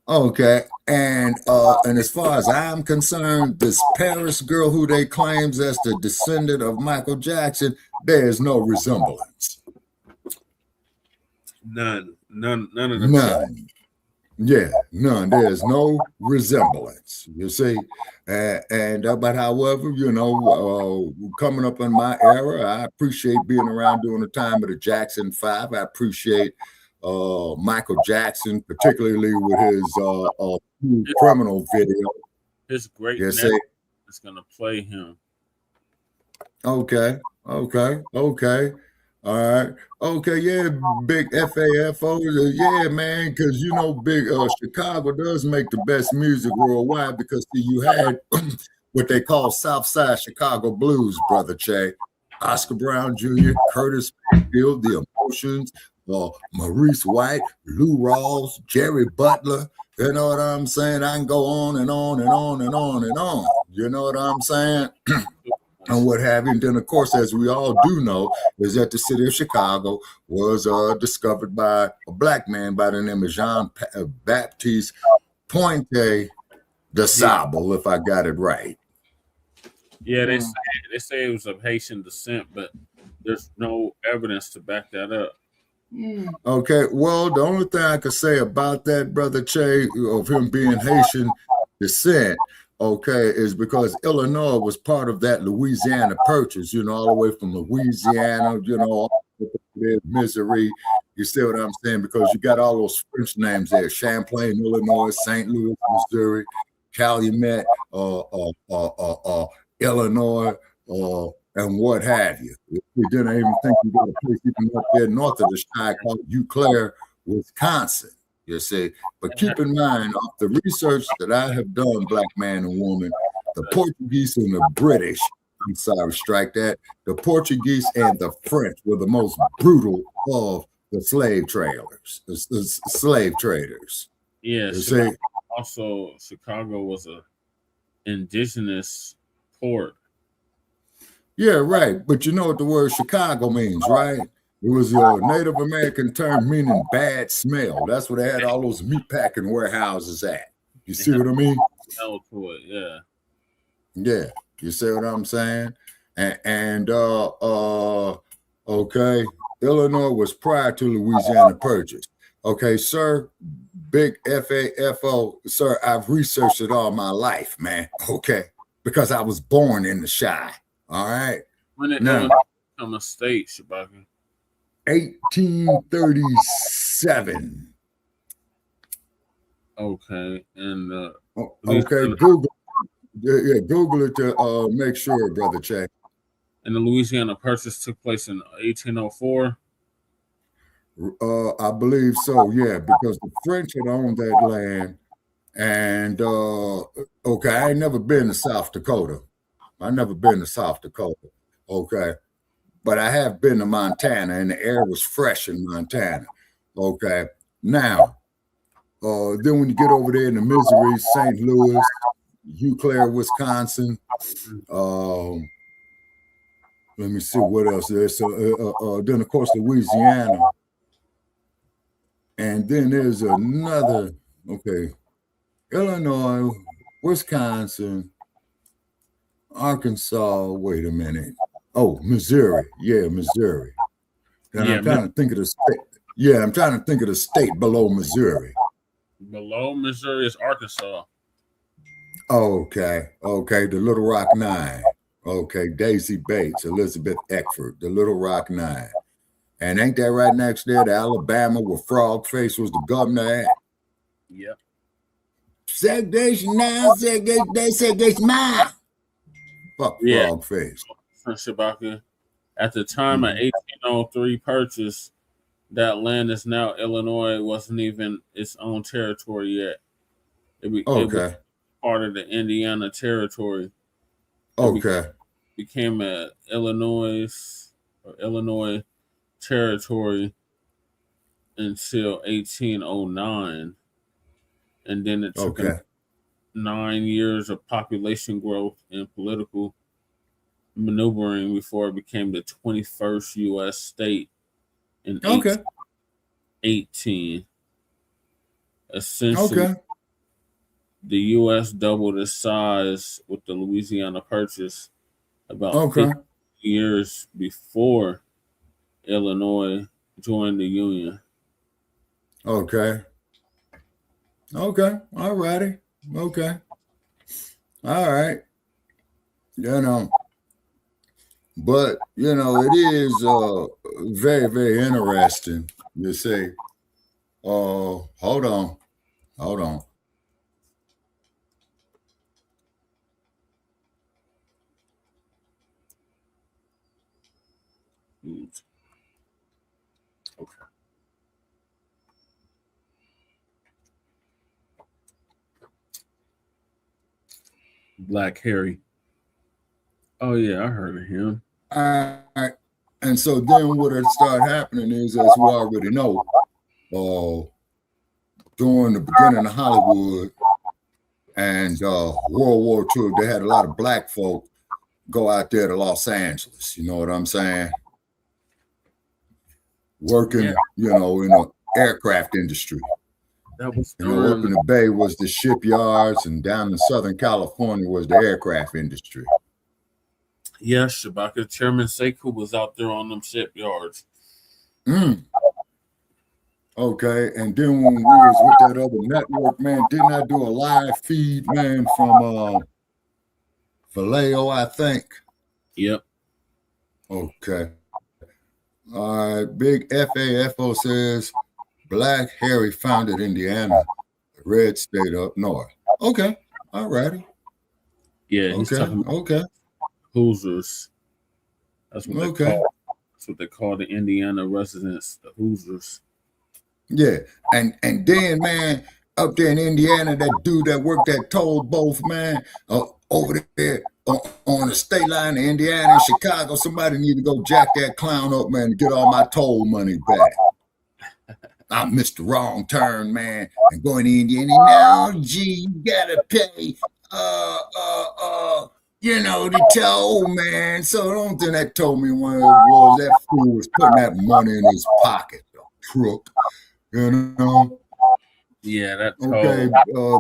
Okay, and as far as I'm concerned, this Paris girl who they claims as the descendant of Michael Jackson, there's no resemblance. None of them. None. Yeah, none. There's no resemblance. You see, but however, you know, coming up in my era, I appreciate being around during the time of the Jackson 5. I appreciate Michael Jackson, particularly with his criminal video. His great nephew is gonna play him. Okay. All right. Okay, yeah, big FAFO. Yeah, man, because you know, big Chicago does make the best music worldwide, because see, you had what they call Southside Chicago blues, brother Che. Oscar Brown Jr., Curtis Mayfield, The Emotions, Maurice White, Lou Rawls, Jerry Butler. You know what I'm saying? I can go on and on and on and on and on. You know what I'm saying? And what have you. And then, of course, as we all do know, is that the city of Chicago was discovered by a black man by the name of Jean-Baptiste Pointe de Sable, if I got it right. Yeah, they say it was of Haitian descent, but there's no evidence to back that up. Okay, well, the only thing I could say about that, brother Che, of him being Haitian descent, okay, is because Illinois was part of that Louisiana purchase, you know, all the way from Louisiana, you know, all the way to Missouri. You see what I'm saying? Because you got all those French names there: Champlain, Illinois, St. Louis, Missouri, Calumet, Illinois, and what have you. We didn't even think you got a place even up there north of the Chi called Eau Claire, Wisconsin. You see, but keep in mind, off the research that I have done, black man and woman, the Portuguese and the British, I'm sorry, strike that, the Portuguese and the French were the most brutal of the slave traders, the slave traders. Yeah, you also Chicago was a indigenous port. Yeah, right. But you know what the word Chicago means, right? It was a Native American term meaning bad smell. That's where they had all those meatpacking warehouses at. You see what I mean? Smell to it, yeah. Yeah, you see what I'm saying? And Okay. Illinois was prior to Louisiana Purchase. Okay, sir, big FAFO, sir, I've researched it all my life, man. Okay, because I was born in the Chi. All right. When did now, Illinois become a state, Shabaka? 1837. Okay, and okay, Google. Yeah, Google it to make sure, brother Che. And the Louisiana Purchase took place in 1804. I believe so, yeah, because the French had owned that land. And okay, I ain't never been to South Dakota. Okay. But I have been to Montana, and the air was fresh in Montana. Okay. Now, then when you get over there in the Missouri, St. Louis, Eau Claire, Wisconsin, let me see what else there's. So then of course Louisiana. And then there's another, okay, Illinois, Wisconsin, Arkansas. Wait a minute. Oh, Missouri. Yeah, Missouri. And I'm trying to think of the state. Yeah, I'm trying to think of the state below Missouri. Below Missouri is Arkansas. Okay. Okay. The Little Rock Nine. Okay. Daisy Bates, Elizabeth Eckford, the Little Rock Nine. And ain't that right next there to Alabama where Frog Face was the governor at? Yep. Segregation now, segregation now. Fuck Frog Face. Shabaka. At the time of 1803 purchase, that land is now Illinois. Wasn't even its own territory yet. It was part of the Indiana territory. Okay. Became a Illinois territory until 1809, and then it took 9 years of population growth and political maneuvering before it became the 21st U.S. state in 1818. Essentially, the U.S. doubled its size with the Louisiana Purchase about 50 years before Illinois joined the Union. Okay. All righty. Okay. All right. You know, but, you know, it is very, very interesting, you see. Hold on. Okay. Black Harry. Oh yeah, I heard of him. All right. And so then what had started happening is, as we already know, during the beginning of Hollywood and World War II, they had a lot of black folk go out there to Los Angeles. You know what I'm saying? Working, you know, in the aircraft industry. That was up in the Bay was the shipyards, and down in Southern California was the aircraft industry. Yes, Shabaka. Chairman Sekou was out there on them shipyards. Okay, and then when we was with that other network, man, didn't I do a live feed, man, from Vallejo, I think? Yep. Okay. All right, big FAFO says, Black Harry founded Indiana, the red state up north. Okay, all righty. Yeah, he's talking about Hoosiers. That's what they call. That's what they call the Indiana residents, the Hoosiers. Yeah, and then, man, up there in Indiana, that dude that worked at Toll Booth, man, over there on the state line of Indiana and Chicago, somebody need to go jack that clown up, man, to get all my toll money back. I missed the wrong turn, man, and going to Indiana. Now, gee, you gotta pay, you know, the toll, man. So the only thing that told me was that fool was putting that money in his pocket, the crook, you know. Yeah, that toll. Okay,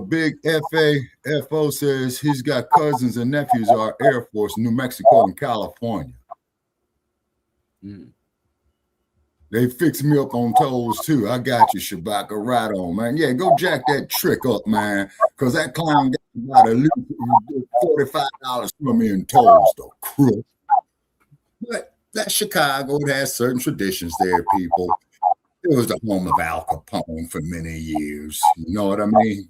big FAFO says he's got cousins and nephews are Air Force, New Mexico and California. They fix me up on toes too. I got you, Shabaka. Right on, man. Yeah, go jack that trick up, man. Because that clown got about at least $45 from me in tolls, though, crook. But that Chicago, it has certain traditions there, people. It was the home of Al Capone for many years. You know what I mean?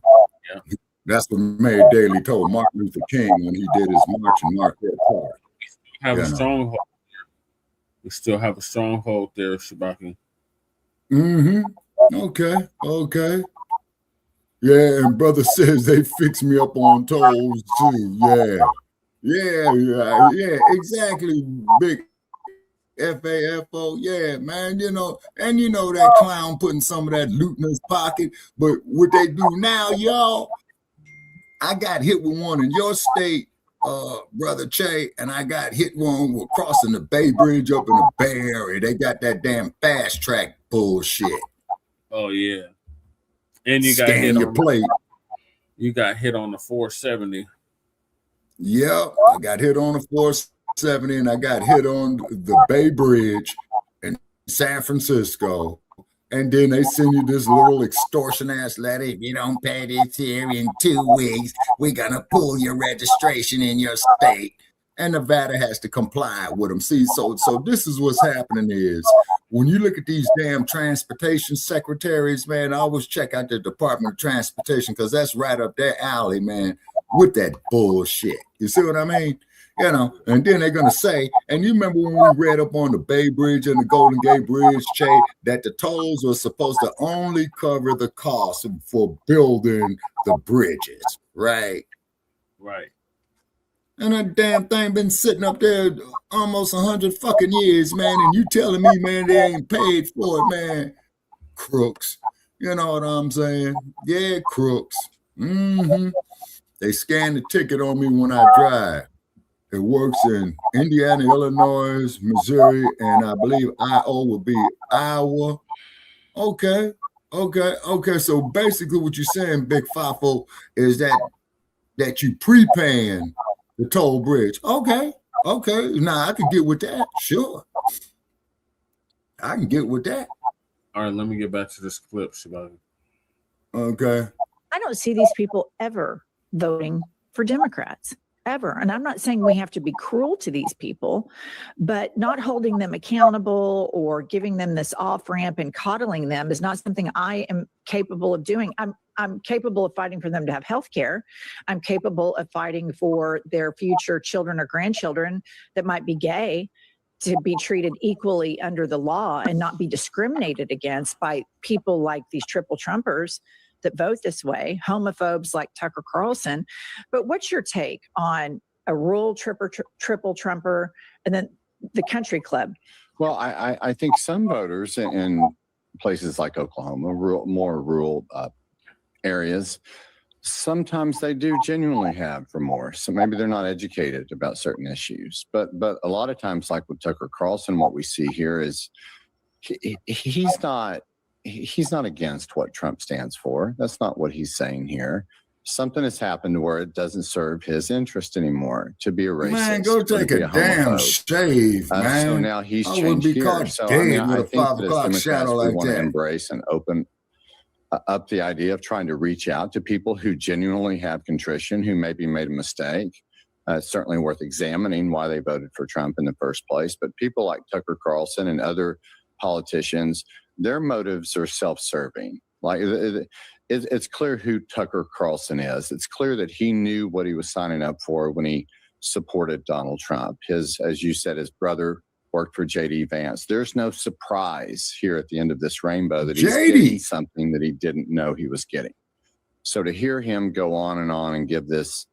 Yeah. That's what Mary Daly told Martin Luther King when he did his march in Marquette Park. Have a stronghold. We still have a stronghold there, Shabaki. Okay. Yeah, and brother says they fix me up on toes too. Yeah, exactly. Big FAFO, yeah, man. You know, and you know that clown putting some of that loot in his pocket. But what they do now, y'all, I got hit with one in your state, Brother Che, and I got hit one with crossing the Bay Bridge up in the Bay Area. They got that damn fast track bullshit. Oh yeah, and you got Scan hit your on plate. You got hit on the 470. Yep, I got hit on the 470, and I got hit on the Bay Bridge in San Francisco. And then they send you this little extortion ass letter. If you don't pay this here in 2 weeks, we're gonna pull your registration in your state. And Nevada has to comply with them. See, so this is what's happening is when you look at these damn transportation secretaries, man, I always check out the Department of Transportation because that's right up their alley, man, with that bullshit. You see what I mean? You know, and then they're going to say, and you remember when we read up on the Bay Bridge and the Golden Gate Bridge, Che, that the tolls were supposed to only cover the cost for building the bridges, right? Right. And that damn thing been sitting up there almost 100 fucking years, man, and you telling me, man, they ain't paid for it, man. Crooks. You know what I'm saying? Yeah, crooks. They scan the ticket on me when I drive. It works in Indiana, Illinois, Missouri, and I believe I.O. will be Iowa. Okay. So basically what you're saying, Big Fafo, is that you prepaying the toll bridge. Okay. Now I can get with that. Sure. I can get with that. All right, let me get back to this clip, Shabani. Okay. I don't see these people ever voting for Democrats. Ever. And I'm not saying we have to be cruel to these people, but not holding them accountable or giving them this off ramp and coddling them is not something I am capable of doing. I'm capable of fighting for them to have health care. I'm capable of fighting for their future children or grandchildren that might be gay to be treated equally under the law and not be discriminated against by people like these triple Trumpers that vote this way, homophobes like Tucker Carlson. But what's your take on a rural triple Trumper and then the country club? Well, I think some voters in places like Oklahoma, more rural areas, sometimes they do genuinely have remorse. So maybe they're not educated about certain issues. But a lot of times, like with Tucker Carlson, what we see here is he's not against what Trump stands for. That's not what he's saying here. Something has happened where it doesn't serve his interest anymore to be a racist. Man, go take a damn shave, man. So now he's I changed wouldn't be gears. caught So dead I with a think 5 that as o'clock Democrats, shadow we like want to that. embrace and open up the idea of trying to reach out to people who genuinely have contrition, who maybe made a mistake. It's certainly worth examining why they voted for Trump in the first place. But people like Tucker Carlson and other politicians, their motives are self-serving. Like it's clear who Tucker Carlson is. It's clear that he knew what he was signing up for when he supported Donald Trump. As you said, his brother worked for J.D. Vance. There's no surprise here at the end of this rainbow that he's getting something that he didn't know he was getting. So to hear him go on and give this,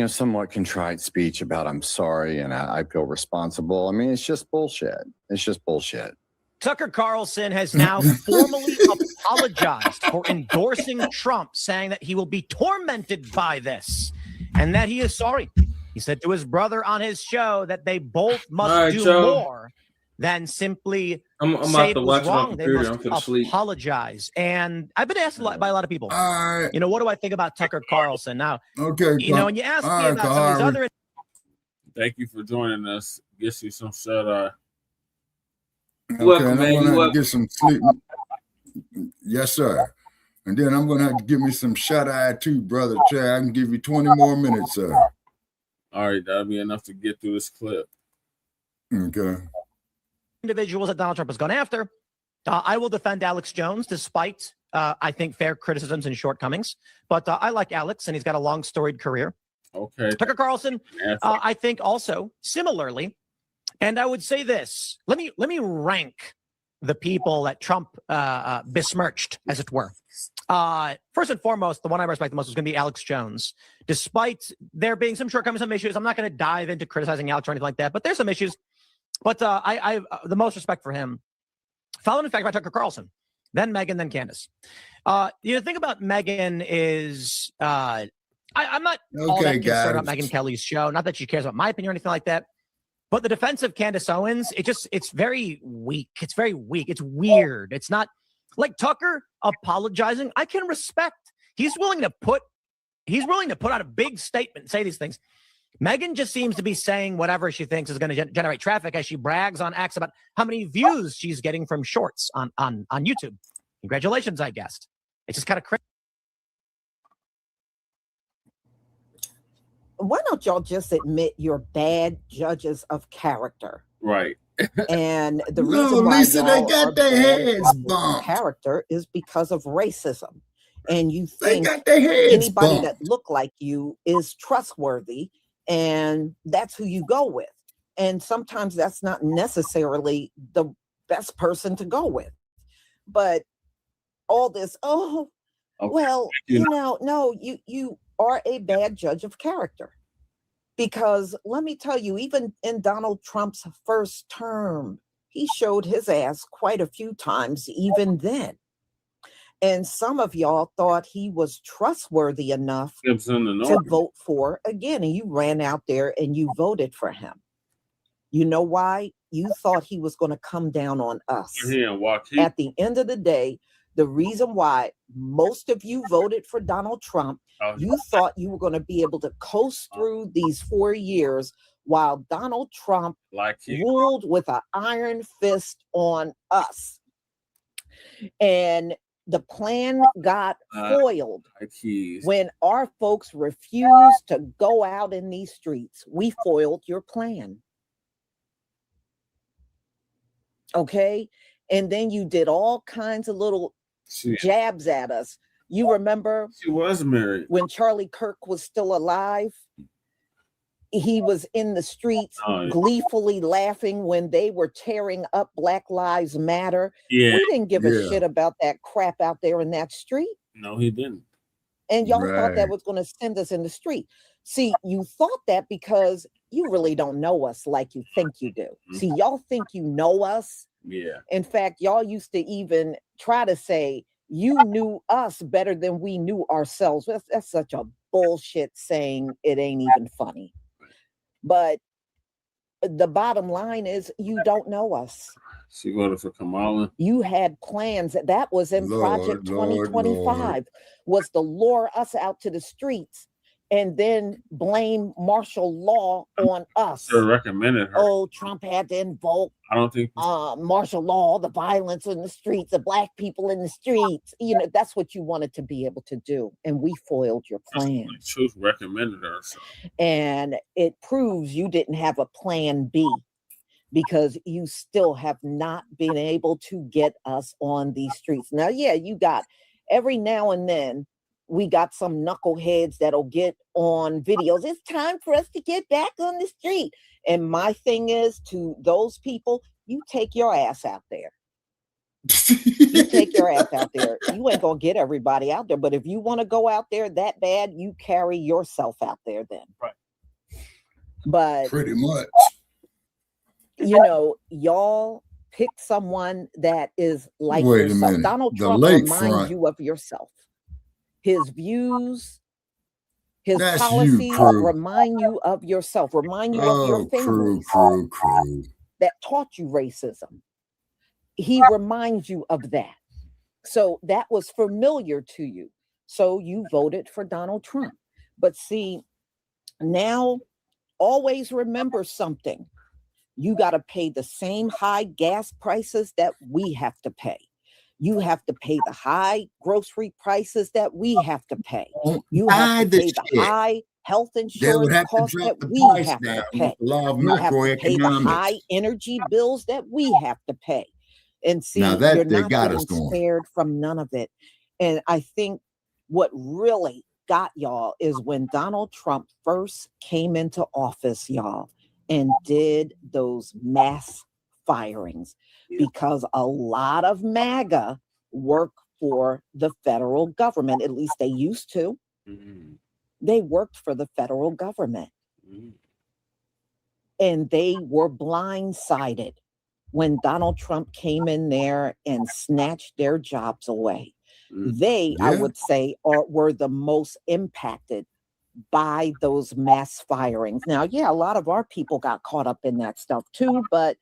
somewhat contrite speech about I'm sorry and I feel responsible. I mean, it's just bullshit. It's just bullshit. Tucker Carlson has now formally apologized for endorsing Trump, saying that he will be tormented by this and that he is sorry. He said to his brother on his show that they both must do more than simply say it was wrong. They must apologize. And I've been asked by a lot of people, what do I think about Tucker Carlson? Now, and you ask me about some of these other. Thank you for joining us. Get you some shut eye. Okay, and I'm gonna have to get some sleep. Yes, sir. And then I'm gonna have to give me some shut eye too, brother Chad. I can give you 20 more minutes, sir. All right, that'll be enough to get through this clip. Okay. Individuals that Donald Trump has gone after. I will defend Alex Jones despite, I think, fair criticisms and shortcomings. But I like Alex, and he's got a long, storied career. Okay. Tucker Carlson, I think also similarly. And I would say this. Let me rank the people that Trump besmirched, as it were. First and foremost, the one I respect the most is going to be Alex Jones. Despite there being some shortcomings, some issues, I'm not going to dive into criticizing Alex or anything like that, but there's some issues. But I the most respect for him. Followed, in fact, by Tucker Carlson, then Megyn, then Candace. The thing about Megyn is I'm not all that concerned about Megyn Kelly's show. Not that she cares about my opinion or anything like that. But the defense of Candace Owens, it's very weak. It's very weak. It's weird. It's not like Tucker apologizing. I can respect. He's willing to put out a big statement and say these things. Megyn just seems to be saying whatever she thinks is going to generate traffic as she brags on X about how many views she's getting from shorts on YouTube. Congratulations, I guess. It's just kind of crazy. Why don't y'all just admit you're bad judges of character? Right. And the reason why Lisa, they y'all got are their bad heads judges of bumped. character is because of racism. And you They think got their heads anybody bumped. that look like you is trustworthy, and that's who you go with. And sometimes that's not necessarily the best person to go with. But all this, well, no, you are a bad judge of character. Because let me tell you, even in Donald Trump's first term, he showed his ass quite a few times, even then. And some of y'all thought he was trustworthy enough to vote for again. And you ran out there and you voted for him. You know why? You thought he was going to come down on us. At the end of the day, the reason why most of you voted for Donald Trump, you thought you were going to be able to coast through these 4 years while Donald Trump ruled with an iron fist on us. And the plan got foiled when our folks refused to go out in these streets. We foiled your plan. Okay? And then you did all kinds of little jabs at us. You remember she was married when Charlie Kirk was still alive? He was in the streets gleefully laughing when they were tearing up Black Lives Matter. Yeah. We didn't give a shit about that crap out there in that street. No, he didn't. And y'all thought that was going to send us in the street. See, you thought that because you really don't know us like you think you do. See, y'all think you know us. Yeah. In fact, y'all used to even try to say you knew us better than we knew ourselves. That's such a bullshit saying. It ain't even funny. But the bottom line is you don't know us. She voted for Kamala. You had plans. That was in Project 2025, was to lure us out to the streets and then blame martial law on us. Sure recommended her. Oh, Trump had to invoke I don't think martial law, the violence in the streets, the black people in the streets. You know, that's what you wanted to be able to do. And we foiled your plan. Truth recommended her. So. And it proves you didn't have a plan B, because you still have not been able to get us on these streets. Now, yeah, you got every now and then we got some knuckleheads that'll get on videos. It's time for us to get back on the street. And my thing is to those people, you take your ass out there. You take your ass out there. You ain't going to get everybody out there. But if you want to go out there that bad, you carry yourself out there then. Right. But pretty much. You know, y'all pick someone that is like yourself. Donald Trump reminds you of yourself. His views, his policies remind you of yourself, remind you of your families that taught you racism. He reminds you of that. So that was familiar to you. So you voted for Donald Trump. But see, now always remember something. You got to pay the same high gas prices that we have to pay. You have to pay the high grocery prices that we have to pay. You have to pay the high health insurance costs that we have to pay. You have to pay the high energy bills that we have to pay. And see, you're not getting spared from none of it. And I think what really got y'all is when Donald Trump first came into office, y'all, and did those mass firings, because a lot of MAGA work for the federal government. At least they used to. They worked for the federal government. And they were blindsided when Donald Trump came in there and snatched their jobs away. They, I would say, were the most impacted by those mass firings. Now, yeah, a lot of our people got caught up in that stuff too, but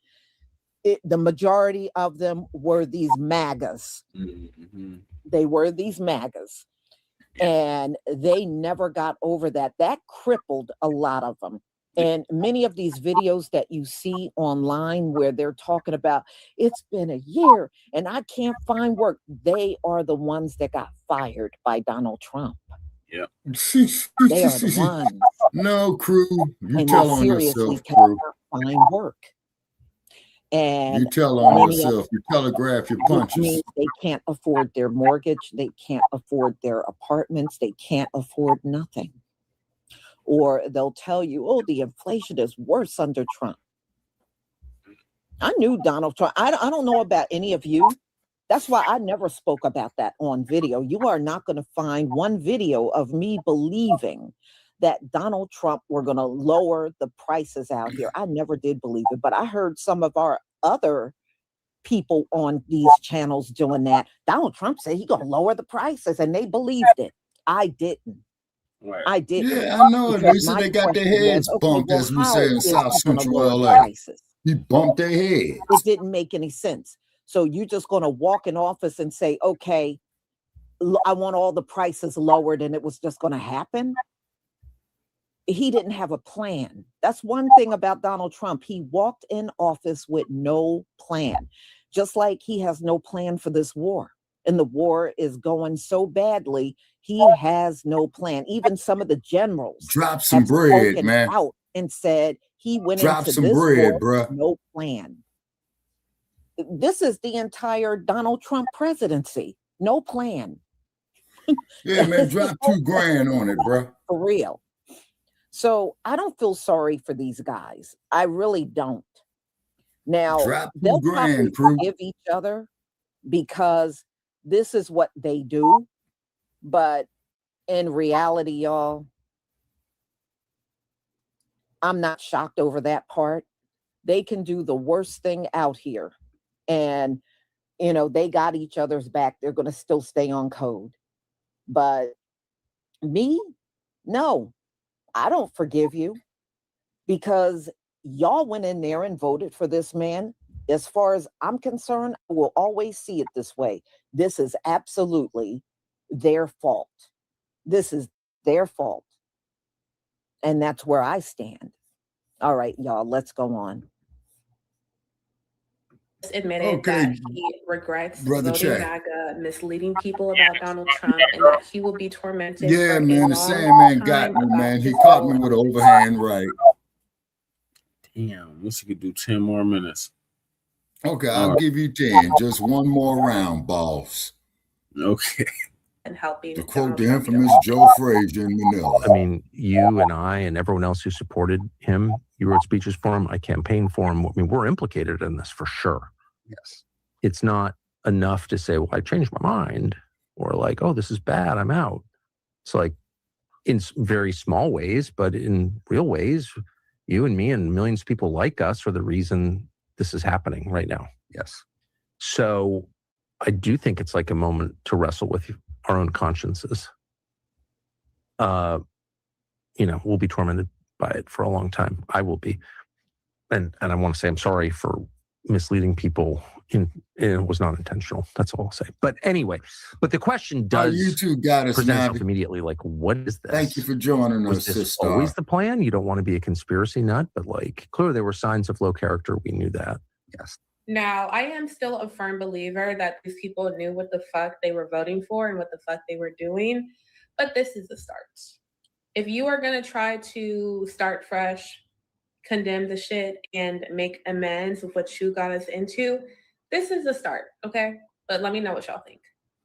the majority of them were these MAGAs. They were these MAGAs. And they never got over that. That crippled a lot of them. And many of these videos that you see online where they're talking about, it's been a year and I can't find work, they are the ones that got fired by Donald Trump. Yeah. They are the ones. No, crew. You And tell they on seriously yourself, crew. cannot find work. And You tell on many yourself. You telegraph your which punches. means they can't afford their mortgage. They can't afford their apartments. They can't afford nothing. Or they'll tell you, oh, the inflation is worse under Trump. I knew Donald Trump. I don't know about any of you. That's why I never spoke about that on video. You are not going to find one video of me believing that Donald Trump were going to lower the prices out here. I never did believe it, but I heard some of our other people on these channels doing that. Donald Trump said he's going to lower the prices, and they believed it. I didn't. Right. I didn't. Yeah, I know it. Because Lisa, my they got their question was, heads okay, bumped, well, as we how say in is South he gonna Central lower the LA. prices? He bumped their heads. It didn't make any sense. So you're just going to walk in office and say, okay, I want all the prices lowered, and it was just going to happen? He didn't have a plan. That's one thing about Donald Trump. He walked in office with no plan, just like he has no plan for this war. And the war is going so badly, he has no plan. Even some of the generals Drop some have bread, spoken man. out and said he went Drop into some this bread, war bruh. with no plan. This is the entire Donald Trump presidency. No plan. Yeah, man, drop $2,000 on it, bruh. For real. So I don't feel sorry for these guys. I really don't. Now, Drop they'll $2,000, probably crew. forgive each other because this is what they do. But in reality, y'all, I'm not shocked over that part. They can do the worst thing out here. And, you know, they got each other's back. They're going to still stay on code. But me, no, I don't forgive you, because y'all went in there and voted for this man. As far as I'm concerned, I will always see it this way. This is absolutely their fault. This is their fault. And that's where I stand. All right, y'all, let's go on. Admitted that he regrets Brother voting Chat. MAGA, misleading people about Donald Trump, and that he will be tormented Yeah, for man, a the long Sandman got time me, about man. He his caught me vote. with an overhand right. Damn, wish you could do 10 more minutes. Okay, All I'll right. give you 10. Just one more round, boss. Okay. And helping To quote Donald the Trump infamous Joe Frazier in Manila. I mean, you and I and everyone else who supported him, you wrote speeches for him, I campaigned for him. I mean, we're implicated in this for sure. Yes. It's not enough to say, well, I changed my mind, or like, oh, this is bad, I'm out. It's like, in very small ways, but in real ways, you and me and millions of people like us are the reason this is happening right now. Yes. So I do think it's like a moment to wrestle with our own consciences. You know, we'll be tormented by it for a long time. I will be. And I want to say I'm sorry for misleading people it was not intentional. That's all I'll say. But anyway, but the question does you two got us present now. itself immediately. Like, what is this? Thank you for joining Was us, this sister. always the plan? You don't want to be a conspiracy nut, but like clearly there were signs of low character. We knew that. Yes. Now, I am still a firm believer that these people knew what the fuck they were voting for and what the fuck they were doing, but this is the start. If you are going to try to start fresh, condemn the shit, and make amends with what you got us into, this is the start, okay? But let me know what y'all think.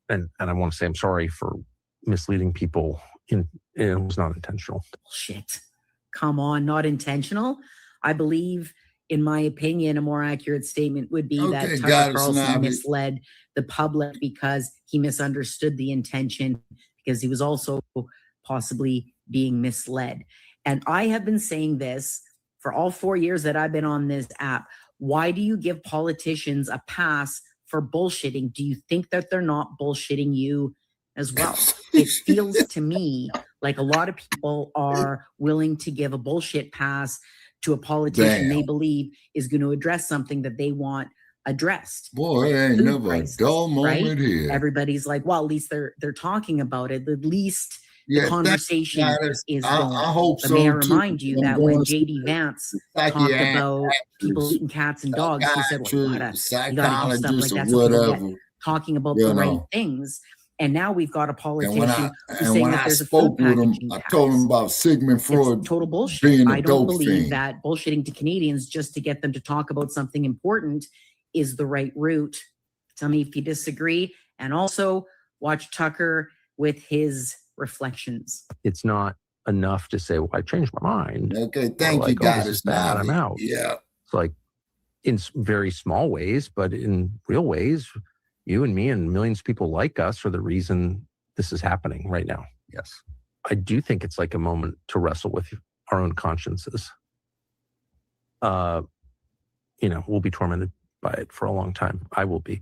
And I want to say I'm sorry for misleading people. It was not intentional. Shit. Come on, not intentional. I believe, in my opinion, a more accurate statement would be that Tucker Carlson misled the public because he misunderstood the intention, because he was also possibly being misled. And I have been saying this for all 4 years that I've been on this app. Why do you give politicians a pass for bullshitting? Do you think that they're not bullshitting you as well? It feels to me like a lot of people are willing to give a bullshit pass to a politician they believe is going to address something that they want addressed. Boy, it ain't never a dull moment here. Everybody's like, well, at least they're talking about it. At least the conversation is going. I hope but so. may I too. remind you that when J.D. Vance talked about people eating cats and dogs, he said, well, you gotta do stuff like that so people get talking about the right things. And now we've got a politician who's saying that there's a food packaging tax. I told him about Sigmund Freud. It's total bullshit. Being a I don't dope believe fiend. that bullshitting to Canadians just to get them to talk about something important is the right route. Tell me if you disagree. And also watch Tucker with his reflections. It's not enough to say, well, I changed my mind. Okay, thank you, like, guys. this is bad, I'm out. Yeah. It's like in very small ways, but in real ways, you and me and millions of people like us are the reason this is happening right now. Yes. I do think it's like a moment to wrestle with our own consciences. We'll be tormented by it for a long time. I will be.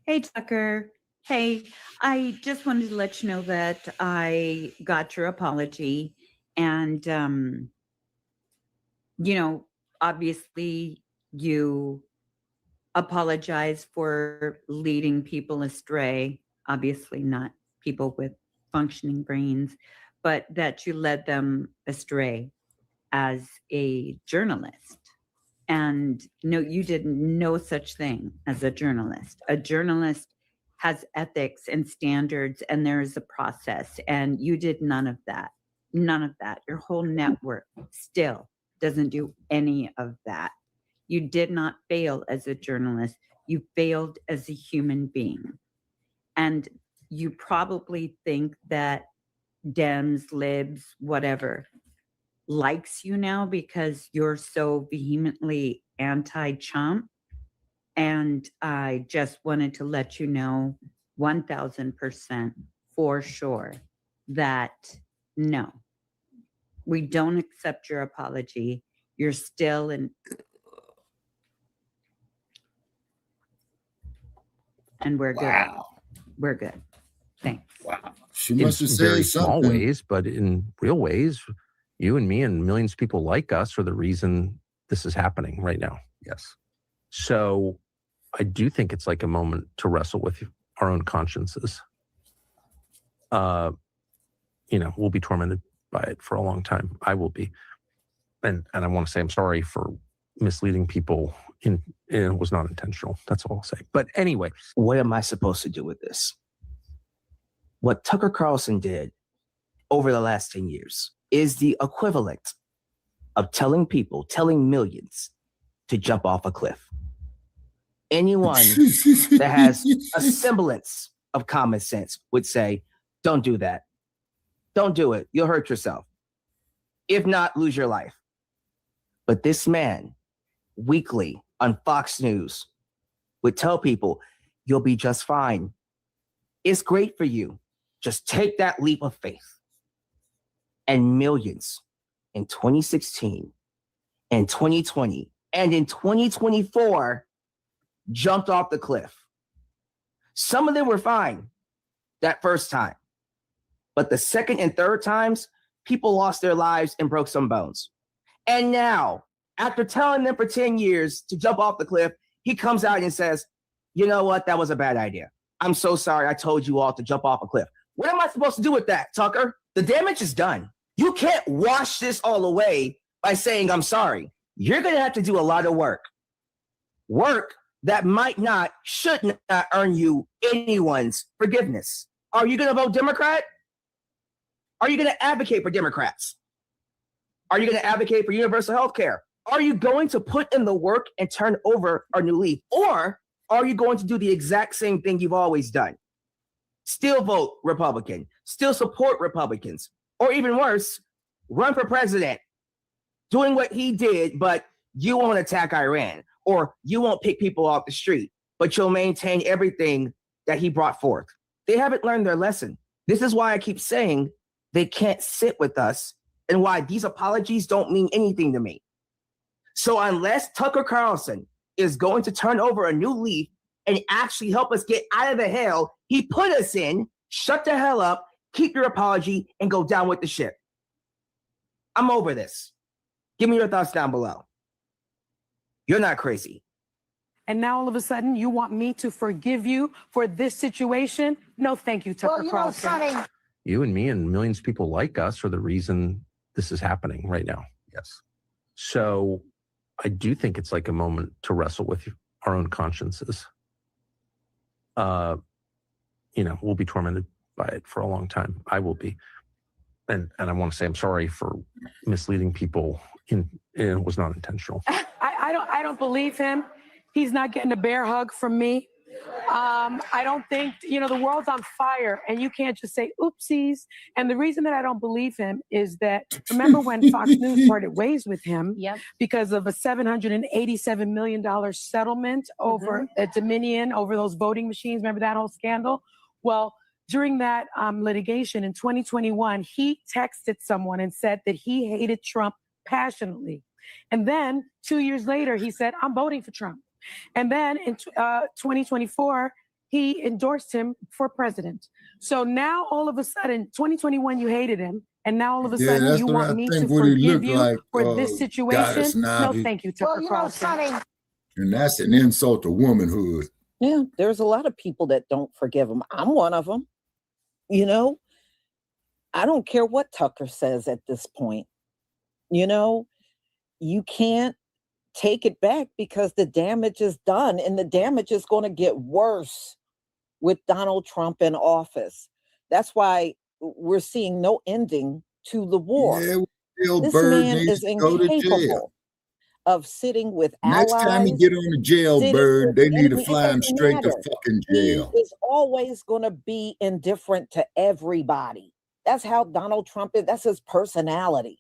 Hey, Tucker. Hey, I just wanted to let you know that I got your apology. And, obviously you apologize for leading people astray, obviously not people with functioning brains, but that you led them astray as a journalist. And no, you did no such thing as a journalist. A journalist has ethics and standards, and there is a process, and you did none of that. None of that. Your whole network still doesn't do any of that. You did not fail as a journalist. You failed as a human being. And you probably think that Dems, Libs, whatever, likes you now because you're so vehemently anti-Trump. And I just wanted to let you know 1000% for sure that no, we don't accept your apology. You're still in. And we're good. Wow. We're good. Thanks. Wow. She must have in said very something. small ways, but in real ways, you and me and millions of people like us are the reason this is happening right now. Yes. So I do think it's like a moment to wrestle with our own consciences. We'll be tormented by it for a long time. I will be. And I want to say I'm sorry for misleading people. It was not intentional. That's all I'll say. But anyway. What am I supposed to do with this? What Tucker Carlson did over the last 10 years is the equivalent of telling millions to jump off a cliff. Anyone that has a semblance of common sense would say, don't do that. Don't do it. You'll hurt yourself. If not, lose your life. But this man, weekly on Fox News, would tell people, you'll be just fine. It's great for you. Just take that leap of faith. And millions in 2016 and 2020 and in 2024 jumped off the cliff. Some of them were fine that first time. But the second and third times, people lost their lives and broke some bones. And now, after telling them for 10 years to jump off the cliff, he comes out and says, you know what? That was a bad idea. I'm so sorry. I told you all to jump off a cliff. What am I supposed to do with that, Tucker? The damage is done. You can't wash this all away by saying, I'm sorry. You're going to have to do a lot of work. Work that might not, should not earn you anyone's forgiveness. Are you going to vote Democrat? Are you going to advocate for Democrats? Are you going to advocate for universal health care? Are you going to put in the work and turn over a new leaf? Or are you going to do the exact same thing you've always done? Still vote Republican, still support Republicans, or even worse, run for president, doing what he did, but you won't attack Iran, or you won't pick people off the street, but you'll maintain everything that he brought forth. They haven't learned their lesson. This is why I keep saying they can't sit with us and why these apologies don't mean anything to me. So unless Tucker Carlson is going to turn over a new leaf and actually help us get out of the hell he put us in, shut the hell up, keep your apology, and go down with the ship. I'm over this. Give me your thoughts down below. You're not crazy. And now all of a sudden you want me to forgive you for this situation? No, thank you, Tucker Carlson. You and me and millions of people like us are the reason this is happening right now. Yes. So I do think it's like a moment to wrestle with our own consciences. We'll be tormented by it for a long time. I will be. And I want to say I'm sorry for misleading people. It was not intentional. I don't believe him. He's not getting a bear hug from me. I don't think, the world's on fire and you can't just say oopsies. And the reason that I don't believe him is that, remember when Fox News parted ways with him because of a $787 million settlement over at Dominion over those voting machines? Remember that whole scandal? Well, during that litigation in 2021, he texted someone and said that he hated Trump passionately. And then 2 years later, he said, I'm voting for Trump. And then in 2024, he endorsed him for president. So now all of a sudden, 2021, you hated him. And now all of a sudden, you want me to forgive you for this situation? No, thank you, Tucker Carlson. And that's an insult to womanhood. Yeah, there's a lot of people that don't forgive him. I'm one of them. I don't care what Tucker says at this point. You can't take it back because the damage is done, and the damage is going to get worse with Donald Trump in office. That's why we're seeing no ending to the war. Yeah, this Bird man needs is to go to jail. incapable of sitting with Next allies. time you get on the jail, Bird, they need to fly him straight to fucking jail. He is always going to be indifferent to everybody. That's how Donald Trump is. That's his personality.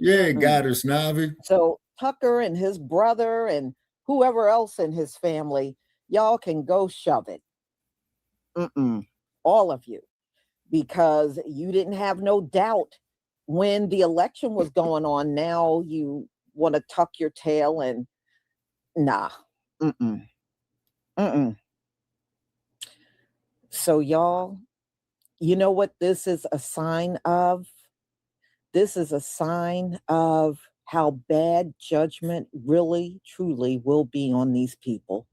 Yeah, got us, Navi. So Tucker and his brother and whoever else in his family, y'all can go shove it. All of you. Because you didn't have no doubt when the election was going on. Now you want to tuck your tail and nah. So y'all, you know what this is a sign of? This is a sign of how bad judgment really, truly will be on these people.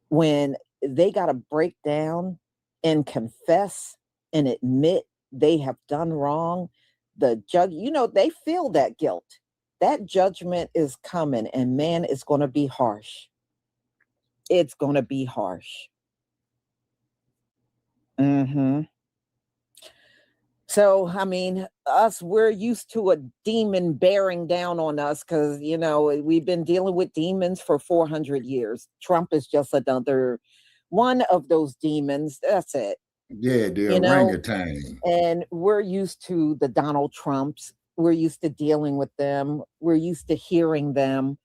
When they got to break down and confess and admit they have done wrong, the judge, they feel that guilt. That judgment is coming, and man, it's going to be harsh. It's going to be harsh. So, we're used to a demon bearing down on us because, we've been dealing with demons for 400 years. Trump is just another one of those demons. That's it. Yeah, the orangutan. And we're used to the Donald Trumps. We're used to dealing with them. We're used to hearing them.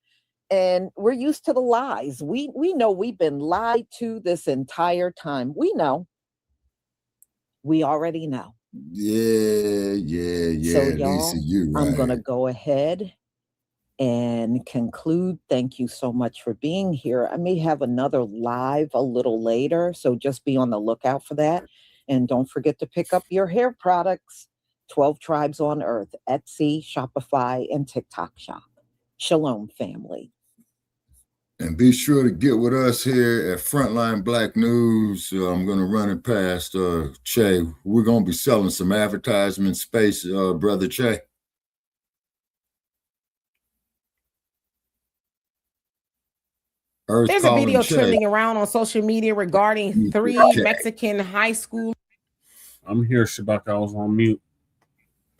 And we're used to the lies. We know we've been lied to this entire time. We know. We already know. Yeah. So y'all, Lisa, you're right. I'm going to go ahead and conclude. Thank you so much for being here. I may have another live a little later, so just be on the lookout for that. And don't forget to pick up your hair products, 12 Tribes on Earth, Etsy, Shopify, and TikTok Shop. Shalom, family. And be sure to get with us here at Frontline Black News. I'm going to run it past Che. We're going to be selling some advertisement space, Brother Che. There's a video trending around on social media regarding 3 Mexican high school. I'm here, Shabak. I was on mute.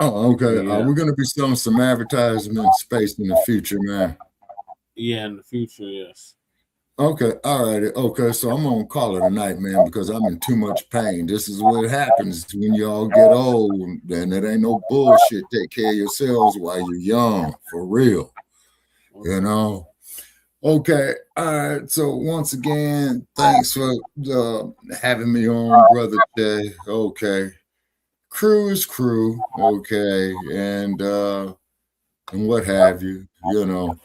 Oh, okay. Yeah. We're going to be selling some advertisement space in the future, man. Yeah, in the future, yes. Okay, all right. Okay, so I'm gonna call it a night, man, because I'm in too much pain. This is what happens when y'all get old, and it ain't no bullshit. Take care of yourselves while you're young, for real. You know. Okay, all right. So once again, thanks for having me on, Brother Jay. Okay, crew is crew. Okay, and what have you? You know.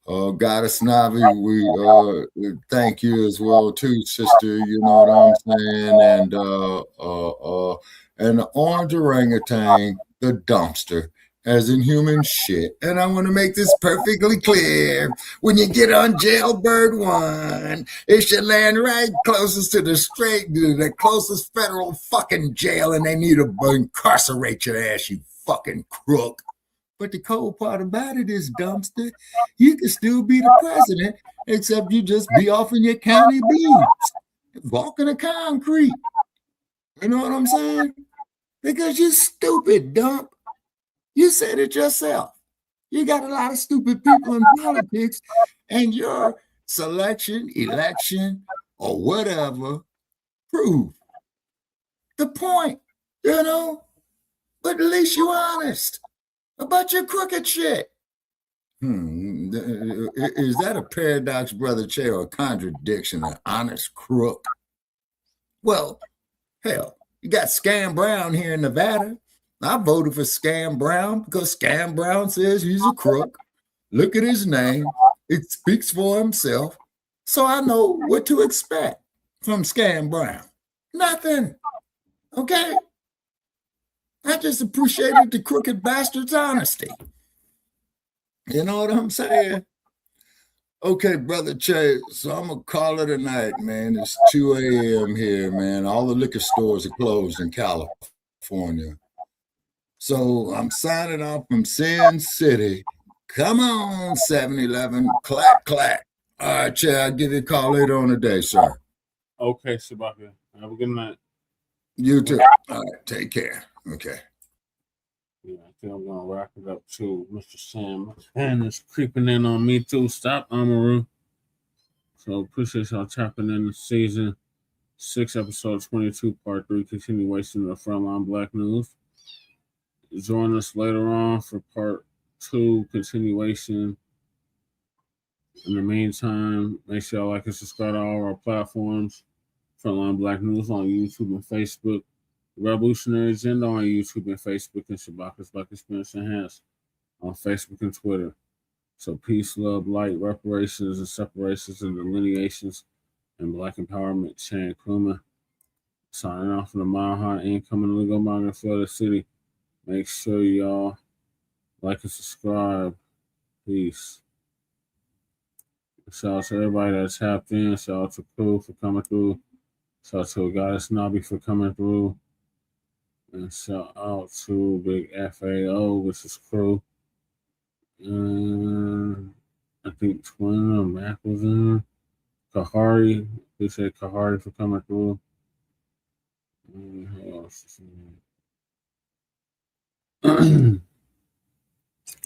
Goddess Navi, we thank you as well too, sister. You know what I'm saying? And the orange orangutan, the dumpster, as in human shit. And I want to make this perfectly clear. When you get on Jailbird 1, it should land right closest to the closest federal fucking jail, and they need to incarcerate your ass, you fucking crook. But the cold part about it is, dumpster, you can still be the president, except you just be off in your county blues, walking the concrete. You know what I'm saying? Because you're stupid, dump. You said it yourself. You got a lot of stupid people in politics, and your selection, election, or whatever prove the point, you know? But at least you're honest about your crooked shit. Is that a paradox, Brother Che, or a contradiction, an honest crook? Well, hell, you got Scam Brown here in Nevada. I voted for Scam Brown because Scam Brown says he's a crook. Look at his name. It speaks for himself. So I know what to expect from Scam Brown. Nothing. Okay? I just appreciated the crooked bastard's honesty. You know what I'm saying? Okay, Brother Che, so I'm going to call it a night, man. It's 2 a.m. here, man. All the liquor stores are closed in California. So I'm signing off from Sin City. Come on, 7-Eleven. Clack, clack. All right, Che, I'll give you a call later on the day, sir. Okay, Shabaka. Have a good night. You too. All right, take care. Okay. Yeah, I think I'm gonna wrap it up too, Mr. Sam. And it's creeping in on me too. Stop, Amaru. So appreciate y'all tapping in the season 6, episode 22, part 3, continuation of the Frontline Black News. Join us later on for part 2, continuation. In the meantime, make sure y'all like and subscribe to all our platforms. Frontline Black News on YouTube and Facebook. Revolutionary Agenda on YouTube and Facebook, and Shabaka's Black Experience Enhanced on Facebook and Twitter. So peace, love, light, reparations, and separations and delineations and Black empowerment. Chan Kuma signing off from the Mile High Incoming Legal Migrant Florida City. Make sure y'all like and subscribe. Peace. Shout out to everybody that tapped in. Shout out to Crew for coming through. Shout out to Goddess Nobby for coming through. And shout out to Big FAO, which is Crew. And I think Twin or Mac was in. Kahari. Appreciate Kahari for coming through. And who else is in?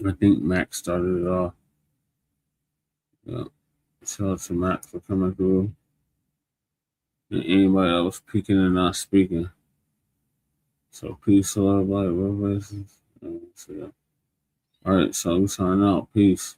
I think Mac started it off. Yeah. Shout out to Mac for coming through. And anybody that was peeking and not speaking. So peace, love, light, revelations. All right, so we sign out. Peace.